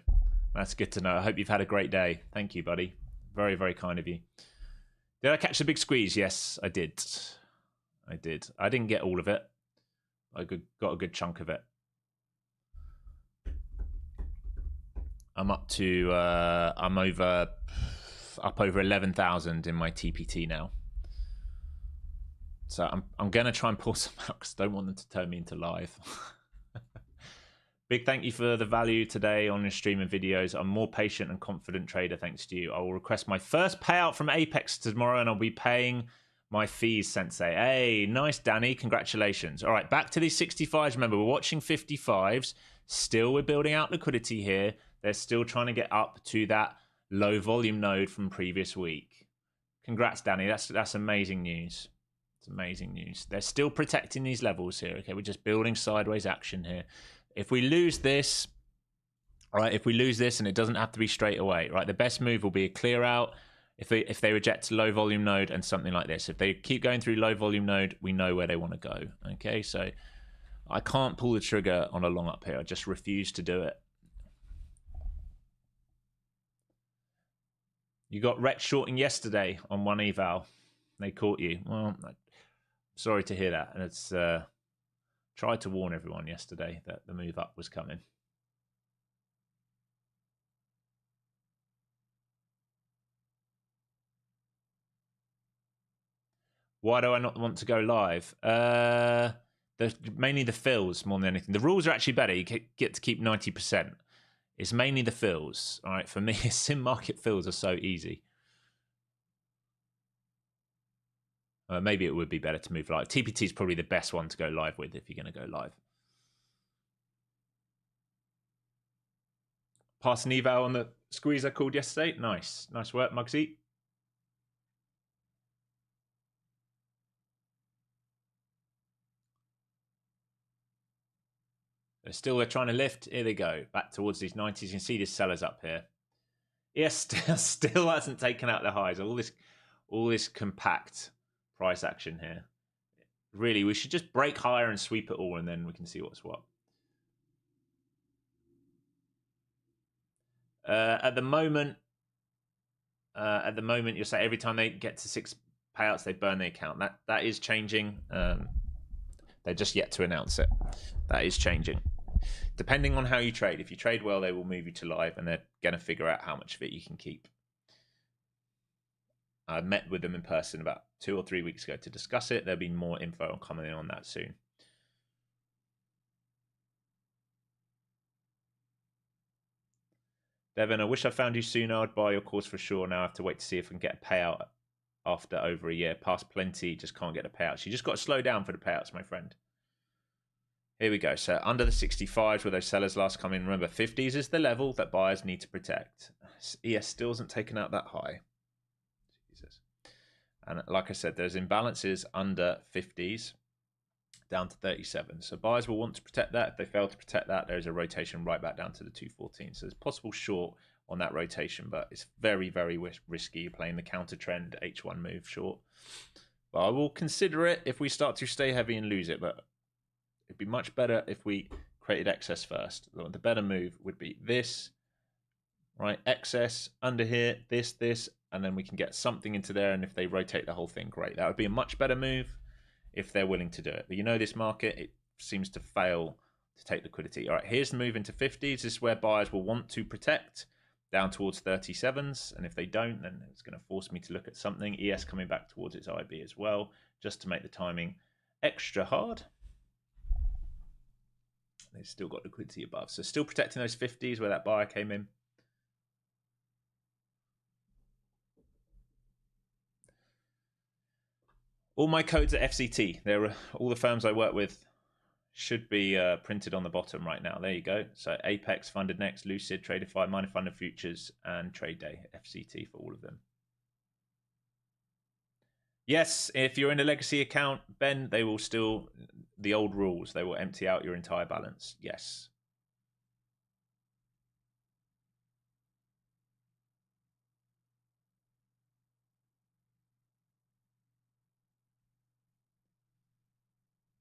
S1: That's good to know. I hope you've had a great day. Thank you, buddy. Very, very kind of you. Did I catch the big squeeze? Yes, I did. I did. I didn't get all of it. I got a good chunk of it. I'm up to I'm up over 11,000 in my TPT now. So I'm gonna try and pull some out because I don't want them to turn me into live. Big thank you for the value today on your stream and videos. I'm more patient and confident trader thanks to you. I will request my first payout from Apex tomorrow and I'll be paying my fees, Sensei. Hey, nice, Danny. Congratulations. All right, back to these 65s. Remember, we're watching 55s. Still, we're building out liquidity here. They're still trying to get up to that low volume node from previous week. Congrats, Danny. That's amazing news. It's amazing news. They're still protecting these levels here. Okay, we're just building sideways action here. If we lose this, all right, if we lose this, and it doesn't have to be straight away, right? The best move will be a clear out. If they reject low volume node and something like this, if they keep going through low volume node, we know where they want to go. Okay, so I can't pull the trigger on a long up here. I just refuse to do it. You got wrecked shorting yesterday on one eval. They caught you. Well, sorry to hear that. And it's tried to warn everyone yesterday that the move up was coming. Why do I not want to go live? Mainly the fills more than anything. The rules are actually better. You get to keep 90%. It's mainly the fills. All right, for me, sim market fills are so easy. Maybe it would be better to move live. TPT is probably the best one to go live with if you're going to go live. Pass an eval on the squeeze I called yesterday. Nice. Nice work, Muggsy. They're trying to lift. Here they go. Back towards these 90s. You can see these sellers up here. Yes, still hasn't taken out the highs. All this compact price action here. Really, we should just break higher and sweep it all, and then we can see what's what. At the moment, you'll say every time they get to 6 payouts, they burn the account. That is changing. They're just yet to announce it. That is changing. Depending on how you trade. If you trade well, they will move you to live, and they're going to figure out how much of it you can keep. I met with them in person about 2 or 3 weeks ago to discuss it. There'll be more info coming in on that soon. Devin, I wish I found you sooner. I'd buy your course for sure. Now I have to wait to see if I can get a payout after over a year. Past plenty, just can't get a payout. You just got to slow down for the payouts, my friend. Here we go. So under the 65s where those sellers last come in. Remember, 50s is the level that buyers need to protect. ES still hasn't taken out that high. Jesus. And like I said, there's imbalances under 50s down to 37. So buyers will want to protect that. If they fail to protect that, there's a rotation right back down to the 214. So there's possible short on that rotation, but it's very, very risky. You're playing the counter trend H1 move short. But I will consider it if we start to stay heavy and lose it. But it'd be much better if we created excess first. The better move would be this, right? Excess under here, this, and then we can get something into there. And if they rotate the whole thing, great. That would be a much better move if they're willing to do it. But you know this market, it seems to fail to take liquidity. All right, here's the move into 50s. This is where buyers will want to protect down towards 37s. And if they don't, then it's going to force me to look at something. ES coming back towards its IB as well, just to make the timing extra hard. They've still got liquidity above. So still protecting those 50s where that buyer came in. All my codes are FZT. They're all the firms I work with should be printed on the bottom right now. There you go. So Apex, Funded Next, Lucid, Tradeify, Minor Funded Futures, and Trade Day, FZT for all of them. Yes, if you're in a legacy account, Ben, they will still, the old rules, they will empty out your entire balance. Yes.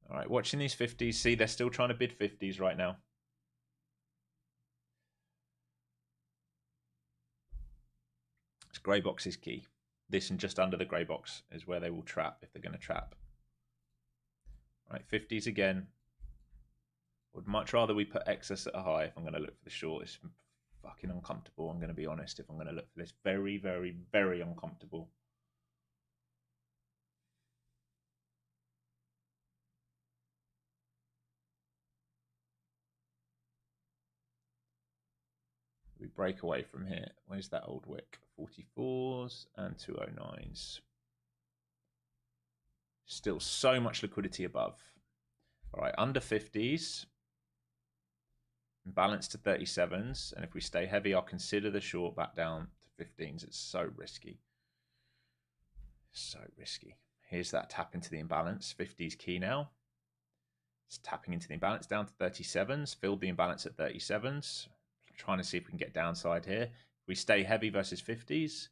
S1: All right, watching these 50s. See, they're still trying to bid 50s right now. This grey box is key. This and just under the grey box is where they will trap if they're going to trap. All right, 50s again. Would much rather we put excess at a high if I'm going to look for the short. It's fucking uncomfortable, I'm going to be honest, if I'm going to look for this. Very, very, very uncomfortable. break away from here. Where's that old wick? 44s and 209s. Still so much liquidity above. All right, under 50s. Balance to 37s. And if we stay heavy, I'll consider the short back down to 15s. It's so risky. So risky. Here's that tap into the imbalance. 50s key now. It's tapping into the imbalance down to 37s. Filled the imbalance at 37s. Trying to see if we can get downside here. If we stay heavy versus 50s,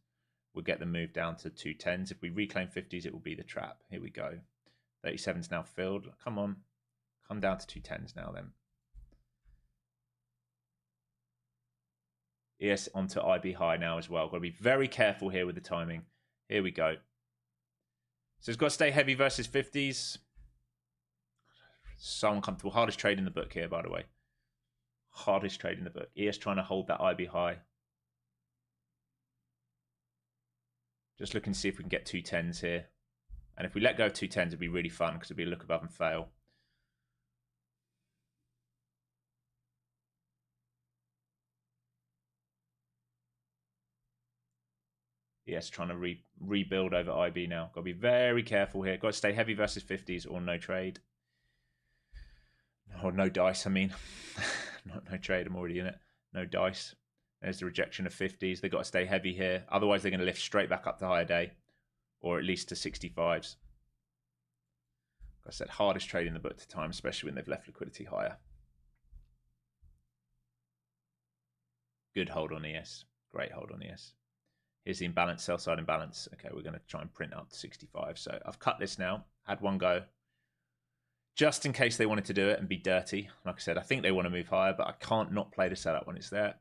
S1: we'll get the move down to 210s. If we reclaim 50s, it will be the trap. Here we go. 37s now filled. Come on. Come down to 210s now then. ES onto IB high now as well. Got to be very careful here with the timing. Here we go. So it's got to stay heavy versus 50s. So uncomfortable. Hardest trade in the book here, by the way. Hardest trade in the book. ES trying to hold that IB high. Just looking to see if we can get 210s here. And if we let go of 210s, it'd be really fun because it'd be a look above and fail. Yes, trying to rebuild over IB now. Got to be very careful here. Got to stay heavy versus 50s or no trade. Or no dice, I mean. Not no trade, I'm already in it. No dice. There's the rejection of 50s. They've got to stay heavy here. Otherwise, they're going to lift straight back up to higher day. Or at least to 65s. Like I said, hardest trade in the book to time, especially when they've left liquidity higher. Good hold on ES. Great hold on ES. Here's the imbalance, sell side imbalance. Okay, we're going to try and print up to 65. So I've cut this now. Had one go. Just in case they wanted to do it and be dirty. Like I said, I think they want to move higher, but I can't not play the setup when it's there.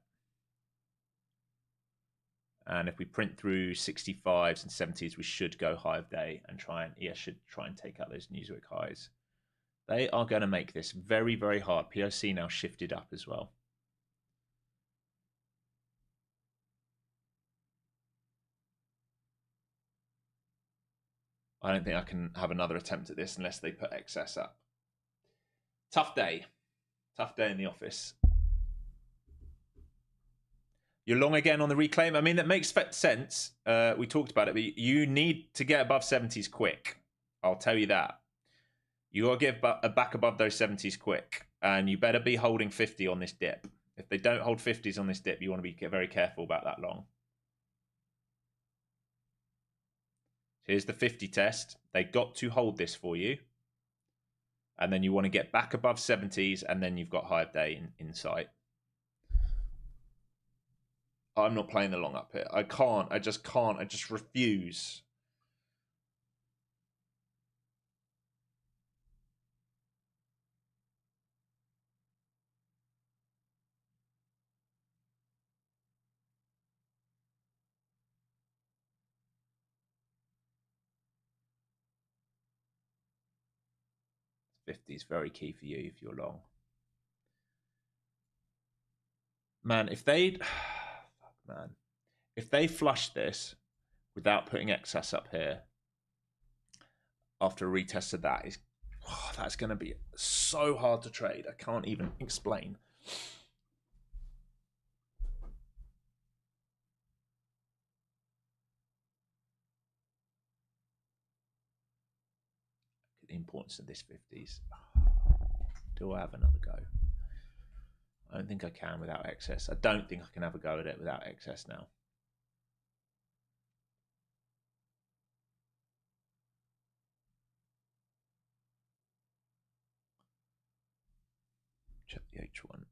S1: And if we print through 65s and 70s, we should go high of day and try and, ES should try and take out those Newsweek highs. They are going to make this very, very hard. POC now shifted up as well. I don't think I can have another attempt at this unless they put excess up. Tough day. Tough day in the office. You're long again on the reclaim. I mean, that makes sense. We talked about it, but you need to get above 70s quick. I'll tell you that. You got to get back above those 70s quick. And you better be holding 50 on this dip. If they don't hold 50s on this dip, you want to be very careful about that long. Here's the 50 test. They got to hold this for you. And then you want to get back above 70s, and then you've got high day in sight. I'm not playing the long up here. I can't. I just can't. I just refuse. $50 is very key for you if you're long. Man, if they flush this without putting excess up here after a retest of that, that's going to be so hard to trade. I can't even explain. The importance of this 50s. Do I have another go? I don't think I can without excess. I don't think I can have a go at it without excess now. Check the H1.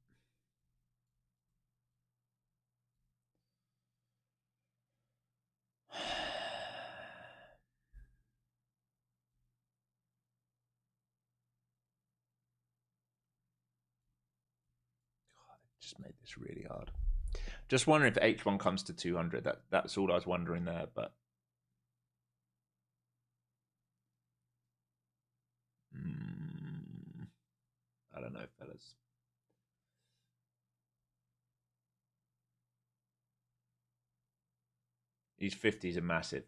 S1: Just made this really hard. Just wondering if H1 comes to 200. That's all I was wondering there, but I don't know, fellas. These 50s are massive.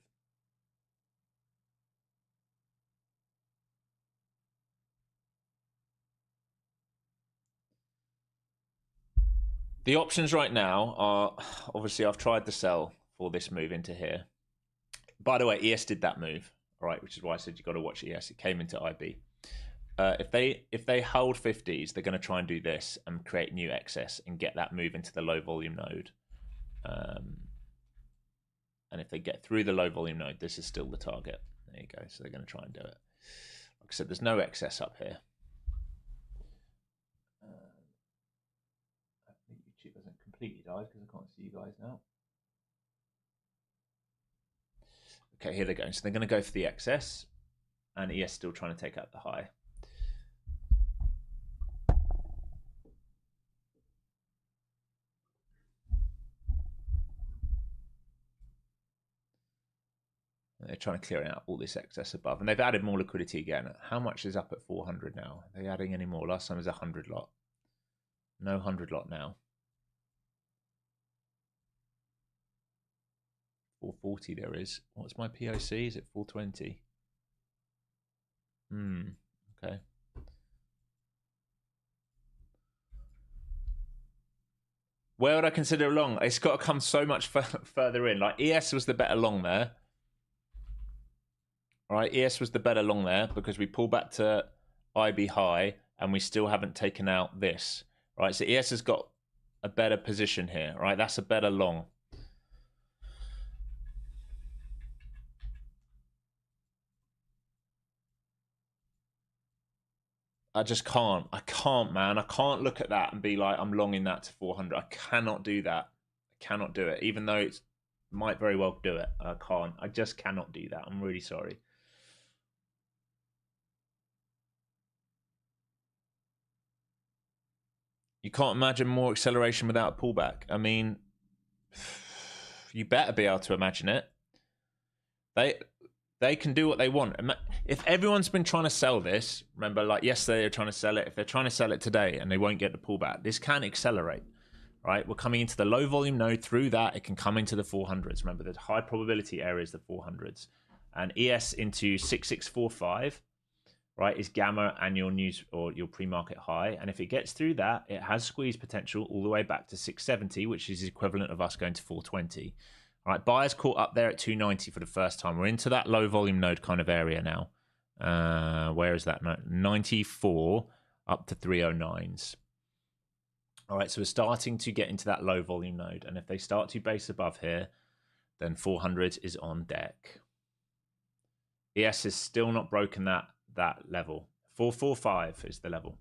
S1: The options right now are, obviously I've tried to sell for this move into here. By the way, ES did that move, all right, which is why I said you got to watch ES. It came into IB. If they hold 50s, they're going to try and do this and create new excess and get that move into the low volume node. And if they get through the low volume node, this is still the target. There you go. So they're going to try and do it. Like I said, there's no excess up here. I think YouTube hasn't completely died because I can't see you guys now. Okay, here they go. So they're going to go for the excess, and ES still trying to take out the high. They're trying to clear out all this excess above, and they've added more liquidity again. How much is up at 400 now? Are they adding any more? Last time it was 100 lot. No 100 lot now. 440 there is. What's my POC? Is it 420? Okay. Where would I consider a long? It's got to come so much further in. Like ES was the better long there. All right, ES was the better long there because we pull back to IB high and we still haven't taken out this. Right, so ES has got a better position here. Right, that's a better long. I just can't. I can't, man. I can't look at that and be like, I'm longing that to 400. I cannot do that. I cannot do it. Even though it might very well do it. I can't. I just cannot do that. I'm really sorry. You can't imagine more acceleration without a pullback. I mean, you better be able to imagine it. They can do what they want. If everyone's been trying to sell this, remember, like yesterday they were trying to sell it. If they're trying to sell it today and they won't get the pullback, this can accelerate, right? We're coming into the low volume node. Through that, it can come into the 400s. Remember, the high probability area is the 400s. And ES into 6645, right, is gamma and your news or your pre-market high. And if it gets through that, it has squeeze potential all the way back to 670, which is equivalent of us going to 420. All right, buyers caught up there at 290 for the first time. We're into that low volume node kind of area now. Where is that? 94 up to 309s. All right, so we're starting to get into that low volume node. And if they start to base above here, then 400 is on deck. ES is still not broken that level. 445 is the level.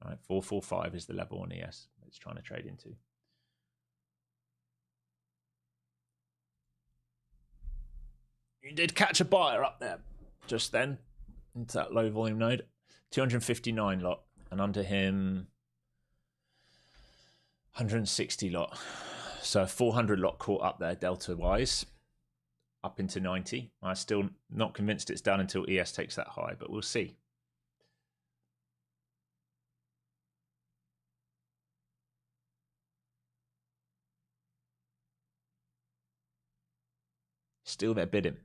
S1: All right, 445 is the level on ES it's trying to trade into. You did catch a buyer up there just then into that low volume node. 259 lot, and under him 160 lot. So 400 lot caught up there delta wise up into 90. I'm still not convinced it's done until ES takes that high, but we'll see. Still they're bidding.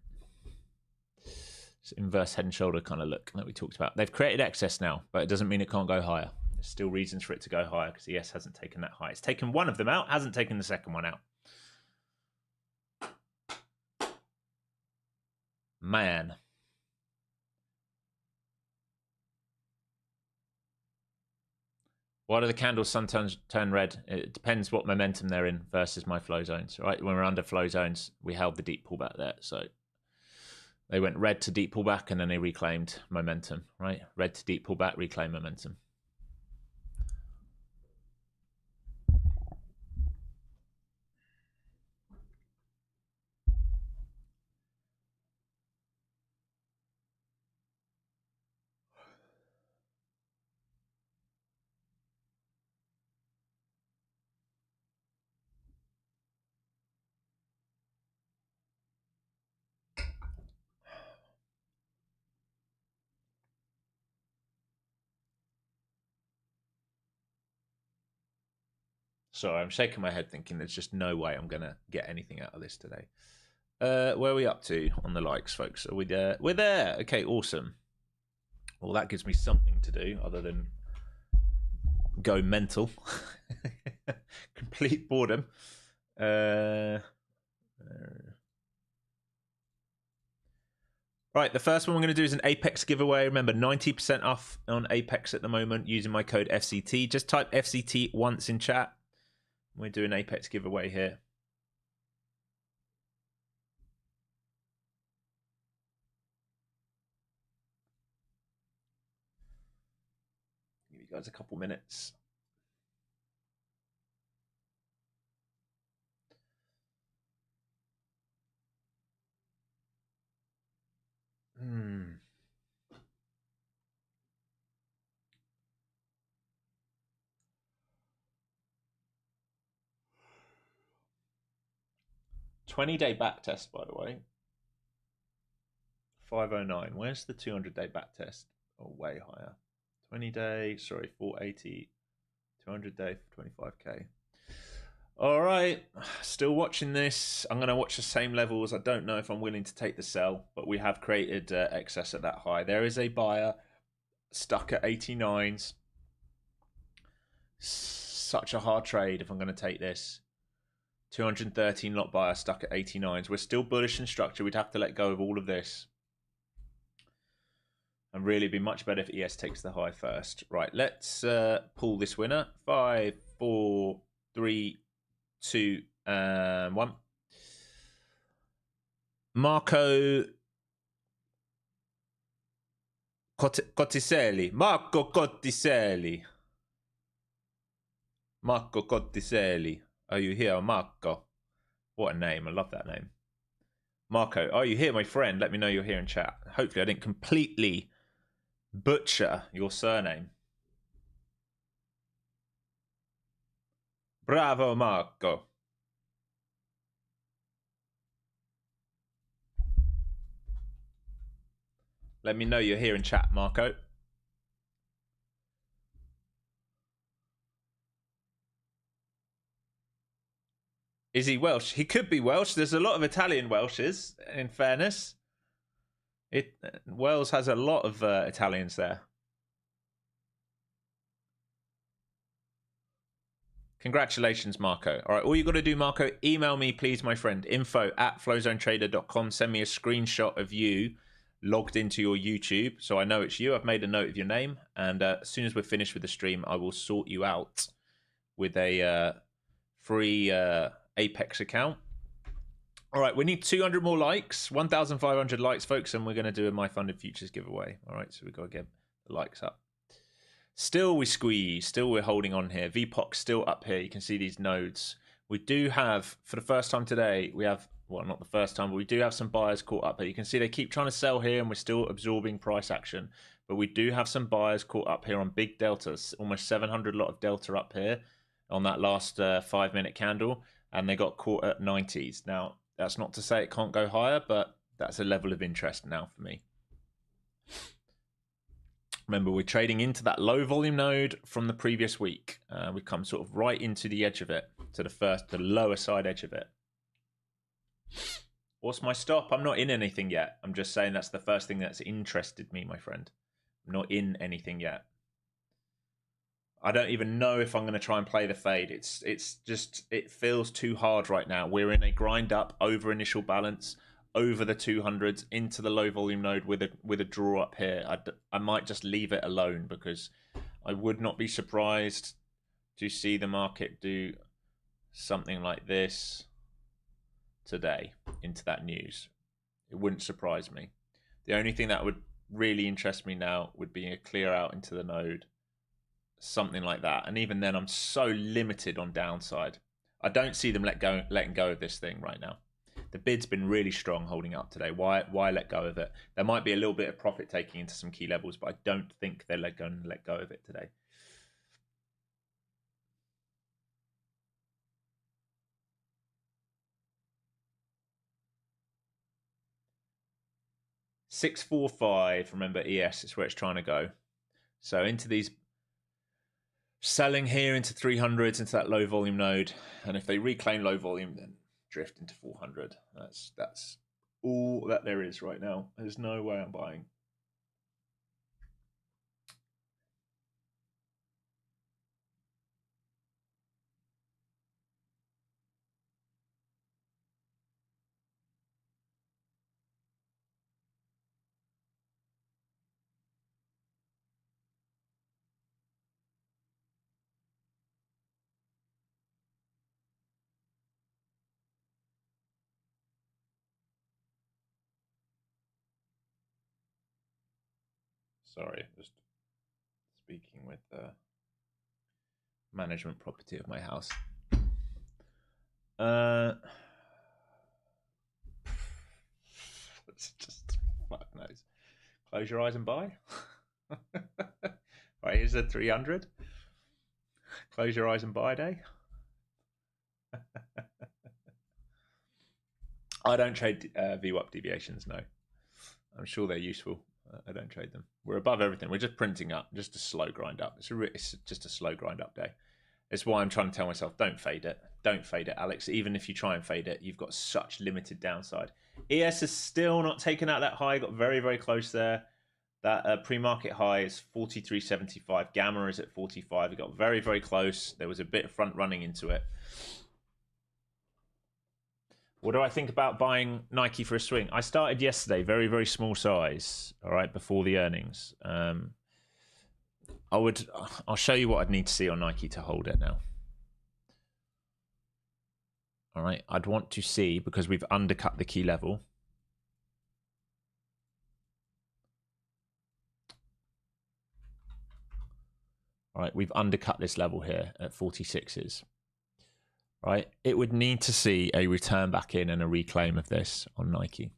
S1: It's inverse head and shoulder kind of look that we talked about. They've created excess now, but it doesn't mean it can't go higher. There's still reasons for it to go higher because ES hasn't taken that high. It's taken one of them out, hasn't taken the second one out. Man. Why do the candles sometimes turn red? It depends what momentum they're in versus my flow zones, right? When we're under flow zones, we held the deep pullback there. So they went red to deep pullback and then they reclaimed momentum, right? Red to deep pullback, reclaim momentum. Sorry, I'm shaking my head thinking there's just no way I'm going to get anything out of this today. Where are we up to on the likes, folks? Are we there? We're there. Okay, awesome. Well, that gives me something to do other than go mental. Complete boredom. Right, the first one we're going to do is an Apex giveaway. Remember, 90% off on Apex at the moment using my code FZT. Just type FZT once in chat. We're doing an Apex giveaway here. Give you guys a couple minutes. Hmm. $20-day back test, by the way. 509. Where's the 200-day back test? Oh, way higher. 20-day, sorry, 480. 200-day for 25k. All right, still watching this. I'm going to watch the same levels. I don't know if I'm willing to take the sell, but we have created excess at that high. There is a buyer stuck at 89s. Such a hard trade if I'm going to take this. 213 lot buyer stuck at 89s. We're still bullish in structure. We'd have to let go of all of this. And really be much better if ES takes the high first. Right, let's pull this winner. 5, 4, 3, 2, 1. Marco Cotticelli. Marco Cotticelli. Marco Cotticelli. Are you here, Marco? What a name. I love that name. Marco, are you here, my friend? Let me know you're here in chat. Hopefully I didn't completely butcher your surname. Bravo, Marco. Let me know you're here in chat, Marco. Is he Welsh? He could be Welsh. There's a lot of Italian Welshes, in fairness. Wales has a lot of Italians there. Congratulations, Marco. All right, all you got to do, Marco, email me, please, my friend. info@flowzonetrader.com. Send me a screenshot of you logged into your YouTube so I know it's you. I've made a note of your name. And as soon as we're finished with the stream, I will sort you out with a free Apex account. All right, we need 200 more likes, 1,500 likes, folks, and we're going to do a My Funded Futures giveaway. All right, so we've got to get the likes up. Still we squeeze, still we're holding on here. VPOC still up here. You can see these nodes. We do have, for the first time today, we have, well, not the first time, but we do have some buyers caught up here. You can see they keep trying to sell here and we're still absorbing price action. But we do have some buyers caught up here on big deltas, almost 700 lot of delta up here on that last 5-minute candle. And they got caught at 90s. Now, that's not to say it can't go higher, but that's a level of interest now for me. Remember, we're trading into that low volume node from the previous week. We come sort of right into the edge of it, to the lower side edge of it. What's my stop? I'm not in anything yet. I'm just saying that's the first thing that's interested me, my friend. I'm not in anything yet. I don't even know if I'm going to try and play the fade. It's just, it feels too hard right now. We're in a grind up over initial balance, over the 200s, into the low volume node with a draw up here. I might just leave it alone because I would not be surprised to see the market do something like this today into that news. It wouldn't surprise me. The only thing that would really interest me now would be a clear out into the node. Something like that, and even then I'm so limited on downside. I don't see them letting go of this thing right now. The bid's been really strong holding up today. Why let go of it? There might be a little bit of profit taking into some key levels, but I don't think they're going to let go of it today. $645. Remember, ES is where it's trying to go. So into these, selling here into 300s, into that low volume node, and if they reclaim low volume, then drift into 400. That's all that there is right now. There's no way I'm buying. Sorry, just speaking with the management property of my house. It's just fuck knows. Close your eyes and buy. Right, here's the 300. Close your eyes and buy day. I don't trade VWAP deviations, no. I'm sure they're useful. I don't trade them. We're above everything. We're just printing up, just a slow grind up. It's just a slow grind up day. It's why I'm trying to tell myself, don't fade it. Don't fade it, Alex. Even if you try and fade it, you've got such limited downside. ES is still not taking out that high. Got very, very close there. That pre-market high is 43.75. Gamma is at 45. It got very, very close. There was a bit of front running into it. What do I think about buying Nike for a swing? I started yesterday, very, very small size, all right, before the earnings. I'll show you what I'd need to see on Nike to hold it now. All right, I'd want to see, because we've undercut the key level. All right, we've undercut this level here at 46s. Right, it would need to see a return back in and a reclaim of this on Nike.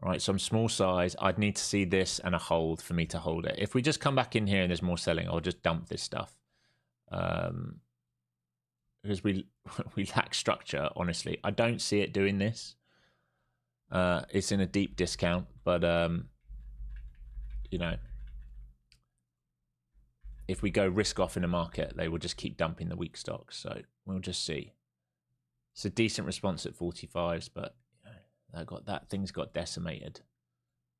S1: All right, so I'm small size. I'd need to see this and a hold for me to hold it. If we just come back in here and there's more selling, I'll just dump this stuff. Because we lack structure, honestly. I don't see it doing this. It's in a deep discount, but, you know, if we go risk off in a market, they will just keep dumping the weak stocks. So we'll just see. It's a decent response at 45s, but you know, that thing's got decimated.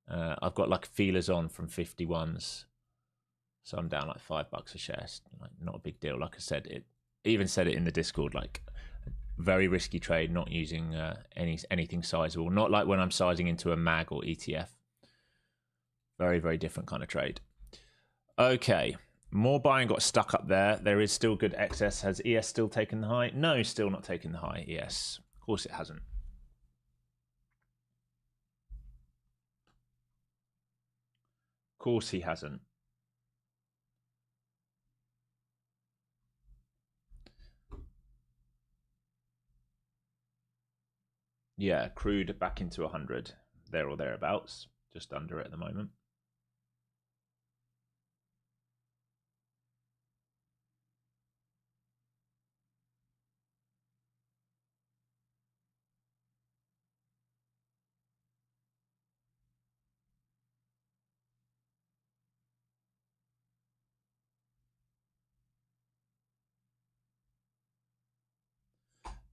S1: I've got like feelers on from 51s, so I'm down like $5 a share. It's like not a big deal. Like I said, it even said it in the Discord, like very risky trade, not using anything sizable. Not like when I'm sizing into a MAG or ETF. Very, very different kind of trade. Okay. More buying got stuck up there. There is still good excess. Has ES still taken the high? No, still not taking the high. ES. Of course it hasn't. Of course he hasn't. Yeah, crude back into 100. There or thereabouts. Just under it at the moment.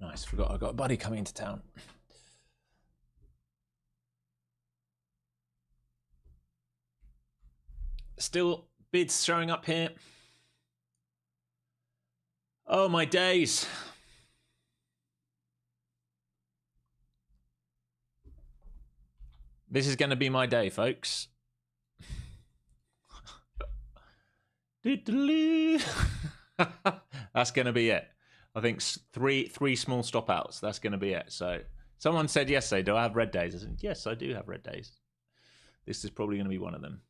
S1: Nice, forgot I got a buddy coming into town. Still bids showing up here. Oh my days. This is going to be my day, folks. That's going to be it. I think three small stop outs. That's going to be it. So someone said yesterday, do I have red days? I said, yes, I do have red days. This is probably going to be one of them.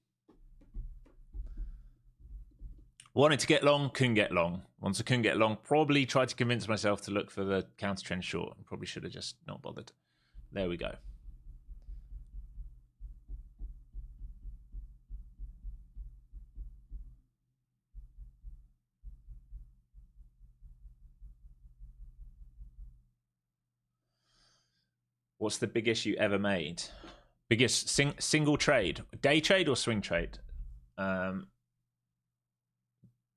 S1: Wanted to get long, couldn't get long. Once I couldn't get long, probably tried to convince myself to look for the counter trend short. Probably should have just not bothered. There we go. What's the biggest you ever made? Biggest single trade? Day trade or swing trade?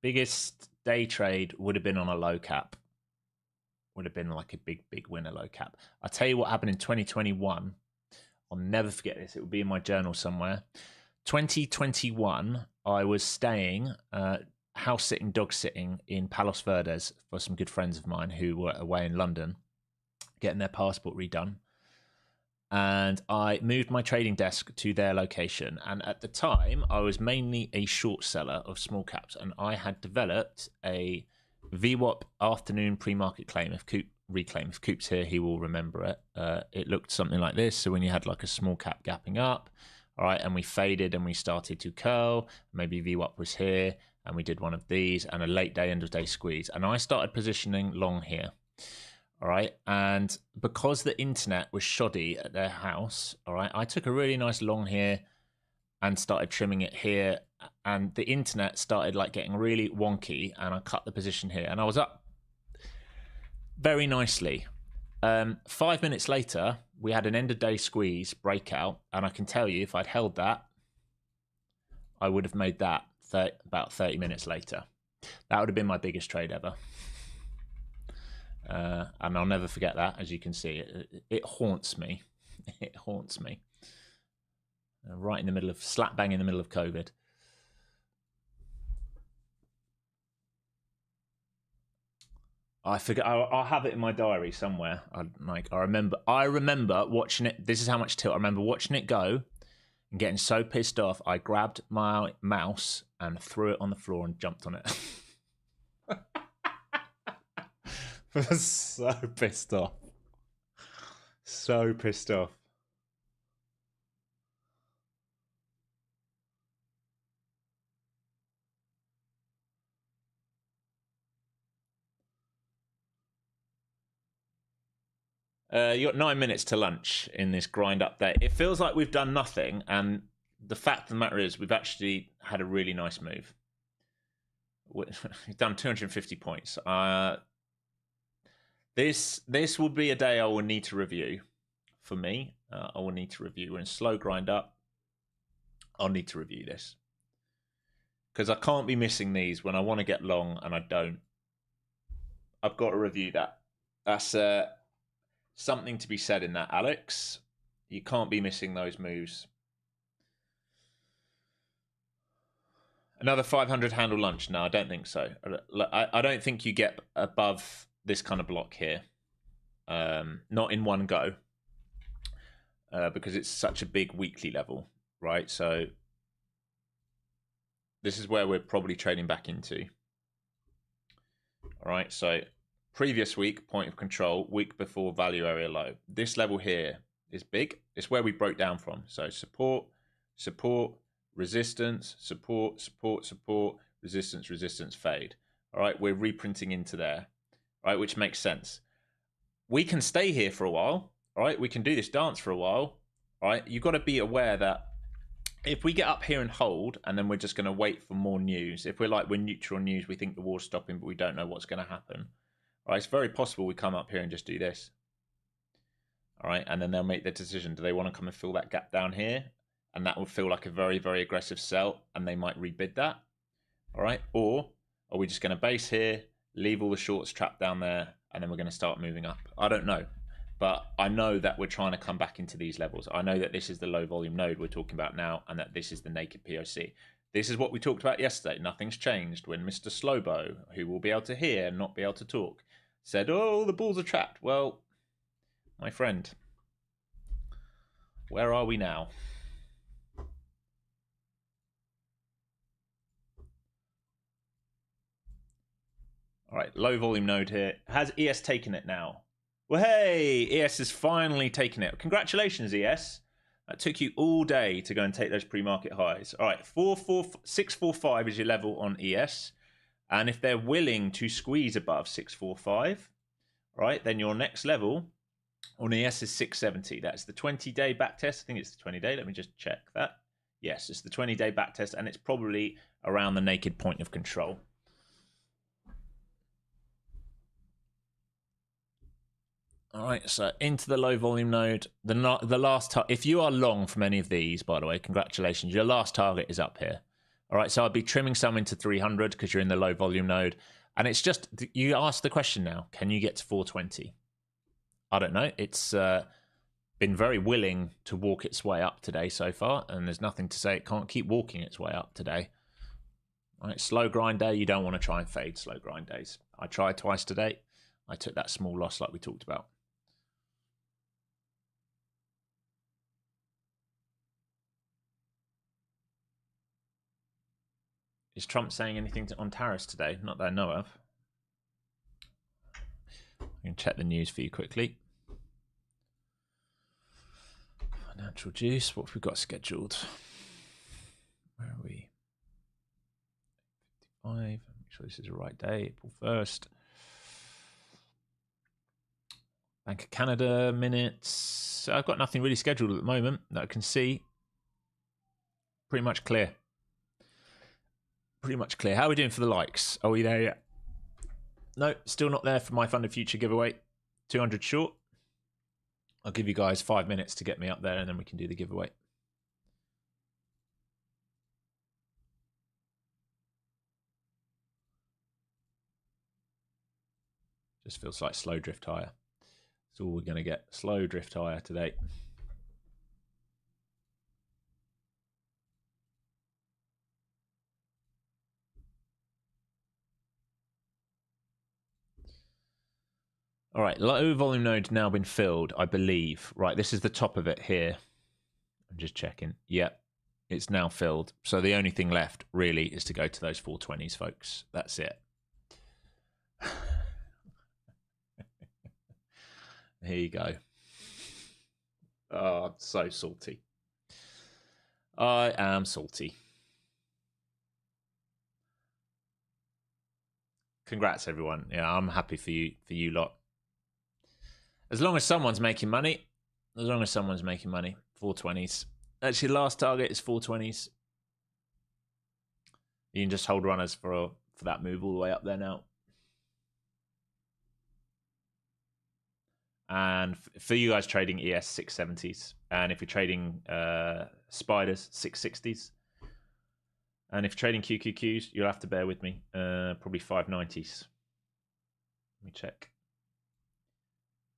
S1: Biggest day trade would have been on a low cap. Would have been like a big winner low cap. I'll tell you what happened in 2021. I'll never forget this. It will be in my journal somewhere. 2021, I was staying, house sitting, dog sitting in Palos Verdes for some good friends of mine who were away in London, getting their passport redone. And I moved my trading desk to their location. And at the time, I was mainly a short seller of small caps. And I had developed a VWAP afternoon pre-market claim. Reclaim. If Coop's here, he will remember it. It looked something like this. So when you had like a small cap gapping up, All right, and we faded and we started to curl. Maybe VWAP was here, and we did one of these and a late day, end of day squeeze. And I started positioning long here. All right, and because the internet was shoddy at their house, all right, I took a really nice long here and started trimming it here, and the internet started like getting really wonky, and I cut the position here, and I was up very nicely. 5 minutes later, we had an end of day squeeze breakout, and I can tell you, if I'd held that, I would have made that about 30 minutes later. That would have been my biggest trade ever. And I'll never forget that. As you can see, it haunts me. It haunts me. Right in the middle of, slap bang in the middle of COVID. I forget. I'll have it in my diary somewhere. I remember watching it. This is how much tilt. I remember watching it go and getting so pissed off. I grabbed my mouse and threw it on the floor and jumped on it. I was so pissed off. So pissed off. You got 9 minutes to lunch in this grind update. It feels like we've done nothing, and the fact of the matter is we've actually had a really nice move. We've done 250 points. This will be a day I will need to review. For me, I will need to review. We're in slow grind up. I'll need to review this because I can't be missing these when I want to get long and I don't. I've got to review that. That's something to be said in that, Alex. You can't be missing those moves. Another 500 handle lunch? No, I don't think so. I don't think you get above this kind of block here. Not in one go. Because it's such a big weekly level, right? So this is where we're probably trading back into. All right, so previous week, point of control, week before value area low. This level here is big. It's where we broke down from. So support, support, resistance, support, support, support, resistance, resistance, fade. All right, we're reprinting into there, right, which makes sense. We can stay here for a while, all right? We can do this dance for a while, all right? You've got to be aware that if we get up here and hold, and then we're just going to wait for more news, if we're neutral news, we think the war's stopping, but we don't know what's going to happen, all right? It's very possible we come up here and just do this, all right? And then they'll make their decision. Do they want to come and fill that gap down here? And that would feel like a very, very aggressive sell, and they might rebid that, all right? Or are we just going to base here, leave all the shorts trapped down there, and then we're going to start moving up? I don't know. But I know that we're trying to come back into these levels. I know that this is the low volume node we're talking about now, and that this is the naked POC. This is what we talked about yesterday. Nothing's changed when Mr. Slowbo, who will be able to hear and not be able to talk, said, oh, the bulls are trapped. Well, my friend, where are we now? All right, low volume node here. Has ES taken it now? Well, hey, ES has finally taken it. Congratulations, ES. That took you all day to go and take those pre-market highs. All right, 645 is your level on ES. And if they're willing to squeeze above 645, right, then your next level on ES is 670. That's the 20-day backtest. I think it's the 20-day. Let me just check that. Yes, it's the 20-day backtest, and it's probably around the naked point of control. All right, so into the low volume node. The last if you are long from any of these, by the way, congratulations. Your last target is up here. All right, so I'd be trimming some into 300 because you're in the low volume node. And it's just, you ask the question now, can you get to 420? I don't know. It's been very willing to walk its way up today so far, and there's nothing to say it can't keep walking its way up today. All right, slow grind day, you don't want to try and fade slow grind days. I tried twice today. I took that small loss like we talked about. Is Trump saying anything on tariffs today? Not that I know of. I can check the news for you quickly. Natural juice. What have we got scheduled? Where are we? 55. Make sure this is the right day. April 1st. Bank of Canada minutes. I've got nothing really scheduled at the moment that I can see. Pretty much clear. Pretty much clear. How are we doing for the likes? Are we there yet? No, still not there for my Funded Future giveaway. 200 short. I'll give you guys 5 minutes to get me up there and then we can do the giveaway. Just feels like slow drift higher. That's all we're going to get. Slow drift higher today. All right, low volume node now been filled, I believe. Right, this is the top of it here. I'm just checking. Yep, it's now filled. So the only thing left really is to go to those 420s, folks. That's it. Here you go. Oh, I'm so salty. I am salty. Congrats, everyone. Yeah, I'm happy for you lot. As long as someone's making money. As long as someone's making money. 420s. Actually, last target is 420s. You can just hold runners for that move all the way up there now. And for you guys trading ES 670s, and if you're trading spiders 660s, and if you're trading QQQs, you'll have to bear with me. Probably 590s. Let me check.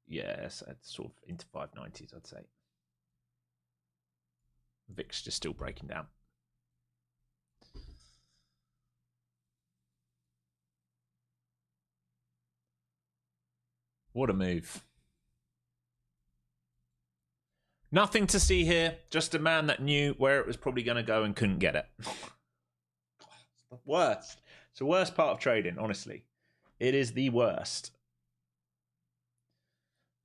S1: Yes, it's sort of into 590s, I'd say. VIX just still breaking down. What a move. Nothing to see here. Just a man that knew where it was probably going to go and couldn't get it. It's the worst. It's the worst part of trading, honestly. It is the worst.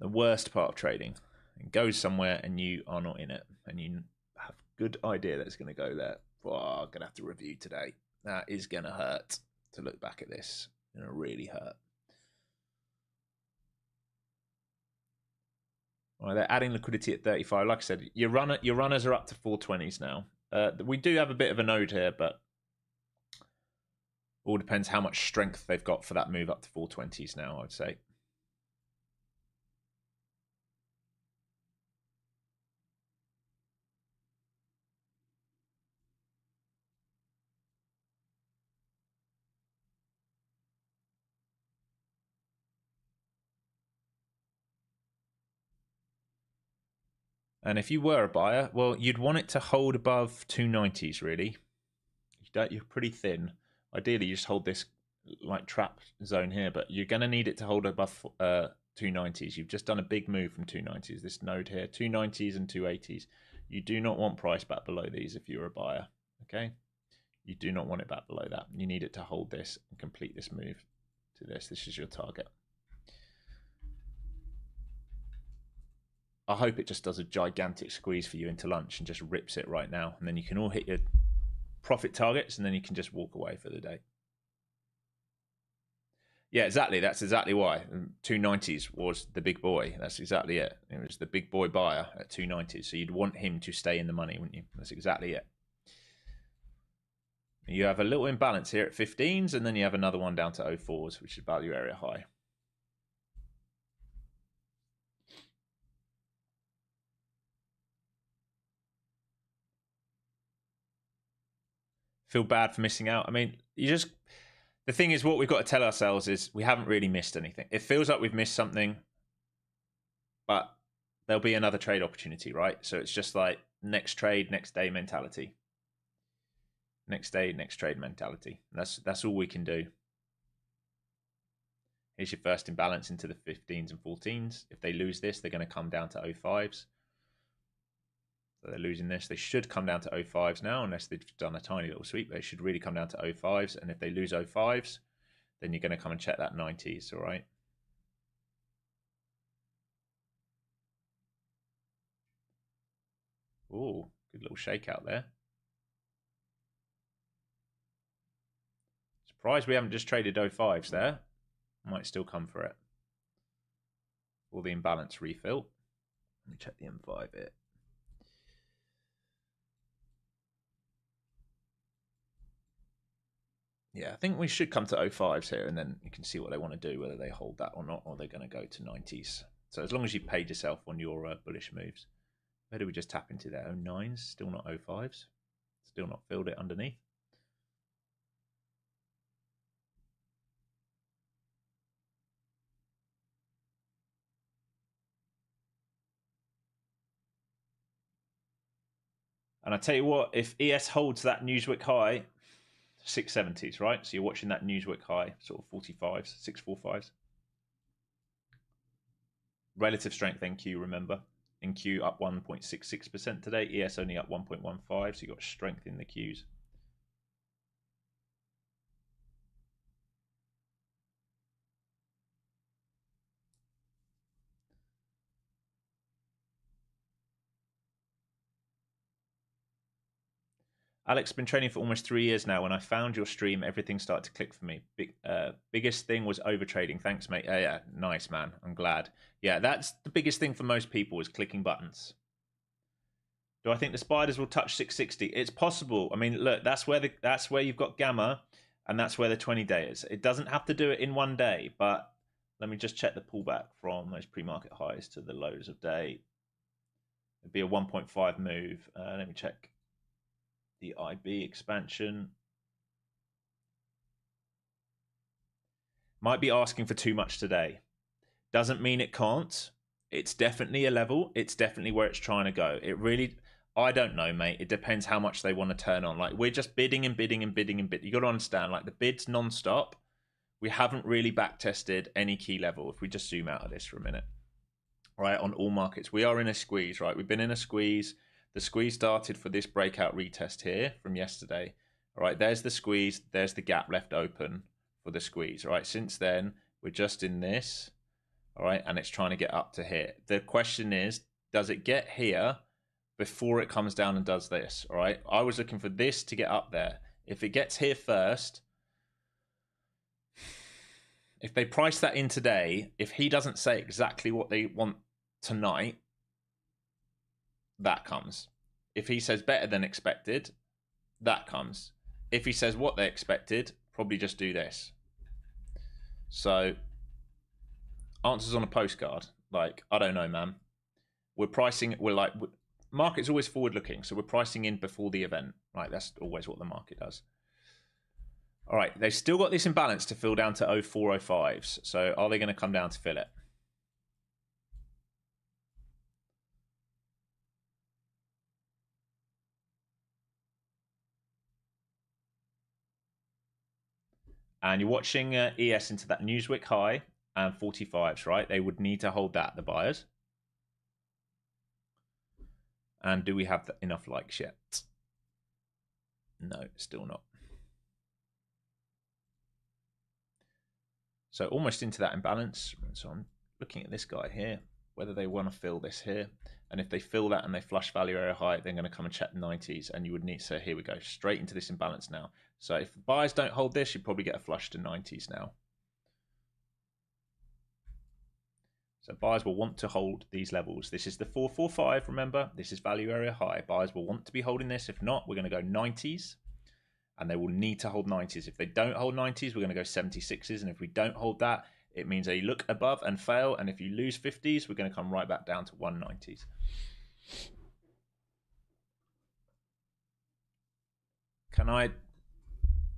S1: The worst part of trading. It goes somewhere and you are not in it. And you have a good idea that it's going to go there. Oh, I'm going to have to review today. That is going to hurt to look back at this. It's going to really hurt. Right, they're adding liquidity at 35. Like I said, your runners are up to 420s now. We do have a bit of a node here, but all depends how much strength they've got for that move up to 420s now, I would say. And if you were a buyer, well, you'd want it to hold above 290s, really. You're pretty thin. Ideally, you just hold this like trap zone here, but you're going to need it to hold above 290s. You've just done a big move from 290s. This node here, 290s and 280s. You do not want price back below these if you're a buyer, okay? You do not want it back below that. You need it to hold this and complete this move to this. This is your target. I hope it just does a gigantic squeeze for you into lunch and just rips it right now. And then you can all hit your profit targets and then you can just walk away for the day. Yeah, exactly. That's exactly why. 290s was the big boy. That's exactly it. It was the big boy buyer at 290s. So you'd want him to stay in the money, wouldn't you? That's exactly it. You have a little imbalance here at 15s and then you have another one down to 04s, which is value area high. Feel bad for missing out. I mean, the thing is, what we've got to tell ourselves is we haven't really missed anything. It feels like we've missed something, but there'll be another trade opportunity, right? So it's just like next trade, next day mentality. Next day, next trade mentality. That's all we can do. Here's your first imbalance into the 15s and 14s. If they lose this, they're going to come down to 05s. So they're losing this. They should come down to 05s now, unless they've done a tiny little sweep. They should really come down to 05s. And if they lose 05s, then you're going to come and check that 90s, all right? Oh, good little shakeout there. Surprised we haven't just traded 05s there. Might still come for it. Or the imbalance refill. Let me check the M5 here. Yeah, I think we should come to 05s here, and then you can see what they want to do, whether they hold that or not, or they're going to go to 90s. So as long as you paid yourself on your bullish moves. Where do we just tap into there? 09s, still not 05s. Still not filled it underneath. And I tell you what, if ES holds that Newsweek high, 670s, right? So you're watching that Newsweek high, sort of 45s, 645s. Relative strength NQ, remember. NQ up 1.66% today. ES only up 1.15, so you've got strength in the Qs. Alex, been training for almost 3 years now. When I found your stream, everything started to click for me. Biggest thing was overtrading. Thanks, mate. Yeah, nice, man. I'm glad. Yeah, that's the biggest thing for most people is clicking buttons. Do I think the spiders will touch 660? It's possible. I mean, look, that's where you've got gamma, and that's where the 20-day is. It doesn't have to do it in one day, but let me just check the pullback from those pre-market highs to the lows of day. It'd be a 1.5 move. Let me check the IB expansion. Might be asking for too much today. Doesn't mean it can't. It's definitely a level. It's definitely where it's trying to go. It really, I don't know, mate. It depends how much they want to turn on. Like, we're just bidding and bidding and bidding and bidding. You got to understand, like, the bid's non-stop. We haven't really back-tested any key level. If we just zoom out of this for a minute. Right, on all markets. We are in a squeeze, right? We've been in a squeeze. The squeeze started for this breakout retest here from yesterday. All right, there's the squeeze. There's the gap left open for the squeeze. All right, since then, we're just in this. All right, and it's trying to get up to here. The question is, does it get here before it comes down and does this? All right, I was looking for this to get up there. If it gets here first, if they price that in today, if he doesn't say exactly what they want tonight, that comes. If he says better than expected, that comes. If he says what they expected, probably just do this. So, answers on a postcard. Like, I don't know, man. We're pricing, market's always forward looking, so we're pricing in before the event. Right, that's always what the market does. All right, they've still got this imbalance to fill down to 0405s. So, are they going to come down to fill it? And you're watching ES into that Newsweek high and 45s, right? They would need to hold that, the buyers. And do we have enough likes yet? No, still not. So almost into that imbalance. So I'm looking at this guy here, whether they want to fill this here. And if they fill that and they flush value area high, they're going to come and check the 90s. And you would need, so here we go, straight into this imbalance now. So if buyers don't hold this, you probably get a flush to 90s now. So buyers will want to hold these levels. This is the 445, remember? This is value area high. Buyers will want to be holding this. If not, we're going to go 90s. And they will need to hold 90s. If they don't hold 90s, we're going to go 76s. And if we don't hold that, it means they look above and fail. And if you lose 50s, we're going to come right back down to 190s. Can I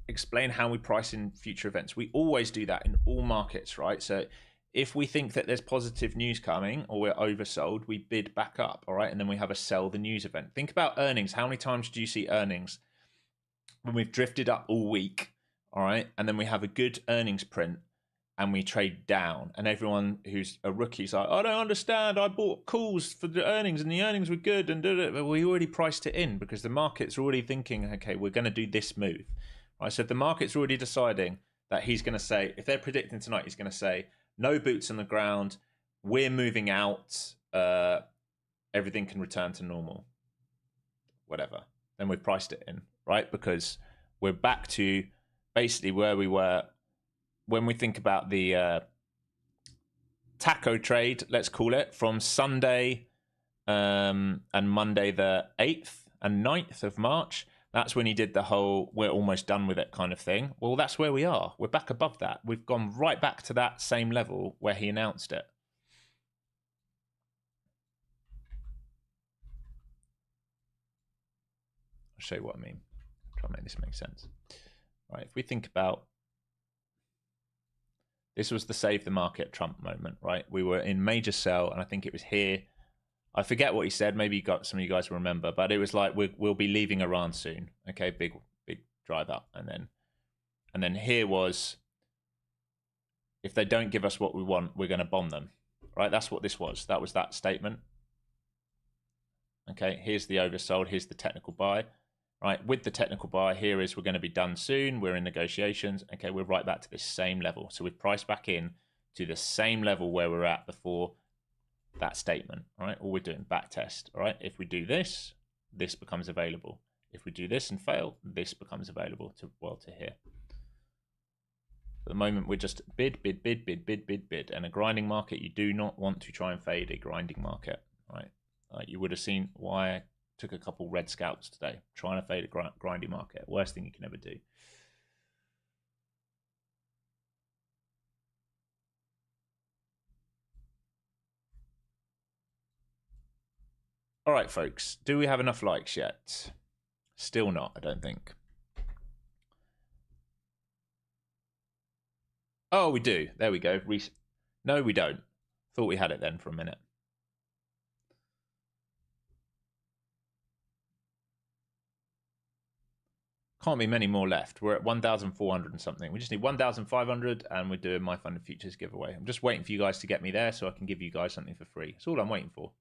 S1: explain how we price in future events? We always do that in all markets, right? So if we think that there's positive news coming or we're oversold, we bid back up, all right? And then we have a sell the news event. Think about earnings. How many times do you see earnings when we've drifted up all week, all right? And then we have a good earnings print and we trade down, and everyone who's a rookie is like, I don't understand. I bought calls for the earnings and the earnings were good, and but we already priced it in because the market's already thinking, okay, we're going to do this move, right? So if the market's already deciding that he's going to say, if they're predicting tonight, he's going to say, no boots on the ground, we're moving out, everything can return to normal. whatever, then we've priced it in, right? Because we're back to basically where we were when we think about the taco trade, let's call it, from Sunday and Monday the 8th and 9th of March. That's when he did the whole we're almost done with it kind of thing. Well, that's where we are. We're back above that. We've gone right back to that same level where he announced it. I'll show you what I mean. Try and make this make sense. All right, if we think about, this was the save the market Trump moment, right? We were in major sell, and I think it was here. I forget what he said. Maybe you got some of you guys will remember, but it was like we'll be leaving Iran soon. Okay, big drive up, and then here was, if they don't give us what we want, we're going to bomb them. Right? That's what this was. That was that statement. Okay, here's the oversold. Here's the technical buy. Right, with the technical buy, here is we're going to be done soon. We're in negotiations. Okay, we're right back to this same level. So we've priced back in to the same level where we're at before that statement. All right, all we're doing, back test. All right, if we do this, this becomes available. If we do this and fail, this becomes available to, well, to here. At the moment, we're just bid. And a grinding market, you do not want to try and fade a grinding market. Right? You would have seen why I took a couple red scalps today, trying to fade a grinding market. Worst thing you can ever do. All right, folks, do we have enough likes yet? Still not, I don't think. Oh, we do. There we go. No, we don't. Thought we had it then for a minute. Can't be many more left. We're at 1,400 and something. We just need 1,500 and we're doing my Funded Futures giveaway. I'm just waiting for you guys to get me there so I can give you guys something for free. That's all I'm waiting for.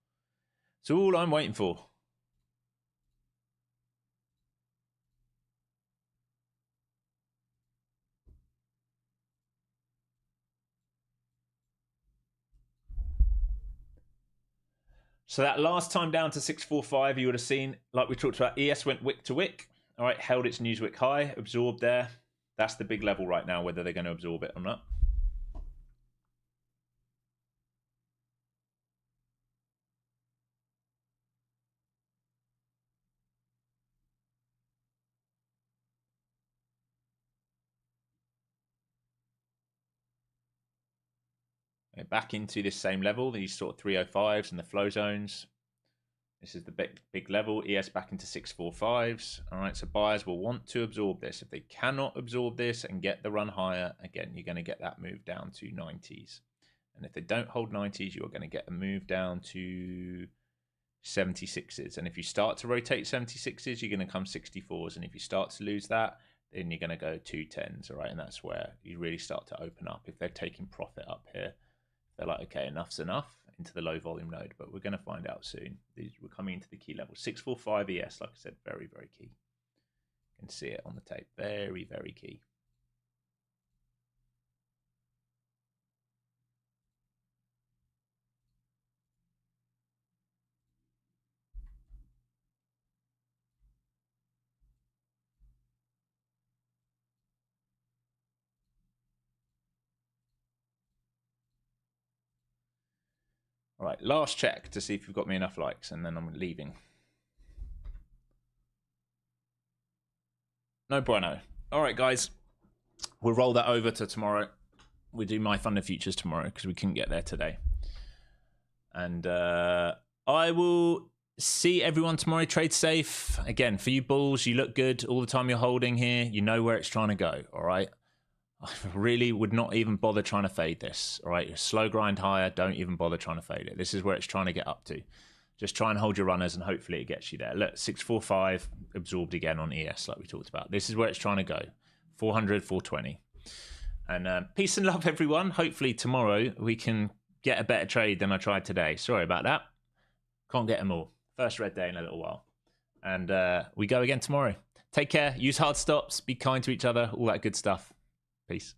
S1: It's all I'm waiting for. So that last time down to 645, you would have seen, like we talked about, ES went wick to wick. All right, held its Newswick high, absorbed there. That's the big level right now, whether they're going to absorb it or not. Okay, back into this same level, these sort of 305s and the flow zones. This is the big level. ES back into 645s. All right, so buyers will want to absorb this. If they cannot absorb this and get the run higher, again, you're going to get that move down to 90s. And if they don't hold 90s, you're going to get a move down to 76s. And if you start to rotate 76s, you're going to come 64s. And if you start to lose that, then you're going to go 210s. All right, and that's where you really start to open up. If they're taking profit up here, they're like, okay, enough's enough. Into the low volume node, but we're going to find out soon. We're coming into the key level. 645 ES, like I said, very, very key. You can see it on the tape. Very, very key. All right, last check to see if you've got me enough likes, and then I'm leaving. No bueno. All right, guys. We'll roll that over to tomorrow. We do my Funded Futures tomorrow because we couldn't get there today. And I will see everyone tomorrow. Trade safe. Again, for you bulls, you look good all the time you're holding here. You know where it's trying to go, all right? I really would not even bother trying to fade this. All right, slow grind higher. Don't even bother trying to fade it. This is where it's trying to get up to. Just try and hold your runners and hopefully it gets you there. Look, 645 absorbed again on ES like we talked about. This is where it's trying to go. 400, 420. And peace and love, everyone. Hopefully tomorrow we can get a better trade than I tried today. Sorry about that. Can't get them all. First red day in a little while. And we go again tomorrow. Take care. Use hard stops. Be kind to each other. All that good stuff. Peace.